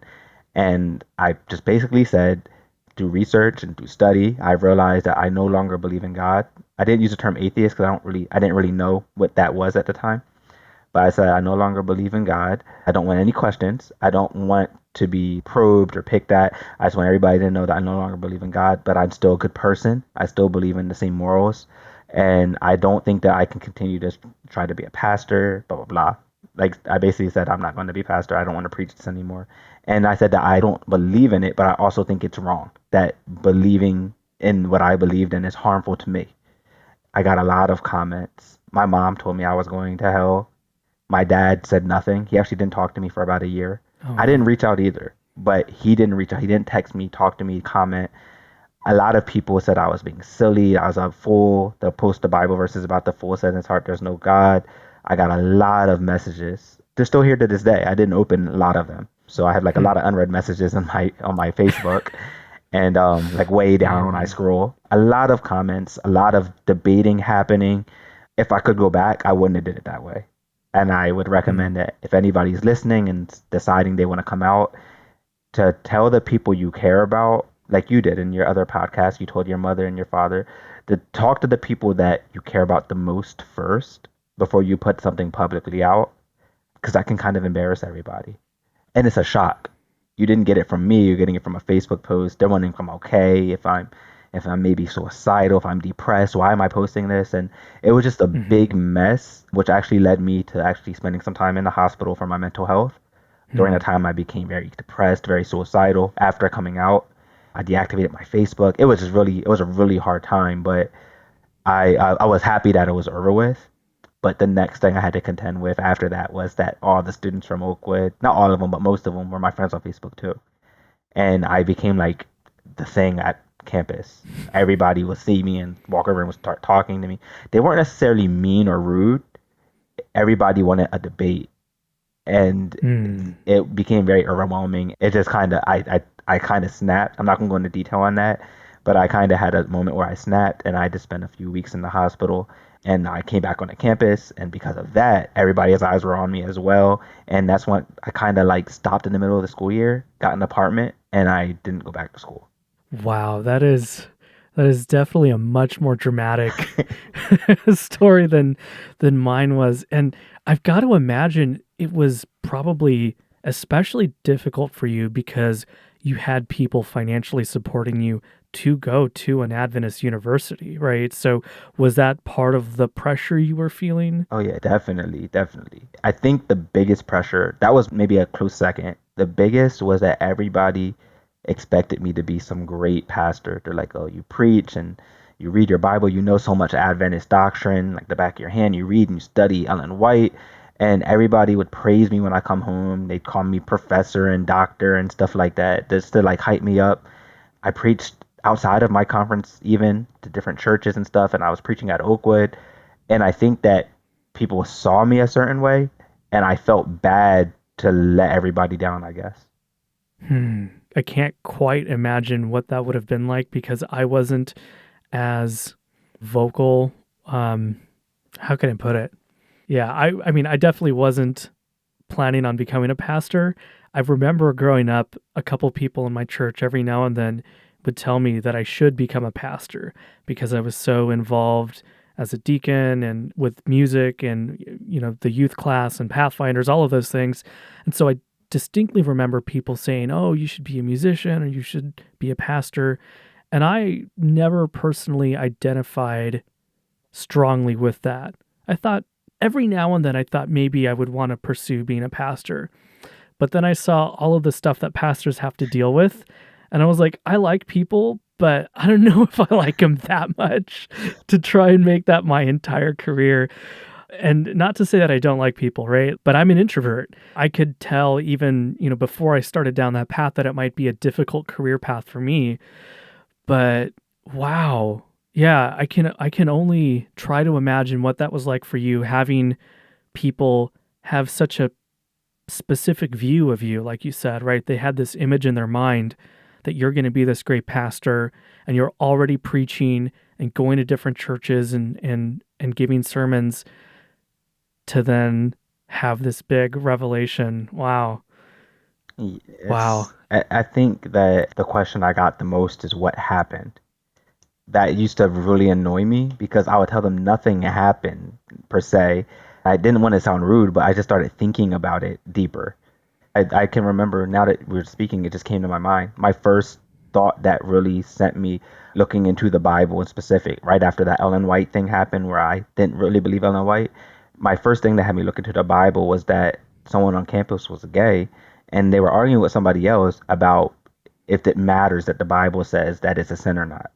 S2: And I just basically said, through research and through study, I realized that I no longer believe in God. I didn't use the term atheist because I didn't really know what that was at the time. But I said, I no longer believe in God. I don't want any questions. I don't want to be probed or picked at. I just want everybody to know that I no longer believe in God, but I'm still a good person. I still believe in the same morals. And I don't think that I can continue to try to be a pastor, blah, blah, blah. Like, I basically said, I'm not going to be pastor. I don't want to preach this anymore. And I said that I don't believe in it, but I also think it's wrong. That believing in what I believed in is harmful to me. I got a lot of comments. My mom told me I was going to hell. My dad said nothing. He actually didn't talk to me for about a year.
S1: Oh.
S2: I didn't reach out either, but he didn't reach out. He didn't text me, talk to me, comment. A lot of people said I was being silly. I was a fool. They'll post the Bible verses about the fool said in his heart there's no God. I got a lot of messages. They're still here to this day. I didn't open a lot of them. So I have like a lot of unread messages on my Facebook. And like way down when I scroll. A lot of comments, a lot of debating happening. If I could go back, I wouldn't have did it that way. And I would recommend that if anybody's listening and deciding they want to come out, to tell the people you care about, like you did in your other podcast, you told your mother and your father, to talk to the people that you care about the most first before you put something publicly out, because that can kind of embarrass everybody. And it's a shock. You didn't get it from me, you're getting it from a Facebook post. They're wondering if I'm okay, if I'm maybe suicidal, if I'm depressed, why am I posting this? And it was just a big mess, which actually led me to actually spending some time in the hospital for my mental health. During that time, I became very depressed, very suicidal. After coming out, I deactivated my Facebook. It was a really hard time, but I was happy that it was over with. But the next thing I had to contend with after that was that all the students from Oakwood, not all of them, but most of them were my friends on Facebook too. And I became like the thing at campus. Everybody would see me and walk over and would start talking to me. They weren't necessarily mean or rude. Everybody wanted a debate. And it became very overwhelming. It just kind of, I kind of snapped. I'm not going to go into detail on that, but I kind of had a moment where I snapped, and I had to spend a few weeks in the hospital. And I came back on the campus, and because of that, everybody's eyes were on me as well. And that's when I kind of like stopped in the middle of the school year, got an apartment, and I didn't go back to school.
S1: Wow, that is definitely a much more dramatic story than mine was. And I've got to imagine it was probably especially difficult for you because you had people financially supporting you to go to an Adventist university, right? So was that part of the pressure you were feeling?
S2: Oh yeah, definitely. I think the biggest pressure, that was maybe a close second. The biggest was that everybody expected me to be some great pastor. They're like, oh, you preach and you read your Bible, you know so much Adventist doctrine, like the back of your hand, you read and you study Ellen White. And everybody would praise me when I come home. They'd call me professor and doctor and stuff like that, just to like hype me up. I preached outside of my conference, even to different churches and stuff. And I was preaching at Oakwood. And I think that people saw me a certain way, and I felt bad to let everybody down, I guess.
S1: I can't quite imagine what that would have been like because I wasn't as vocal. How can I put it? Yeah, I mean, I definitely wasn't planning on becoming a pastor. I remember growing up, a couple people in my church every now and then would tell me that I should become a pastor because I was so involved as a deacon and with music and the youth class and Pathfinders, all of those things. And so I distinctly remember people saying, "Oh, you should be a musician or you should be a pastor." And I never personally identified strongly with that. I thought every now and then I thought maybe I would want to pursue being a pastor. But then I saw all of the stuff that pastors have to deal with. And I was like, I like people, but I don't know if I like them that much to try and make that my entire career. And not to say that I don't like people, right? But I'm an introvert. I could tell even, before I started down that path that it might be a difficult career path for me. But wow. Yeah, I can only try to imagine what that was like for you having people have such a specific view of you, like you said, right? They had this image in their mind that you're going to be this great pastor and you're already preaching and going to different churches and giving sermons to then have this big revelation. Wow. Wow.
S2: I think that the question I got the most is what happened. That used to really annoy me because I would tell them nothing happened per se. I didn't want to sound rude, but I just started thinking about it deeper. I can remember now that we were speaking, it just came to my mind. My first thought that really sent me looking into the Bible in specific, right after that Ellen White thing happened where I didn't really believe Ellen White, my first thing that had me look into the Bible was that someone on campus was gay and they were arguing with somebody else about if it matters that the Bible says that it's a sin or not.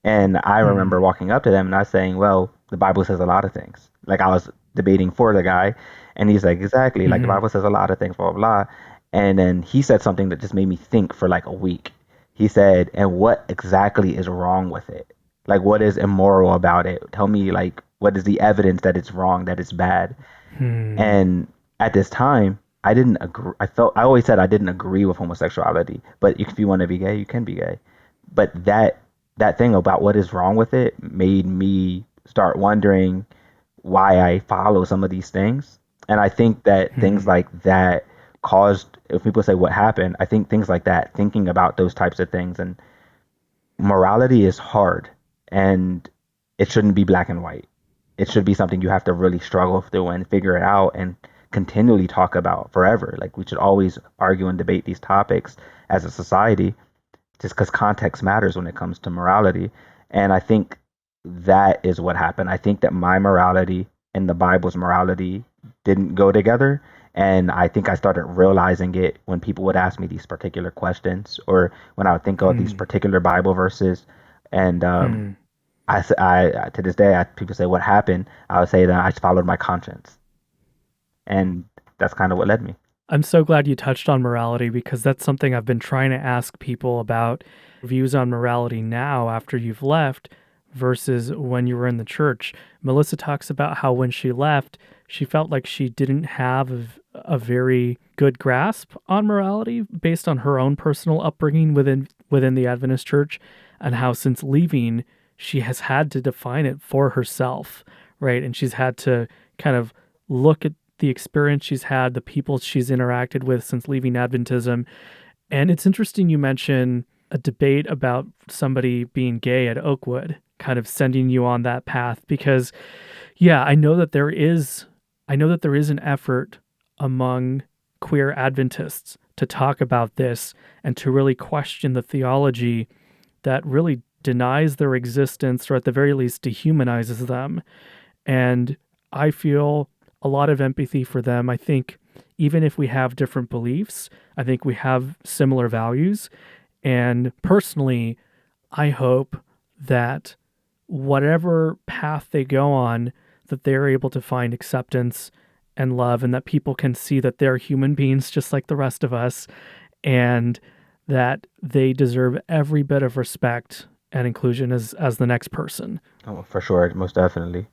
S2: And I remember
S1: Hmm.
S2: walking up to them and I was saying, well, the Bible says a lot of things. Like I was debating for the guy, and he's like, exactly, like the
S1: Hmm.
S2: Bible says a lot of things, blah, blah, blah. And then he said something that just made me think for like a week. He said, and what exactly is wrong with it? Like, what is immoral about it? Tell me, like, what is the evidence that it's wrong, that it's bad?
S1: Hmm.
S2: And at this time, I didn't agree. I always said I didn't agree with homosexuality, but if you want to be gay, you can be gay. But that thing about what is wrong with it made me start wondering why I follow some of these things. And I think that things
S1: Hmm.
S2: like that caused, if people say what happened, I think things like that, thinking about those types of things, and morality is hard and it shouldn't be black and white. It should be something you have to really struggle through and figure it out and continually talk about forever. Like we should always argue and debate these topics as a society just because context matters when it comes to morality. And I think that is what happened. I think that my morality and the Bible's morality didn't go together. And I think I started realizing it when people would ask me these particular questions or when I would think of these
S1: Hmm.
S2: particular Bible verses. And
S1: Hmm.
S2: to this day, people say, what happened? I would say that I followed my conscience. And that's kind of what led me.
S1: I'm so glad you touched on morality because that's something I've been trying to ask people about views on morality now after you've left versus when you were in the church. Melissa talks about how when she left, she felt like she didn't have a very good grasp on morality based on her own personal upbringing within the Adventist church and how since leaving she has had to define it for herself, right? And she's had to kind of look at the experience she's had, the people she's interacted with since leaving Adventism. And it's interesting you mention a debate about somebody being gay at Oakwood, kind of sending you on that path because yeah, I know that there is an effort among queer Adventists to talk about this and to really question the theology that really denies their existence or at the very least dehumanizes them. And I feel a lot of empathy for them. I think even if we have different beliefs, I think we have similar values. And personally, I hope that whatever path they go on, that they're able to find acceptance and love, and that people can see that they're human beings just like the rest of us, and that they deserve every bit of respect and inclusion as the next person.
S2: Oh, for sure, most definitely.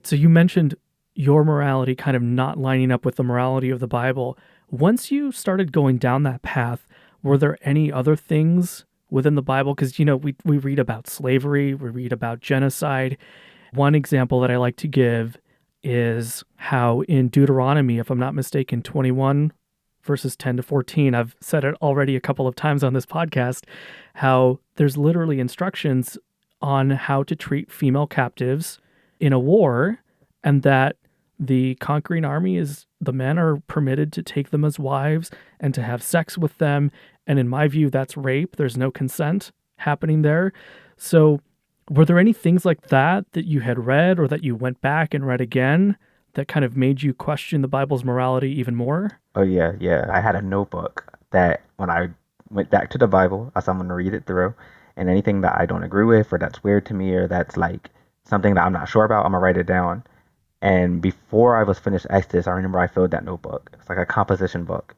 S1: So you mentioned your morality kind of not lining up with the morality of the Bible. Once you started going down that path, were there any other things within the Bible? Because, we read about slavery, we read about genocide. One example that I like to give is how in Deuteronomy, if I'm not mistaken, 21 verses 10 to 14, I've said it already a couple of times on this podcast, how there's literally instructions on how to treat female captives in a war, and that the conquering army the men are permitted to take them as wives and to have sex with them. And in my view, that's rape. There's no consent happening there. So were there any things like that you had read or that you went back and read again that kind of made you question the Bible's morality even more?
S2: Oh yeah, yeah. I had a notebook that when I went back to the Bible, I said I'm gonna read it through, and anything that I don't agree with or that's weird to me or that's like something that I'm not sure about, I'm gonna write it down. And before I was finished Exodus, I remember I filled that notebook. It's like a composition book.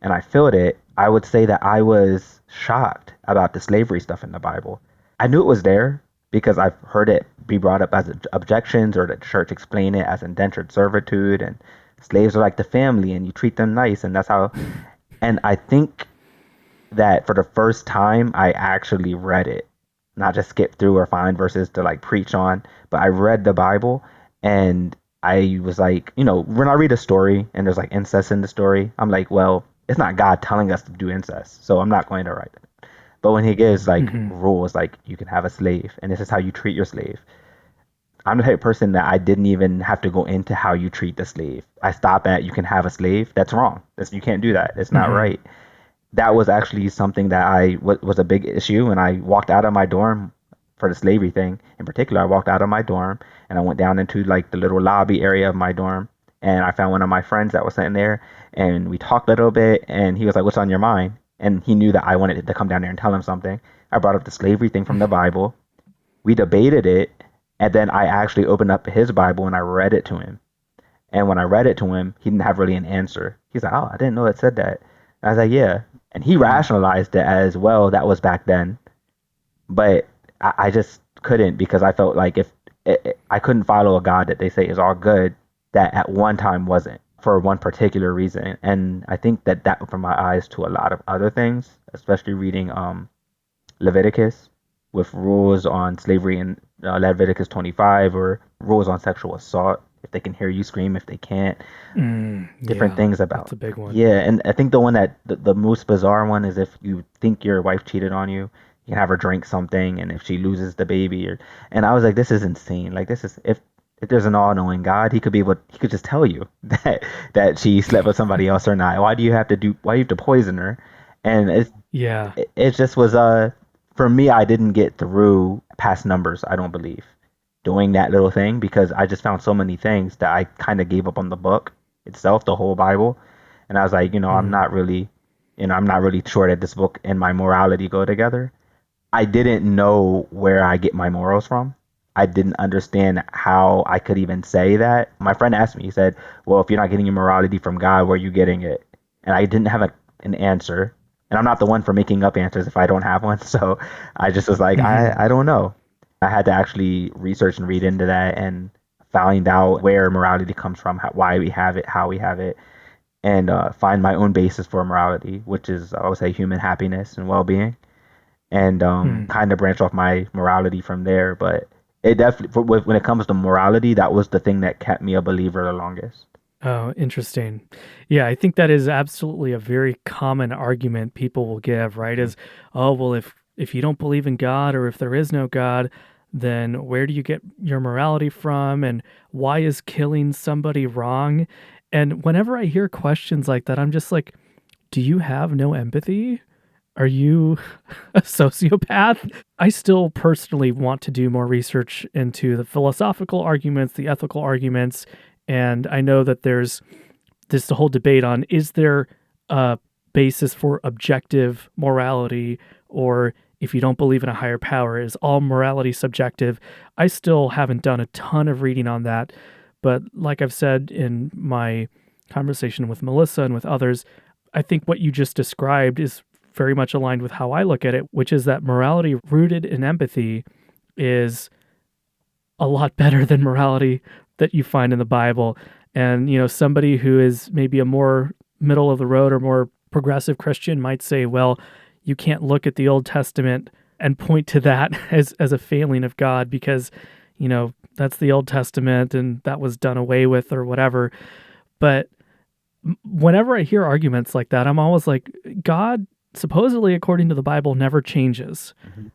S2: And I filled it. I would say that I was shocked about the slavery stuff in the Bible. I knew it was there because I've heard it be brought up as objections, or the church explain it as indentured servitude, and slaves are like the family and you treat them nice, and that's how. And I think that for the first time I actually read it, not just skip through or find verses to like preach on, but I read the Bible. And I was like, when I read a story and there's like incest in the story, I'm like, well, it's not God telling us to do incest, so I'm not going to write it. But when he gives like rules, like you can have a slave and this is how you treat your slave, I'm the type of person that I didn't even have to go into how you treat the slave. I stop at you can have a slave. That's wrong. You can't do that. It's not right. That was actually something that was a big issue. And I walked out of my dorm for the slavery thing. In particular, I walked out of my dorm and I went down into like the little lobby area of my dorm. And I found one of my friends that was sitting there, and we talked a little bit, and he was like, "What's on your mind?" And he knew that I wanted to come down there and tell him something. I brought up the slavery thing from the Bible. We debated it, and then I actually opened up his Bible and I read it to him. And when I read it to him, he didn't have really an answer. He's like, "Oh, I didn't know it said that." And I was like, "Yeah." And he rationalized it as, well, that was back then. But I just couldn't, because I felt like if I couldn't follow a God that they say is all good, that at one time wasn't, for one particular reason. And I think that opened my eyes to a lot of other things, especially reading Leviticus with rules on slavery in Leviticus 25, or rules on sexual assault, if they can hear you scream, if they can't. Different things about.
S1: That's a big one.
S2: Yeah, and I think the one that the most bizarre one is if you think your wife cheated on you, you can have her drink something, and if she loses the baby, and I was like, this is insane. Like, this is, if there's an all-knowing God, he could just tell you that she slept with somebody else or not. Why do you have to poison her? And it just was for me, I didn't get through past Numbers, I don't believe, doing that little thing, because I just found so many things that I kind of gave up on the book itself, the whole Bible. And I was like, I'm not really sure that this book and my morality go together. I didn't know where I get my morals from. I didn't understand how I could even say that. My friend asked me, he said, "Well, if you're not getting your morality from God, where are you getting it?" And I didn't have an answer. And I'm not the one for making up answers if I don't have one. So I just was like, I don't know. I had to actually research and read into that and find out where morality comes from, why we have it, how we have it, and find my own basis for morality, which is, I would say, human happiness and well-being, and kind of branch off my morality from there. But it definitely, when it comes to morality, that was the thing that kept me a believer the longest.
S1: Oh, interesting. Yeah, I think that is absolutely a very common argument people will give, right? Is, oh, well, if you don't believe in God, or if there is no God, then where do you get your morality from? And why is killing somebody wrong? And whenever I hear questions like that, I'm just like, do you have no empathy? Are you a sociopath? I still personally want to do more research into the philosophical arguments, the ethical arguments, and I know that there's this whole debate on, is there a basis for objective morality, or if you don't believe in a higher power, is all morality subjective? I still haven't done a ton of reading on that, but like I've said in my conversation with Melissa and with others, I think what you just described is very much aligned with how I look at it, which is that morality rooted in empathy is a lot better than morality that you find in the Bible. And, somebody who is maybe a more middle of the road or more progressive Christian might say, well, you can't look at the Old Testament and point to that as a failing of God because, that's the Old Testament and that was done away with or whatever. But whenever I hear arguments like that, I'm always like, God, supposedly, according to the Bible, never changes,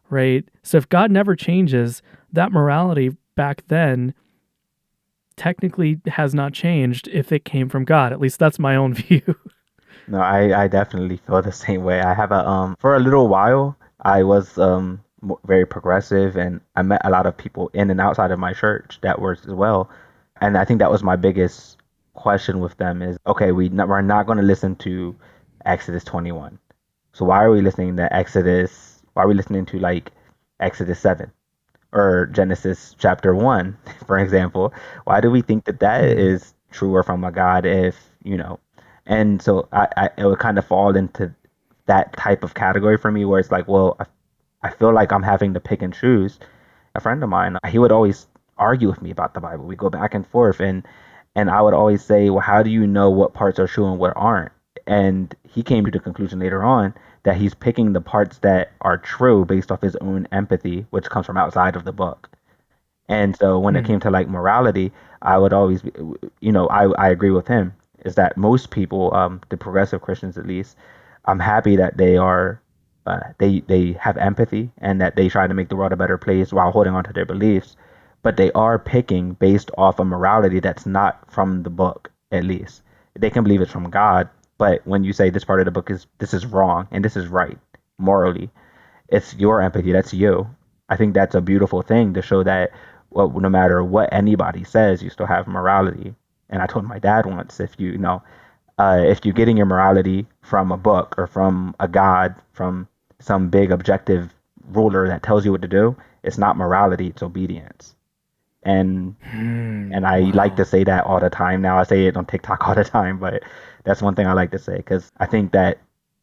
S1: right? So if God never changes, that morality back then technically has not changed if it came from God. At least that's my own view.
S2: No, I definitely feel the same way. I have for a little while, I was very progressive, and I met a lot of people in and outside of my church that were as well. And I think that was my biggest question with them is, okay, we're not going to listen to Exodus 21. So why are we listening to Exodus? Why are we listening to like Exodus 7 or Genesis chapter 1, for example? Why do we think that is true or from a God and so it would kind of fall into that type of category for me where it's like, well, I feel like I'm having to pick and choose. A friend of mine, he would always argue with me about the Bible. We go back and forth, and I would always say, well, how do you know what parts are true and what aren't? And he came to the conclusion later on that he's picking the parts that are true based off his own empathy, which comes from outside of the book. And so when it came to like morality, I would always, I agree with him, is that most people, the progressive Christians at least, I'm happy that they are, they have empathy and that they try to make the world a better place while holding on to their beliefs, but they are picking based off a morality that's not from the book, at least. They can believe it's from God, but when you say this part of the book this is wrong and this is right morally, it's your empathy, that's you. I think that's a beautiful thing to show that, well, no matter what anybody says, you still have morality. And I told my dad once, if you're getting your morality from a book or from a God, from some big objective ruler that tells you what to do, it's not morality, it's obedience. And I like to say that all the time now. I say it on TikTok all the time, but that's one thing I like to say because I think that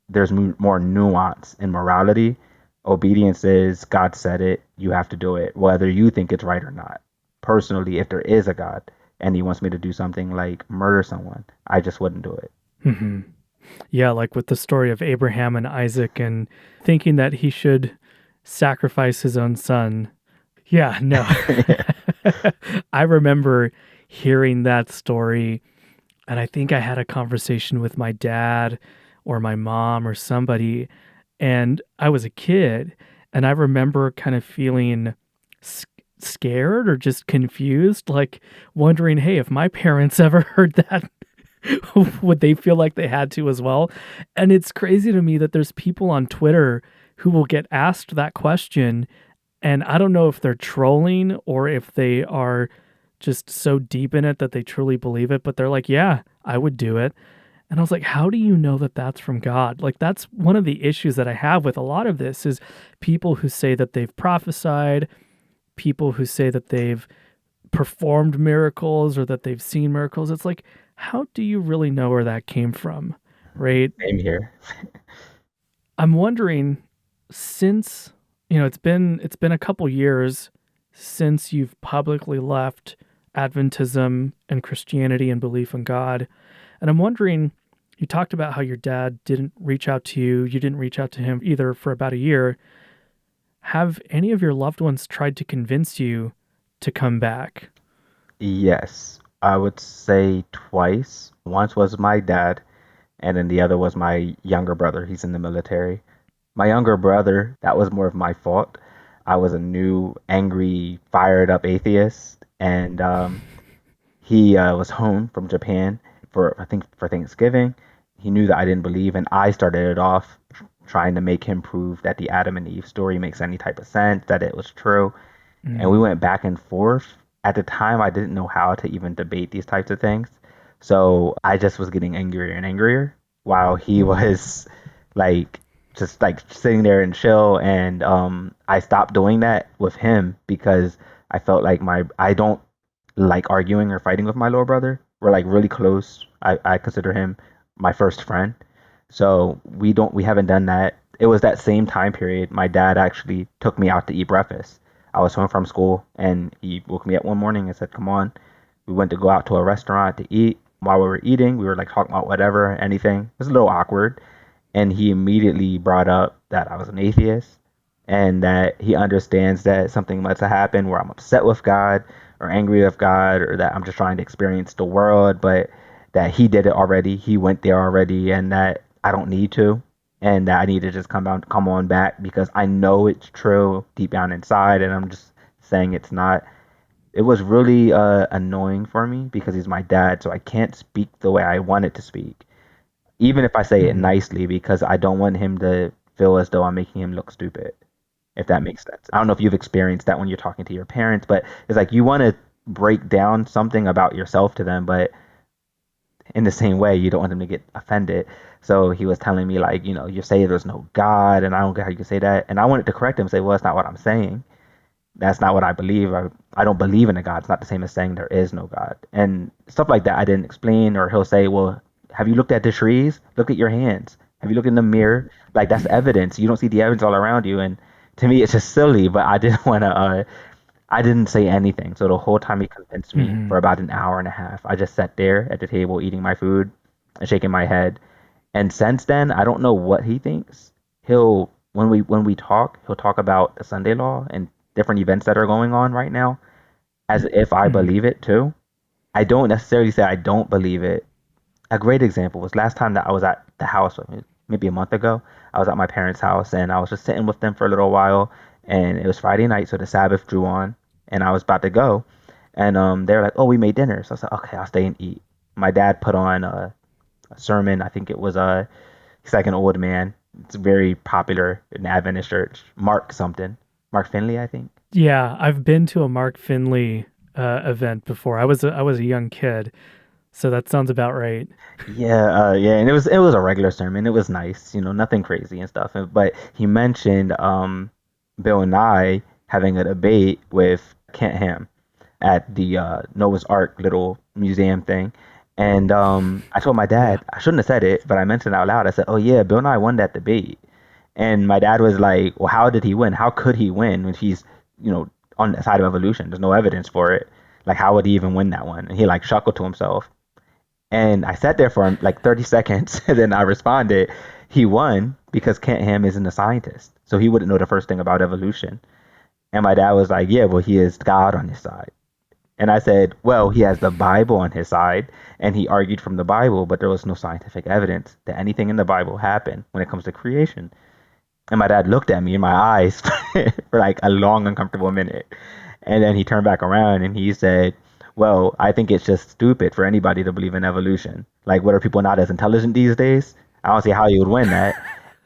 S2: there's more nuance in morality. Obedience is God said it, you have to do it, whether you think it's right or not. Personally, if there is a God and he wants me to do something like murder someone, I just wouldn't do it.
S1: Mm-hmm. Yeah, like with the story of Abraham and Isaac and thinking that he should sacrifice his own son. Yeah, no. I remember hearing that story, and I think I had a conversation with my dad or my mom or somebody, and I was a kid, and I remember kind of feeling scared or just confused, like wondering, hey, if my parents ever heard that, would they feel like they had to as well? And it's crazy to me that there's people on Twitter who will get asked that question, and I don't know if they're trolling or if they are just so deep in it that they truly believe it, but they're like, yeah, I would do it. And I was like, how do you know that that's from God? Like, that's one of the issues that I have with a lot of this is people who say that they've prophesied, people who say that they've performed miracles or that they've seen miracles. It's like, how do you really know where that came from? Right?
S2: Same here.
S1: I'm wondering, since, it's been a couple years since you've publicly left Adventism and Christianity and belief in God. And I'm wondering, you talked about how your dad didn't reach out to you. You didn't reach out to him either for about a year. Have any of your loved ones tried to convince you to come back?
S2: Yes, I would say twice. Once was my dad, and then the other was my younger brother. He's in the military. My younger brother, that was more of my fault. I was a new, angry, fired up atheist, and he was home from Japan for Thanksgiving. He knew that I didn't believe, and I started it off trying to make him prove that the Adam and Eve story makes any type of sense, that it was true. And we went back and forth. At the time, I didn't know how to even debate these types of things. So I just was getting angrier and angrier while he was like just like sitting there and chill. And I stopped doing that with him because I felt like I don't like arguing or fighting with my little brother. We're like really close. I consider him my first friend. So we haven't done that. It was that same time period my dad actually took me out to eat breakfast. I was home from school and he woke me up one morning and said, "Come on, We went to go out to a restaurant to eat. While we were eating, we were like talking about whatever, anything. It was a little awkward. And he immediately brought up that I was an atheist and that he understands that something must have happened where I'm upset with God or angry with God or that I'm just trying to experience the world, but that he did it already. He went there already and that I don't need to and that I need to just come on back because I know it's true deep down inside and I'm just saying it's not. It was really annoying for me because he's my dad, so I can't speak the way I wanted to speak, even if I say it
S1: Mm-hmm.
S2: nicely, because I don't want him to feel as though I'm making him look stupid, if that makes sense. I don't know if you've experienced that when you're talking to your parents, but it's like you want to break down something about yourself to them, but in the same way, you don't want them to get offended. So he was telling me, like, you say there's no God, and I don't get how you can say that. And I wanted to correct him and say, well, that's not what I'm saying. That's not what I believe. I don't believe in a God. It's not the same as saying there is no God. And stuff like that I didn't explain. Or he'll say, well, have you looked at the trees? Look at your hands. Have you looked in the mirror? Like, that's evidence. You don't see the evidence all around you. And to me, it's just silly, but I didn't want to, I didn't say anything. So the whole time he convinced me
S1: Mm-hmm.
S2: for about an hour and a half, I just sat there at the table eating my food and shaking my head. And since then, I don't know what he thinks. When we talk, he'll talk about the Sunday law and different events that are going on right now as if I
S1: Mm-hmm.
S2: believe it too. I don't necessarily say I don't believe it. A great example was last time that I was at the house, maybe a month ago. I was at my parents' house and I was just sitting with them for a little while. And it was Friday night, so the Sabbath drew on, and I was about to go. And they were like, "Oh, we made dinner." So I said, "Okay, I'll stay and eat." My dad put on a sermon. I think it was he's like an old man. It's very popular in the Adventist church. Mark something, Mark Finley, I think.
S1: Yeah, I've been to a Mark Finley event before. I was a young kid, so that sounds about right.
S2: Yeah, yeah, and it was a regular sermon. It was nice, nothing crazy and stuff. But he mentioned Bill Nye having a debate with Kent Ham at the Noah's Ark little museum thing. And I told my
S1: Yeah.
S2: dad I shouldn't have said it, but I mentioned it out loud. I said, "Oh yeah, Bill Nye won that debate." And my dad was like, "Well, how did he win? How could he win when he's, on the side of evolution? There's no evidence for it. Like, how would he even win that one?" And he like chuckled to himself. And I sat there for like 30 seconds, and then I responded, "He won because Kent Ham isn't a scientist, so he wouldn't know the first thing about evolution." And my dad was like, "Yeah, well, he has God on his side." And I said, "Well, he has the Bible on his side, and he argued from the Bible, but there was no scientific evidence that anything in the Bible happened when it comes to creation." And my dad looked at me in my eyes for like a long, uncomfortable minute. And then he turned back around and he said, "Well, I think it's just stupid for anybody to believe in evolution. Like, what are people not as intelligent these days? I don't see how you would win that."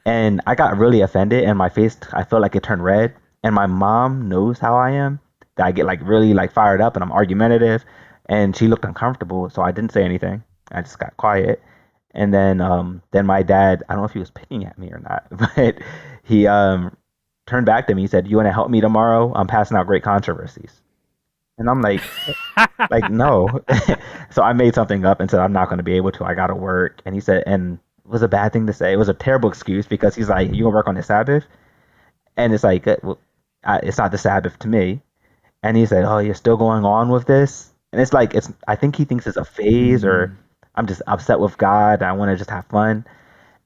S2: And I got really offended and my face, I felt like it turned red. And my mom knows how I am, that I get like really like fired up and I'm argumentative. And she looked uncomfortable. So I didn't say anything. I just got quiet. And then my dad, I don't know if he was picking at me or not, but he turned back to me. He said, "You want to help me tomorrow? I'm passing out great controversies." And I'm like no. So I made something up and said I'm not going to be able to. I got to work. And he said, and it was a bad thing to say. It was a terrible excuse because he's like, "You gonna work on the Sabbath?" And it's like, well, it's not the Sabbath to me. And he said, "Oh, you're still going on with this?" And it's like it's. I think he thinks it's a phase, or
S1: Mm-hmm.
S2: I'm just upset with God. I want to just have fun.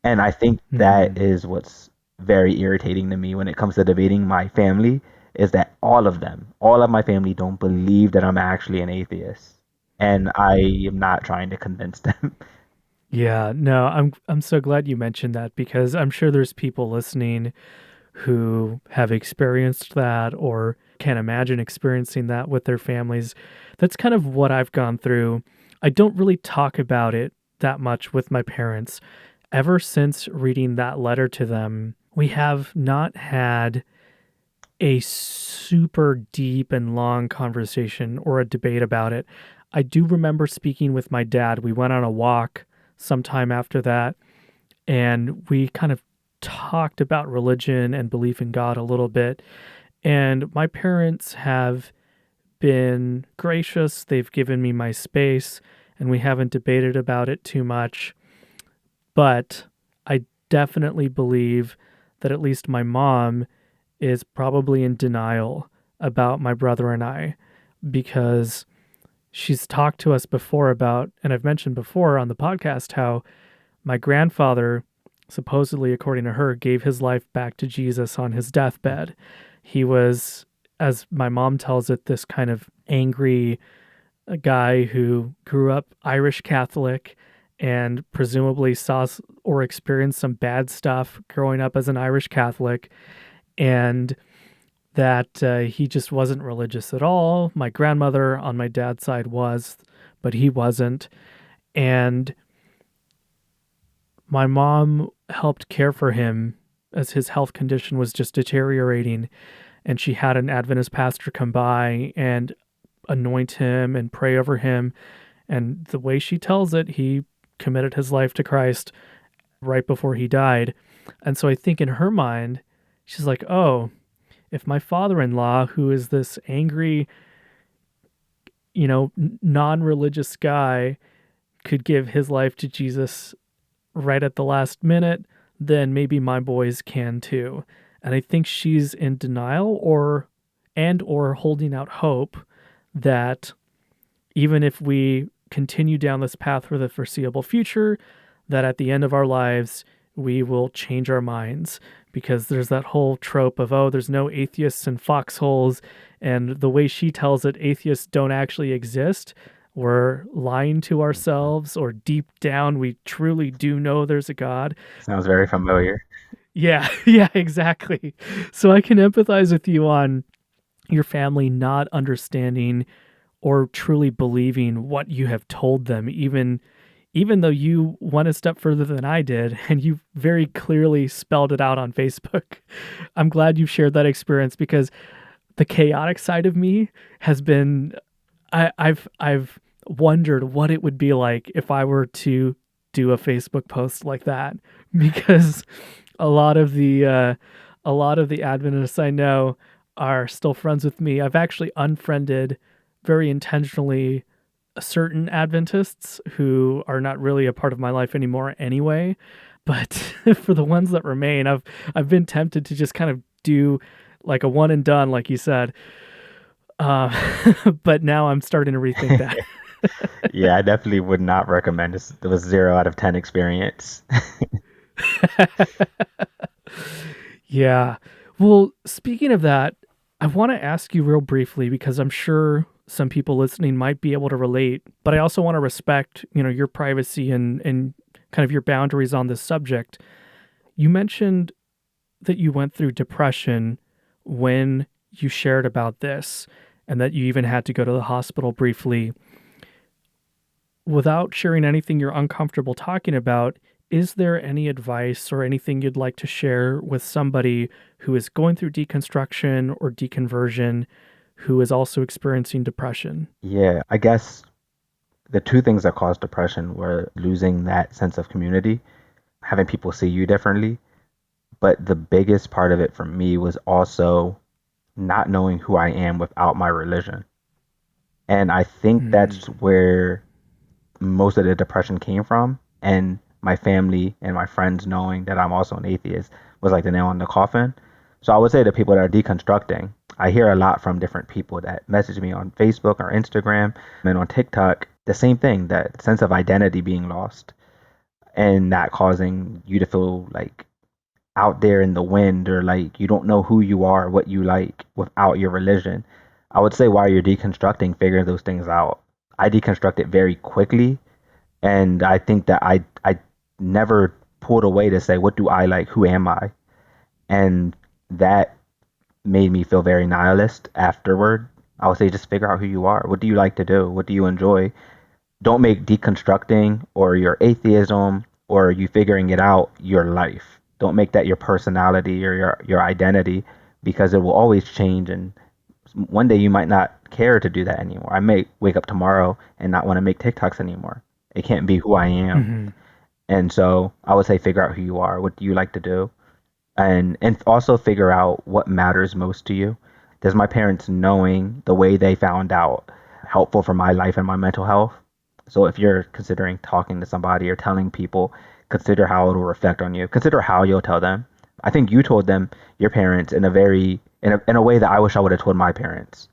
S2: And I think that
S1: Mm-hmm.
S2: is what's very irritating to me when it comes to debating my family is that all of my family don't believe that I'm actually an atheist. And I am not trying to convince them.
S1: Yeah, no, I'm so glad you mentioned that because I'm sure there's people listening who have experienced that or can imagine experiencing that with their families. That's kind of what I've gone through. I don't really talk about it that much with my parents. Ever since reading that letter to them, we have not had a super deep and long conversation or a debate about it. I do remember speaking with my dad. We went on a walk sometime after that, and we kind of talked about religion and belief in God a little bit. And my parents have been gracious. They've given me my space, and we haven't debated about it too much. But I definitely believe that at least my mom is probably in denial about my brother and I because she's talked to us before about, and I've mentioned before on the podcast, how my grandfather, supposedly, according to her, gave his life back to Jesus on his deathbed. He was, as my mom tells it, this kind of angry guy who grew up Irish Catholic and presumably saw or experienced some bad stuff growing up as an Irish Catholic, and that he just wasn't religious at all. My grandmother on my dad's side was, but he wasn't. And my mom helped care for him as his health condition was just deteriorating. And she had an Adventist pastor come by and anoint him and pray over him. And the way she tells it, he committed his life to Christ right before he died. And so I think in her mind, she's like, oh, if my father-in-law, who is this angry, non-religious guy, could give his life to Jesus right at the last minute, then maybe my boys can too. And I think she's in denial or holding out hope that even if we continue down this path for the foreseeable future, that at the end of our lives, we will change our minds, because there's that whole trope of, oh, there's no atheists in foxholes. And the way she tells it, atheists don't actually exist. We're lying to ourselves, or deep down, we truly do know there's a God.
S2: Sounds very familiar.
S1: Yeah, yeah, exactly. So I can empathize with you on your family not understanding or truly believing what you have told them, even though you went a step further than I did and you very clearly spelled it out on Facebook. I'm glad you've shared that experience, because the chaotic side of me has been, I've wondered what it would be like if I were to do a Facebook post like that, because a lot of the Adventists I know are still friends with me. I've actually unfriended very intentionally certain Adventists who are not really a part of my life anymore anyway. But for the ones that remain, I've been tempted to just kind of do like a one and done, like you said. But now I'm starting to rethink that.
S2: Yeah, I definitely would not recommend this. It was 0 out of 10 experience.
S1: Yeah. Well, speaking of that, I want to ask you real briefly, because I'm sure some people listening might be able to relate, but I also want to respect, your privacy and kind of your boundaries on this subject. You mentioned that you went through depression when you shared about this, and that you even had to go to the hospital briefly. Without sharing anything you're uncomfortable talking about, is there any advice or anything you'd like to share with somebody who is going through deconstruction or deconversion, who is also experiencing depression?
S2: Yeah, I guess the two things that caused depression were losing that sense of community, having people see you differently. But the biggest part of it for me was also not knowing who I am without my religion. And I think that's where most of the depression came from. And my family and my friends knowing that I'm also an atheist was like the nail in the coffin. So I would say to people that are deconstructing, I hear a lot from different people that message me on Facebook or Instagram and on TikTok, the same thing, that sense of identity being lost and that causing you to feel like out there in the wind, or like you don't know who you are, what you like without your religion. I would say while you're deconstructing, figure those things out. I deconstructed very quickly, and I think that I never pulled away to say, what do I like? Who am I? And that made me feel very nihilist afterward. I would say just figure out who you are. What do you like to do? What do you enjoy? Don't make deconstructing or your atheism or you figuring it out your life. Don't make that your personality or your identity, because it will always change, and one day you might not care to do that anymore. I may wake up tomorrow and not want to make TikToks anymore. It can't be who I am.
S1: Mm-hmm.
S2: And so I would say figure out who you are. What do you like to do? And also figure out what matters most to you. Does my parents knowing the way they found out helpful for my life and my mental health? So if you're considering talking to somebody or telling people, consider how it will reflect on you. Consider how you'll tell them. I think you told them, your parents, in a way that I wish I would have told my parents.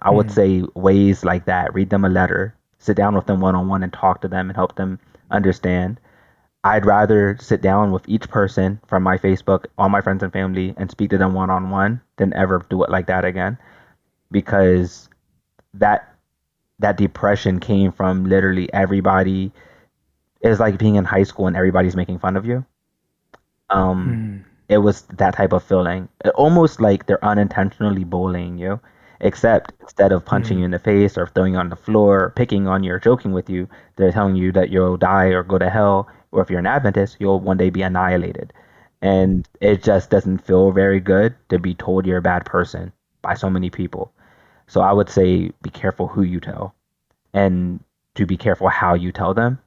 S2: I would say ways like that. Read them a letter, sit down with them one on one and talk to them and help them understand. I'd rather sit down with each person from my Facebook, all my friends and family, and speak to them one on one than ever do it like that again. Because that that depression came from literally everybody. It was like being in high school and everybody's making fun of you. Um,
S1: Mm.
S2: it was that type of feeling. Almost like they're unintentionally bullying you, except instead of punching you
S1: Mm.
S2: in the face or throwing you on the floor, picking on you or joking with you, they're telling you that you'll die or go to hell, or if you're an Adventist, you'll one day be annihilated. And it just doesn't feel very good to be told you're a bad person by so many people. So I would say be careful who you tell and to be careful how you tell them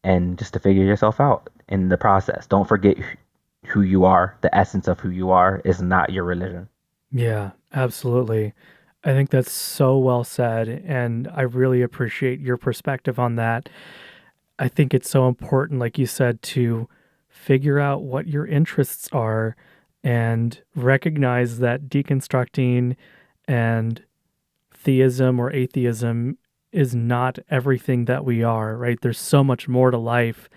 S2: and just to figure yourself out in the process. Don't forget who you are. The essence of who you are is not your religion.
S1: Yeah, absolutely. I think that's so well said, and I really appreciate your perspective on that. I think it's so important, like you said, to figure out what your interests are and recognize that deconstructing and theism or atheism is not everything that we are, right? There's so much more to life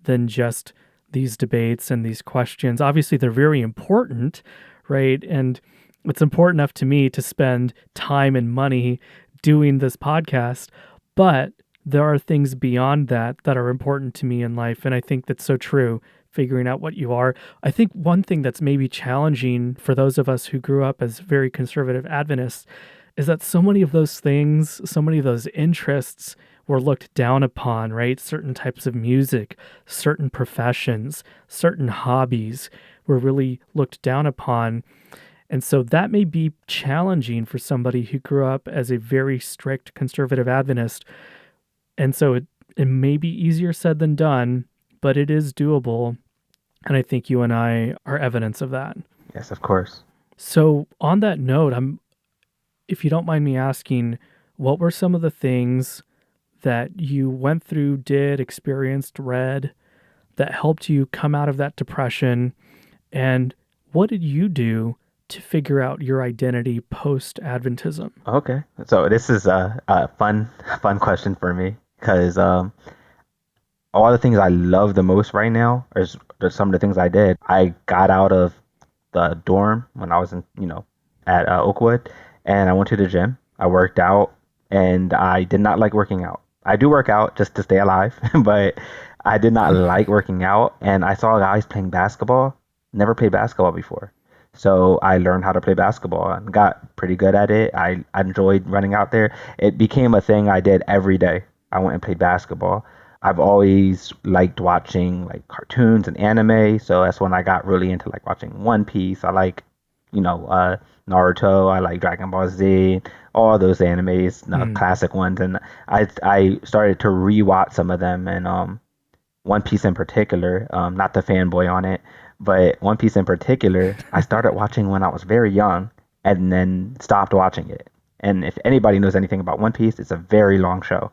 S1: than just these debates and these questions. Obviously, they're very important, right? And it's important enough to me to spend time and money doing this podcast, but there are things beyond that that are important to me in life. And I think that's so true. Figuring out what you are. I think one thing that's maybe challenging for those of us who grew up as very conservative Adventists is that so many of those things, so many of those interests were looked down upon, right? Certain types of music, certain professions, certain hobbies were really looked down upon. And so that may be challenging for somebody who grew up as a very strict conservative Adventist. And so it may be easier said than done, but it is doable. And I think you and I are evidence of that.
S2: Yes, of course.
S1: So on that note, if you don't mind me asking, what were some of the things that you went through, did, experienced, read that helped you come out of that depression? And what did you do to figure out your identity post Adventism?
S2: Okay. So this is a fun question for me because all the things I love the most right now are some of the things I did. I got out of the dorm when I was in, at Oakwood, and I went to the gym. I worked out, and I did not like working out. I do work out just to stay alive, but I did not like working out. And I saw guys playing basketball. Never played basketball before. So I learned how to play basketball and got pretty good at it. I enjoyed running out there. It became a thing I did every day. I went and played basketball. I've always liked watching like cartoons and anime, so that's when I got really into like watching One Piece. I like, Naruto. I like Dragon Ball Z, all those animes,
S1: Mm.
S2: classic ones, and I started to rewatch some of them, and One Piece in particular, not the fanboy on it, but One Piece in particular, I started watching when I was very young, and then stopped watching it. And if anybody knows anything about One Piece, it's a very long show.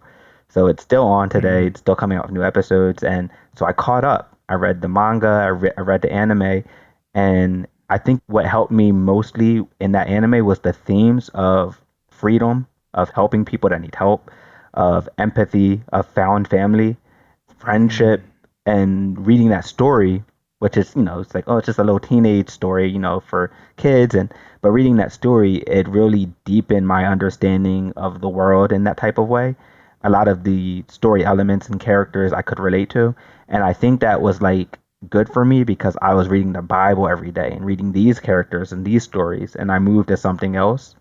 S2: So it's still on today.
S1: Mm.
S2: It's still coming out with new episodes. And so I caught up. I read the manga, I read the anime. And I think what helped me mostly in that anime was the themes of freedom, of helping people that need help, of empathy, of found family,
S1: Mm.
S2: friendship, and reading that story, which is, it's like, oh, it's just a little teenage story, for kids. But reading that story, it really deepened my understanding of the world in that type of way. A lot of the story elements and characters I could relate to. And I think that was like good for me because I was reading the Bible every day and reading these characters and these stories. And I moved to something else,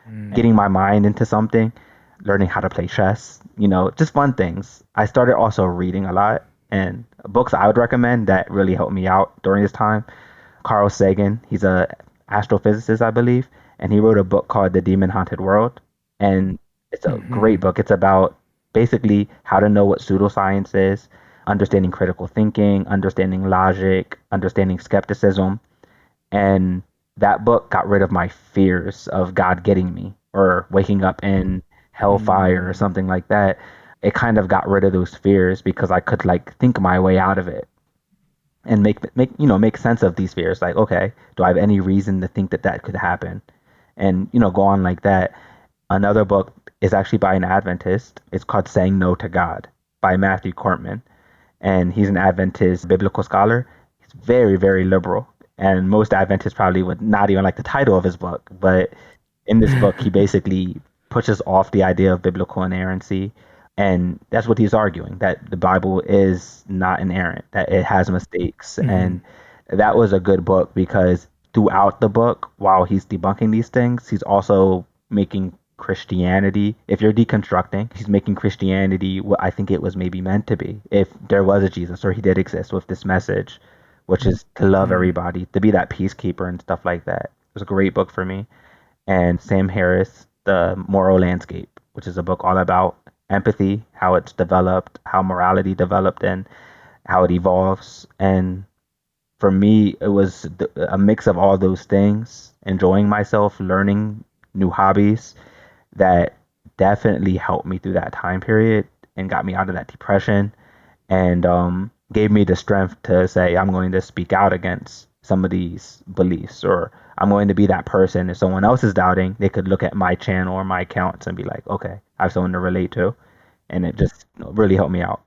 S1: Mm.
S2: getting my mind into something, learning how to play chess, just fun things. I started also reading a lot, and books I would recommend that really helped me out during this time. Carl Sagan, he's a astrophysicist, I believe, and he wrote a book called The Demon Haunted World, and it's a great
S1: Mhm.
S2: book. It's about basically how to know what pseudoscience is, understanding critical thinking, understanding logic, understanding skepticism, and that book got rid of my fears of God getting me or waking up in hellfire or
S1: Mm.
S2: something like that. It kind of got rid of those fears because I could like think my way out of it and make sense of these fears. Like, okay, do I have any reason to think that that could happen? And go on like that. Another book is actually by an Adventist. It's called Saying No to God by Matthew Cortman. And he's an Adventist biblical scholar. He's very, very liberal. And most Adventists probably would not even like the title of his book. But in this book, he basically pushes off the idea of biblical inerrancy. And that's what he's arguing, that the Bible is not inerrant, that it has mistakes. And that was a good book because throughout the book, while he's debunking these things, he's also making Christianity, if you're deconstructing, he's making Christianity what I think it was maybe meant to be. If there was a Jesus or he did exist with this message, which is to love everybody, to be that peacekeeper and stuff like that. It was a great book for me. And Sam Harris, The Moral Landscape, which is a book all about empathy, how it's developed, how morality developed, and how it evolves. And for me, it was a mix of all those things, enjoying myself, learning new hobbies that definitely helped me through that time period and got me out of that depression and gave me the strength to say, I'm going to speak out against some of these beliefs, or I'm going to be that person. If someone else is doubting, they could look at my channel or my accounts and be like, okay, I have someone to relate to. And it just really helped me out.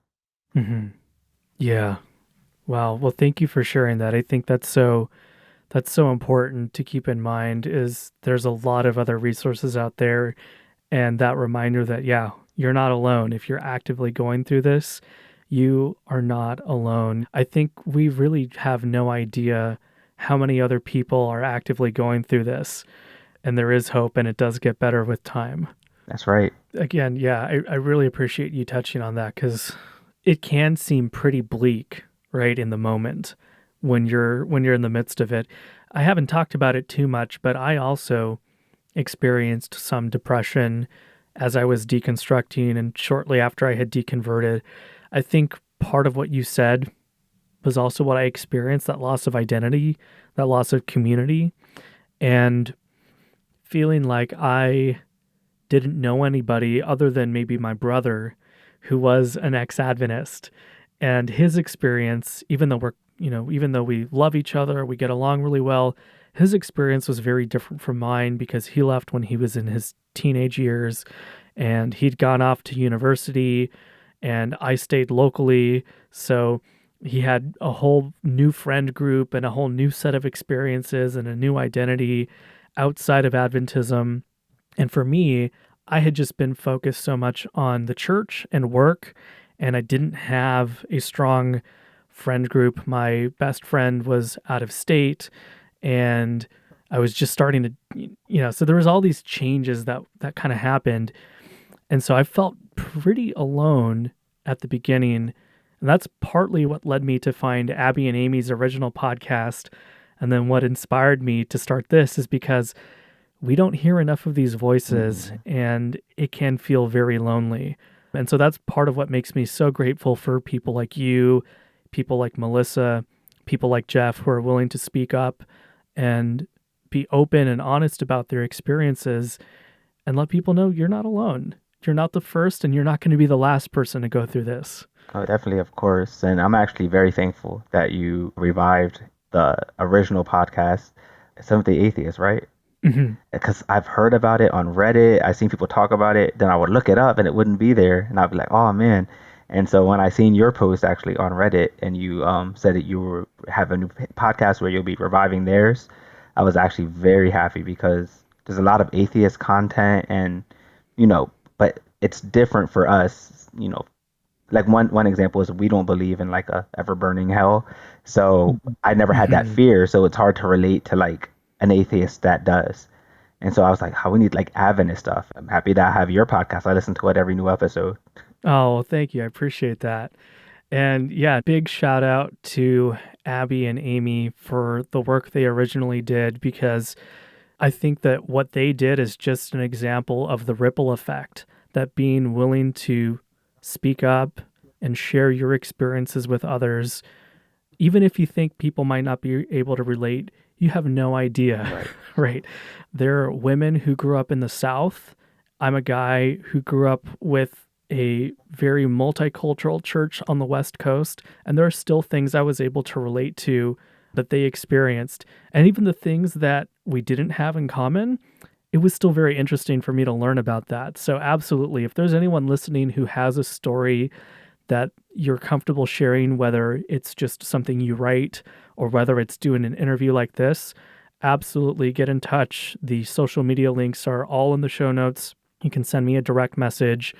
S1: Yeah. Wow. Well, thank you for sharing that. I think that's so important to keep in mind is there's a lot of other resources out there, and that reminder that yeah, you're not alone. If you're actively going through this, you are not alone. I think we really have no idea how many other people are actively going through this, and there is hope, and it does get better with time.
S2: That's right.
S1: Again, yeah, I really appreciate you touching on that because it can seem pretty bleak, right, in the moment when you're in the midst of it. I haven't talked about it too much, but I also experienced some depression as I was deconstructing and shortly after I had deconverted. I think part of what you said was also what I experienced, that loss of identity, that loss of community, and feeling like I didn't know anybody other than maybe my brother who was an ex-Adventist. And his experience, even though even though we love each other, we get along really well, his experience was very different from mine because he left when he was in his teenage years and he'd gone off to university and I stayed locally. So he had a whole new friend group and a whole new set of experiences and a new identity outside of Adventism. And for me, I had just been focused so much on the church and work, and I didn't have a strong friend group. My best friend was out of state, and I was just starting to, so there was all these changes that kind of happened. And so I felt pretty alone at the beginning. And that's partly what led me to find Abby and Amy's original podcast. And then what inspired me to start this is because we don't hear enough of these voices and it can feel very lonely. And so that's part of what makes me so grateful for people like you, people like Melissa, people like Jeff who are willing to speak up and be open and honest about their experiences and let people know you're not alone. You're not the first and you're not going to be the last person to go through this.
S2: Oh, definitely, of course. And I'm actually very thankful that you revived the original podcast, Seventh-day Atheist, right? Because I've heard about it on Reddit. I've seen people talk about it. Then I would look it up and it wouldn't be there. And I'd be like, oh, man. And so when I seen your post actually on Reddit and you said that you were have a new podcast where you'll be reviving theirs, I was actually very happy because there's a lot of atheist content and, but it's different for us, like one example is we don't believe in like a ever burning hell. So I never had that fear. So it's hard to relate to like an atheist that does. And so I was like, how we need like Adventist stuff. I'm happy that I have your podcast. I listen to it every new episode.
S1: Oh, thank you. I appreciate that. And yeah, big shout out to Abby and Amy for the work they originally did, because I think that what they did is just an example of the ripple effect that being willing to speak up and share your experiences with others, even if you think people might not be able to relate, you have no idea, right? There are women who grew up in the South. I'm a guy who grew up with a very multicultural church on the West Coast, and there are still things I was able to relate to that they experienced. And even the things that we didn't have in common, it was still very interesting for me to learn about that. So, absolutely, if there's anyone listening who has a story that you're comfortable sharing, whether it's just something you write or whether it's doing an interview like this, absolutely get in touch. The social media links are all in the show notes. You can send me a direct message,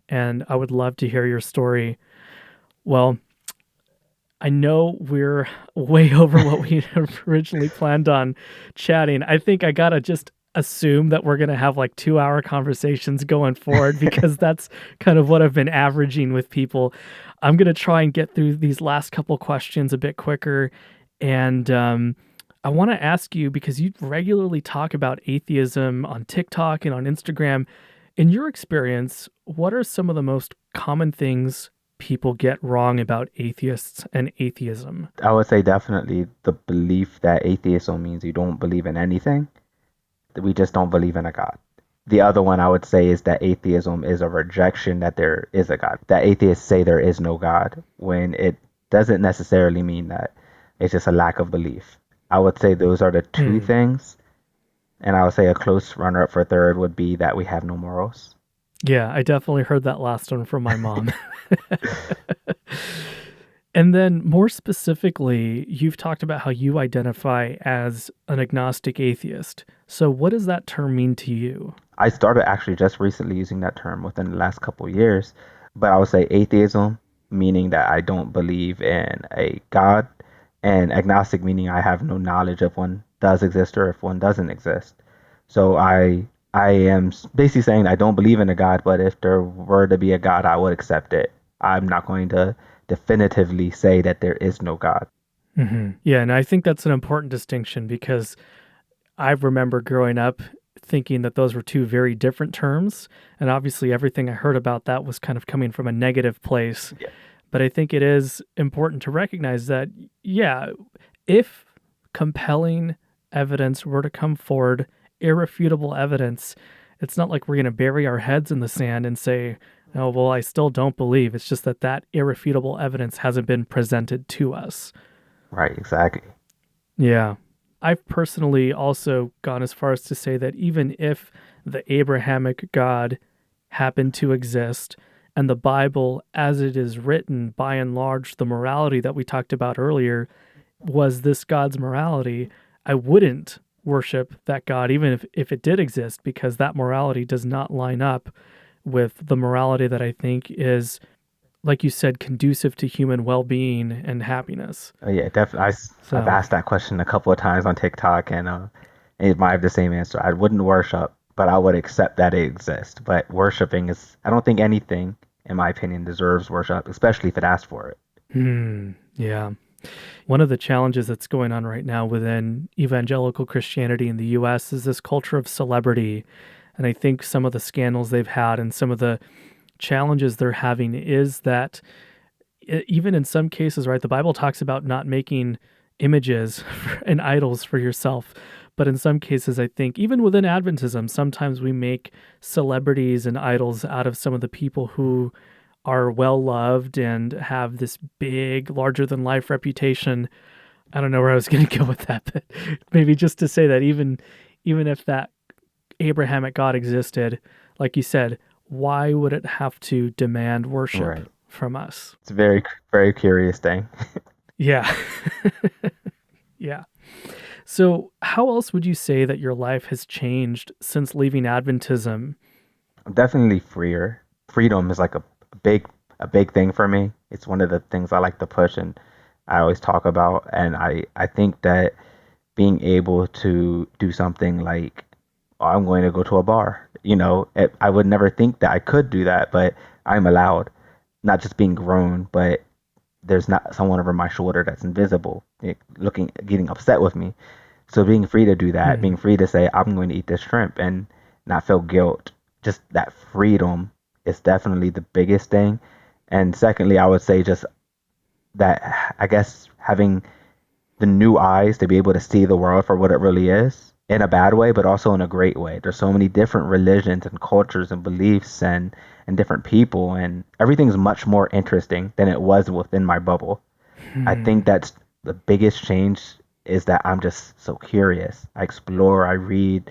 S1: and I would love to hear your story. Well, I know we're way over what we originally planned on chatting. I think I gotta just assume that we're gonna have like 2-hour conversations going forward because that's kind of what I've been averaging with people. I'm gonna try and get through these last couple questions a bit quicker. And I want to ask you, because you regularly talk about atheism on TikTok and on Instagram. In your experience, what are some of the most common things people get wrong about atheists and atheism?
S2: I would say definitely the belief that atheism means you don't believe in anything, that we just don't believe in a God. The other one I would say is that atheism is a rejection that there is a God, that atheists say there is no God, when it doesn't necessarily mean that. It's just a lack of belief. I would say those are the two
S1: Hmm.
S2: things. And I would say a close runner up for third would be that we have no morals.
S1: Yeah, I definitely heard that last one from my mom. And then more specifically, you've talked about how you identify as an agnostic atheist. So what does that term mean to you?
S2: I started actually just recently using that term within the last couple of years, but I would say atheism, meaning that I don't believe in a God, and agnostic, meaning I have no knowledge if one does exist or if one doesn't exist. So I am basically saying I don't believe in a God, but if there were to be a God, I would accept it. I'm not going to definitively say that there is no God.
S1: Yeah, and I think that's an important distinction because I remember growing up thinking that those were two very different terms. And obviously, everything I heard about that was kind of coming from a negative place.
S2: Yeah.
S1: But I think it is important to recognize that, yeah, if compelling evidence were to come forward, irrefutable evidence, it's not like we're going to bury our heads in the sand and say, oh, well, I still don't believe. It's just that that irrefutable evidence hasn't been presented to us.
S2: Right, exactly.
S1: Yeah. I've personally also gone as far as to say that even if the Abrahamic God happened to exist and the Bible, as it is written, by and large, the morality that we talked about earlier, was this God's morality, I wouldn't worship that God, even if it did exist, because that morality does not line up with the morality that I think is, like you said, conducive to human well being and happiness.
S2: Yeah, definitely. I've
S1: So,
S2: asked that question a couple of times on TikTok, and it might have the same answer. I wouldn't worship, but I would accept that it exists. But worshiping is, I don't think anything, in my opinion, deserves worship, especially if it asks for it.
S1: yeah. One of the challenges that's going on right now within evangelical Christianity in the US is this culture of celebrity. And I think some of the scandals they've had and some of the challenges they're having is that even in some cases, right, the Bible talks about not making images and idols for yourself. But in some cases, I think even within Adventism, sometimes we make celebrities and idols out of some of the people who are well loved and have this big, larger than life reputation. I don't know where I was going to go with that, but maybe just to say that even if that Abrahamic God existed, like you said, why would it have to demand worship
S2: Right.
S1: from us?
S2: It's a very, very curious thing.
S1: Yeah. Yeah. So, how else would you say that your life has changed since leaving Adventism?
S2: I'm definitely freer. Freedom is like big, a big thing for me. It's one of the things I like to push and I always talk about. And I think that being able to do something like, oh, I'm going to go to a bar, I would never think that I could do that, but I'm allowed. Not just being grown, but there's not someone over my shoulder that's invisible, looking, getting upset with me. So being free to do that,
S1: Hmm.
S2: being free to say, I'm going to eat this shrimp and not feel guilt, just that freedom is definitely the biggest thing. And secondly, I would say just that, I guess, having the new eyes to be able to see the world for what it really is in a bad way, but also in a great way. There's so many different religions and cultures and beliefs and different people, and everything's much more interesting than it was within my bubble. I think
S1: Hmm.
S2: that's the biggest change is that I'm just so curious. I explore, I read,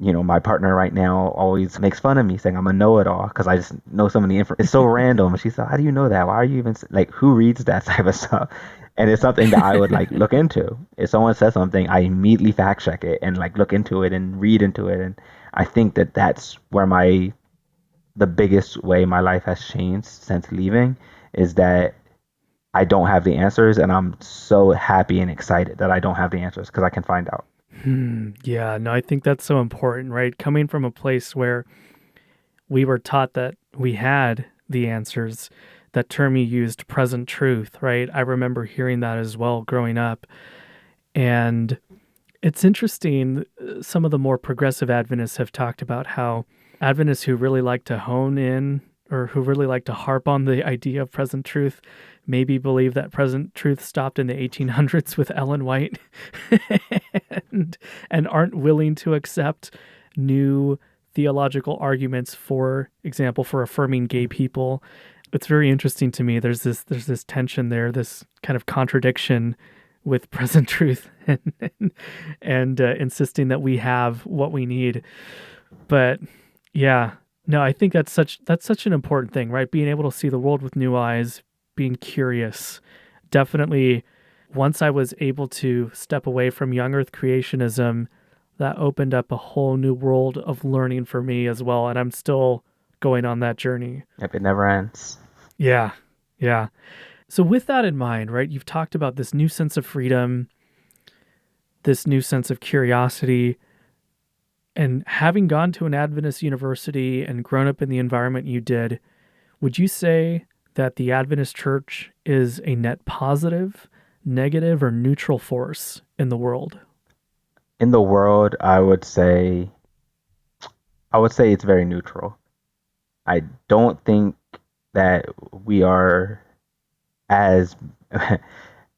S2: My partner right now always makes fun of me saying I'm a know-it-all because I just know so many information. It's so random. She said, "How do you know that? Why are you even like who reads that type of stuff?" And it's something that I would like look into. If someone says something, I immediately fact check it and like look into it and read into it. And I think that that's where the biggest way my life has changed since leaving is that I don't have the answers, and I'm so happy and excited that I don't have the answers because I can find out.
S1: Yeah, no, I think that's so important, right? Coming from a place where we were taught that we had the answers, that term you used, present truth, right? I remember hearing that as well growing up. And it's interesting, some of the more progressive Adventists have talked about how Adventists who really like to hone in or who really like to harp on the idea of present truth maybe believe that present truth stopped in the 1800s with Ellen White and, and aren't willing to accept new theological arguments, for example, for affirming gay people. It's very interesting to me. There's this tension there, this kind of contradiction with present truth and insisting that we have what we need. But yeah, no, I think that's such an important thing, right? Being able to see the world with new eyes, being curious. Definitely, once I was able to step away from young Earth creationism, that opened up a whole new world of learning for me as well, and I'm still going on that journey.
S2: Yep, it never ends.
S1: Yeah, yeah. So with that in mind, right, you've talked about this new sense of freedom, this new sense of curiosity, and having gone to an Adventist university and grown up in the environment you did, would you say that the Adventist church is a net positive, negative, or neutral force in the world?
S2: In the world, I would say it's very neutral. I don't think that we are as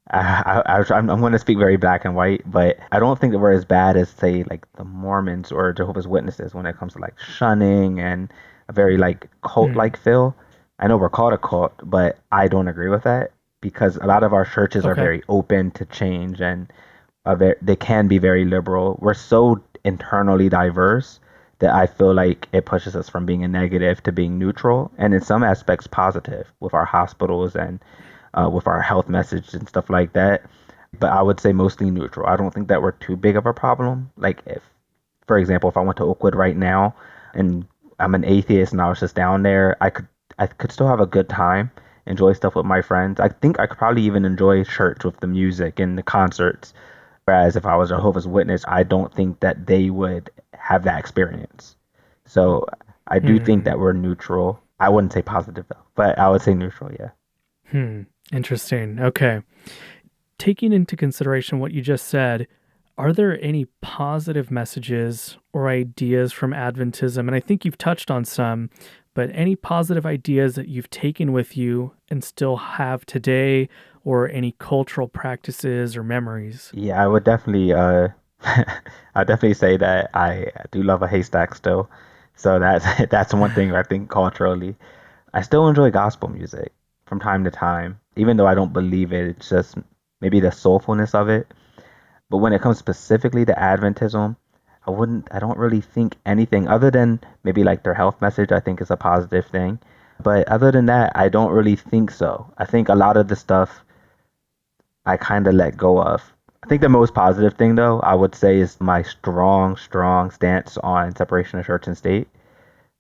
S2: I'm going to speak very black and white, but I don't think that we're as bad as say like the Mormons or Jehovah's Witnesses when it comes to like shunning and a very like cult
S1: Hmm.
S2: like feel. I know we're called a cult, but I don't agree with that because a lot of our churches are
S1: Okay.
S2: very open to change and they can be very liberal. We're so internally diverse that I feel like it pushes us from being a negative to being neutral, and in some aspects positive with our hospitals and with our health message and stuff like that. But I would say mostly neutral. I don't think that we're too big of a problem. Like if, for example, if I went to Oakwood right now and I'm an atheist and I was just down there, I could still have a good time, enjoy stuff with my friends. I think I could probably even enjoy church with the music and the concerts. Whereas if I was a Jehovah's Witness, I don't think that they would have that experience. So I do think
S1: Hmm.
S2: that we're neutral. I wouldn't say positive though, but I would say neutral, yeah.
S1: Hmm. Interesting. Okay. Taking into consideration what you just said, are there any positive messages or ideas from Adventism? And I think you've touched on some, but any positive ideas that you've taken with you and still have today, or any cultural practices or memories?
S2: Yeah, I would definitely I definitely say that I do love a haystack still. So that's that's one thing I think culturally. I still enjoy gospel music from time to time, even though I don't believe it. It's just maybe the soulfulness of it. But when it comes specifically to Adventism, I don't really think anything other than maybe like their health message, I think is a positive thing. But other than that, I don't really think so. I think a lot of the stuff I kind of let go of. I think the most positive thing, though, I would say is my strong, strong stance on separation of church and state.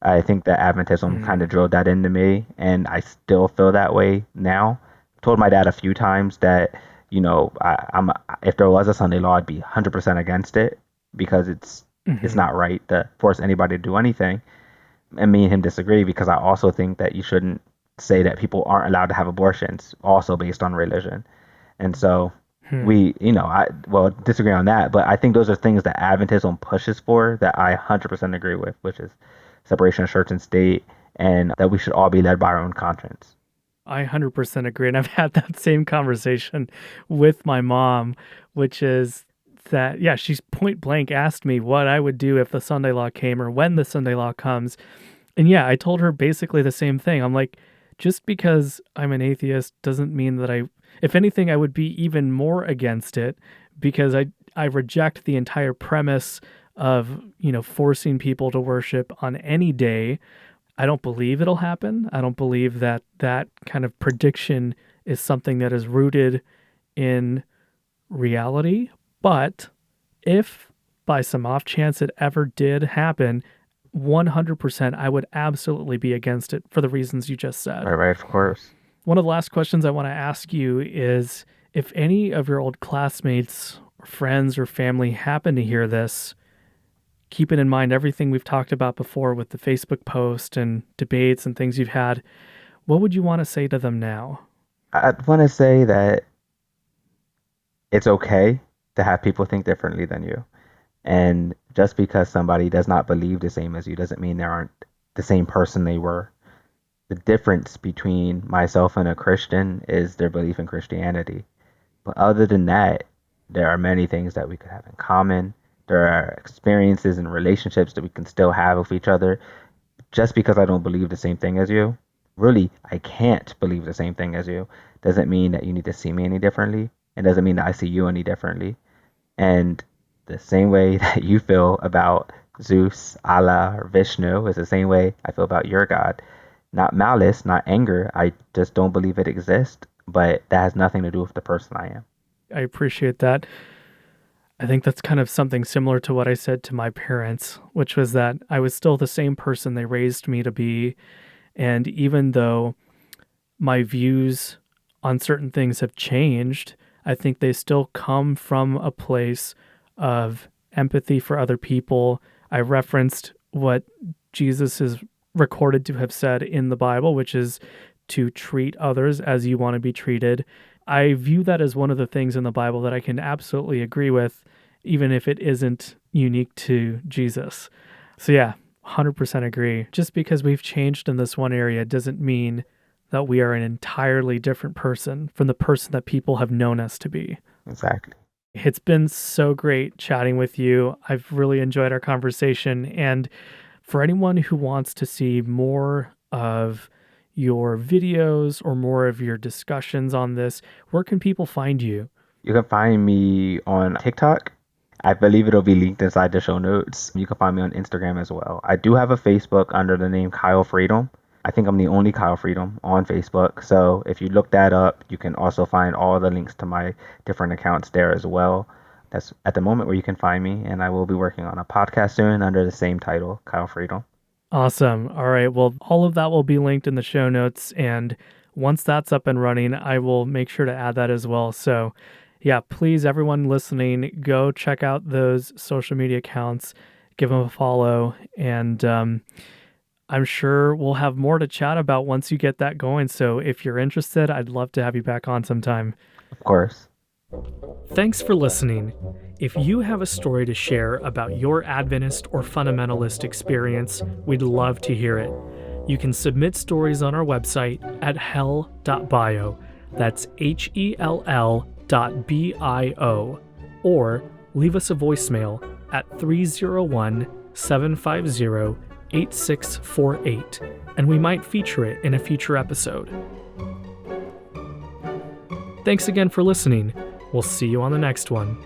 S2: I think that Adventism kind
S1: Hmm.
S2: of drilled that into me, and I still feel that way now. I've told my dad a few times that, I'm if there was a Sunday law, I'd be 100% against it because it's
S1: Hmm.
S2: not right to force anybody to do anything. And me and him disagree because I also think that you shouldn't say that people aren't allowed to have abortions, also based on religion. And so
S1: Hmm.
S2: I disagree on that, but I think those are things that Adventism pushes for that I 100% agree with, which is separation of church and state, and that we should all be led by our own conscience.
S1: I 100% agree. And I've had that same conversation with my mom, which is that, yeah, she's point blank asked me what I would do if the Sunday law came or when the Sunday law comes. And yeah, I told her basically the same thing. I'm like, just because I'm an atheist doesn't mean that if anything, I would be even more against it because I reject the entire premise of, forcing people to worship on any day. I don't believe it'll happen. I don't believe that that kind of prediction is something that is rooted in reality. But if by some off chance it ever did happen, 100% I would absolutely be against it for the reasons you just said.
S2: Right, of course.
S1: One of the last questions I want to ask you is if any of your old classmates or friends or family happen to hear this, keeping in mind everything we've talked about before with the Facebook post and debates and things you've had, what would you want to say to them now?
S2: I'd want to say that it's okay to have people think differently than you. And just because somebody does not believe the same as you doesn't mean they aren't the same person they were. The difference between myself and a Christian is their belief in Christianity. But other than that, there are many things that we could have in common. There are experiences and relationships that we can still have with each other. Just because I don't believe the same thing as you, really, I can't believe the same thing as you, doesn't mean that you need to see me any differently. It doesn't mean that I see you any differently. And the same way that you feel about Zeus, Allah, or Vishnu is the same way I feel about your God. Not malice, not anger. I just don't believe it exists, but that has nothing to do with the person I am.
S1: I appreciate that. I think that's kind of something similar to what I said to my parents, which was that I was still the same person they raised me to be. And even though my views on certain things have changed, I think they still come from a place of empathy for other people. I referenced what Jesus is recorded to have said in the Bible, which is to treat others as you want to be treated. I view that as one of the things in the Bible that I can absolutely agree with, even if it isn't unique to Jesus. So yeah, 100% agree. Just because we've changed in this one area doesn't mean that we are an entirely different person from the person that people have known us to be.
S2: Exactly.
S1: It's been so great chatting with you. I've really enjoyed our conversation. And for anyone who wants to see more of your videos or more of your discussions on this, where can people find you?
S2: You can find me on TikTok. I believe it'll be linked inside the show notes. You can find me on Instagram as well. I do have a Facebook under the name Kyle Freedom. I think I'm the only Kyle Freedom on Facebook. So if you look that up, you can also find all the links to my different accounts there as well. That's at the moment where you can find me. And I will be working on a podcast soon under the same title, Kyle Freedom.
S1: Awesome. All right. Well, all of that will be linked in the show notes. And once that's up and running, I will make sure to add that as well. So yeah, please, everyone listening, go check out those social media accounts, give them a follow. And I'm sure we'll have more to chat about once you get that going. So if you're interested, I'd love to have you back on sometime.
S2: Of course.
S1: Thanks for listening. If you have a story to share about your Adventist or fundamentalist experience, we'd love to hear it. You can submit stories on our website at hell.bio. That's HELL.bio. Or leave us a voicemail at 301-750-8648, and we might feature it in a future episode. Thanks again for listening. We'll see you on the next one.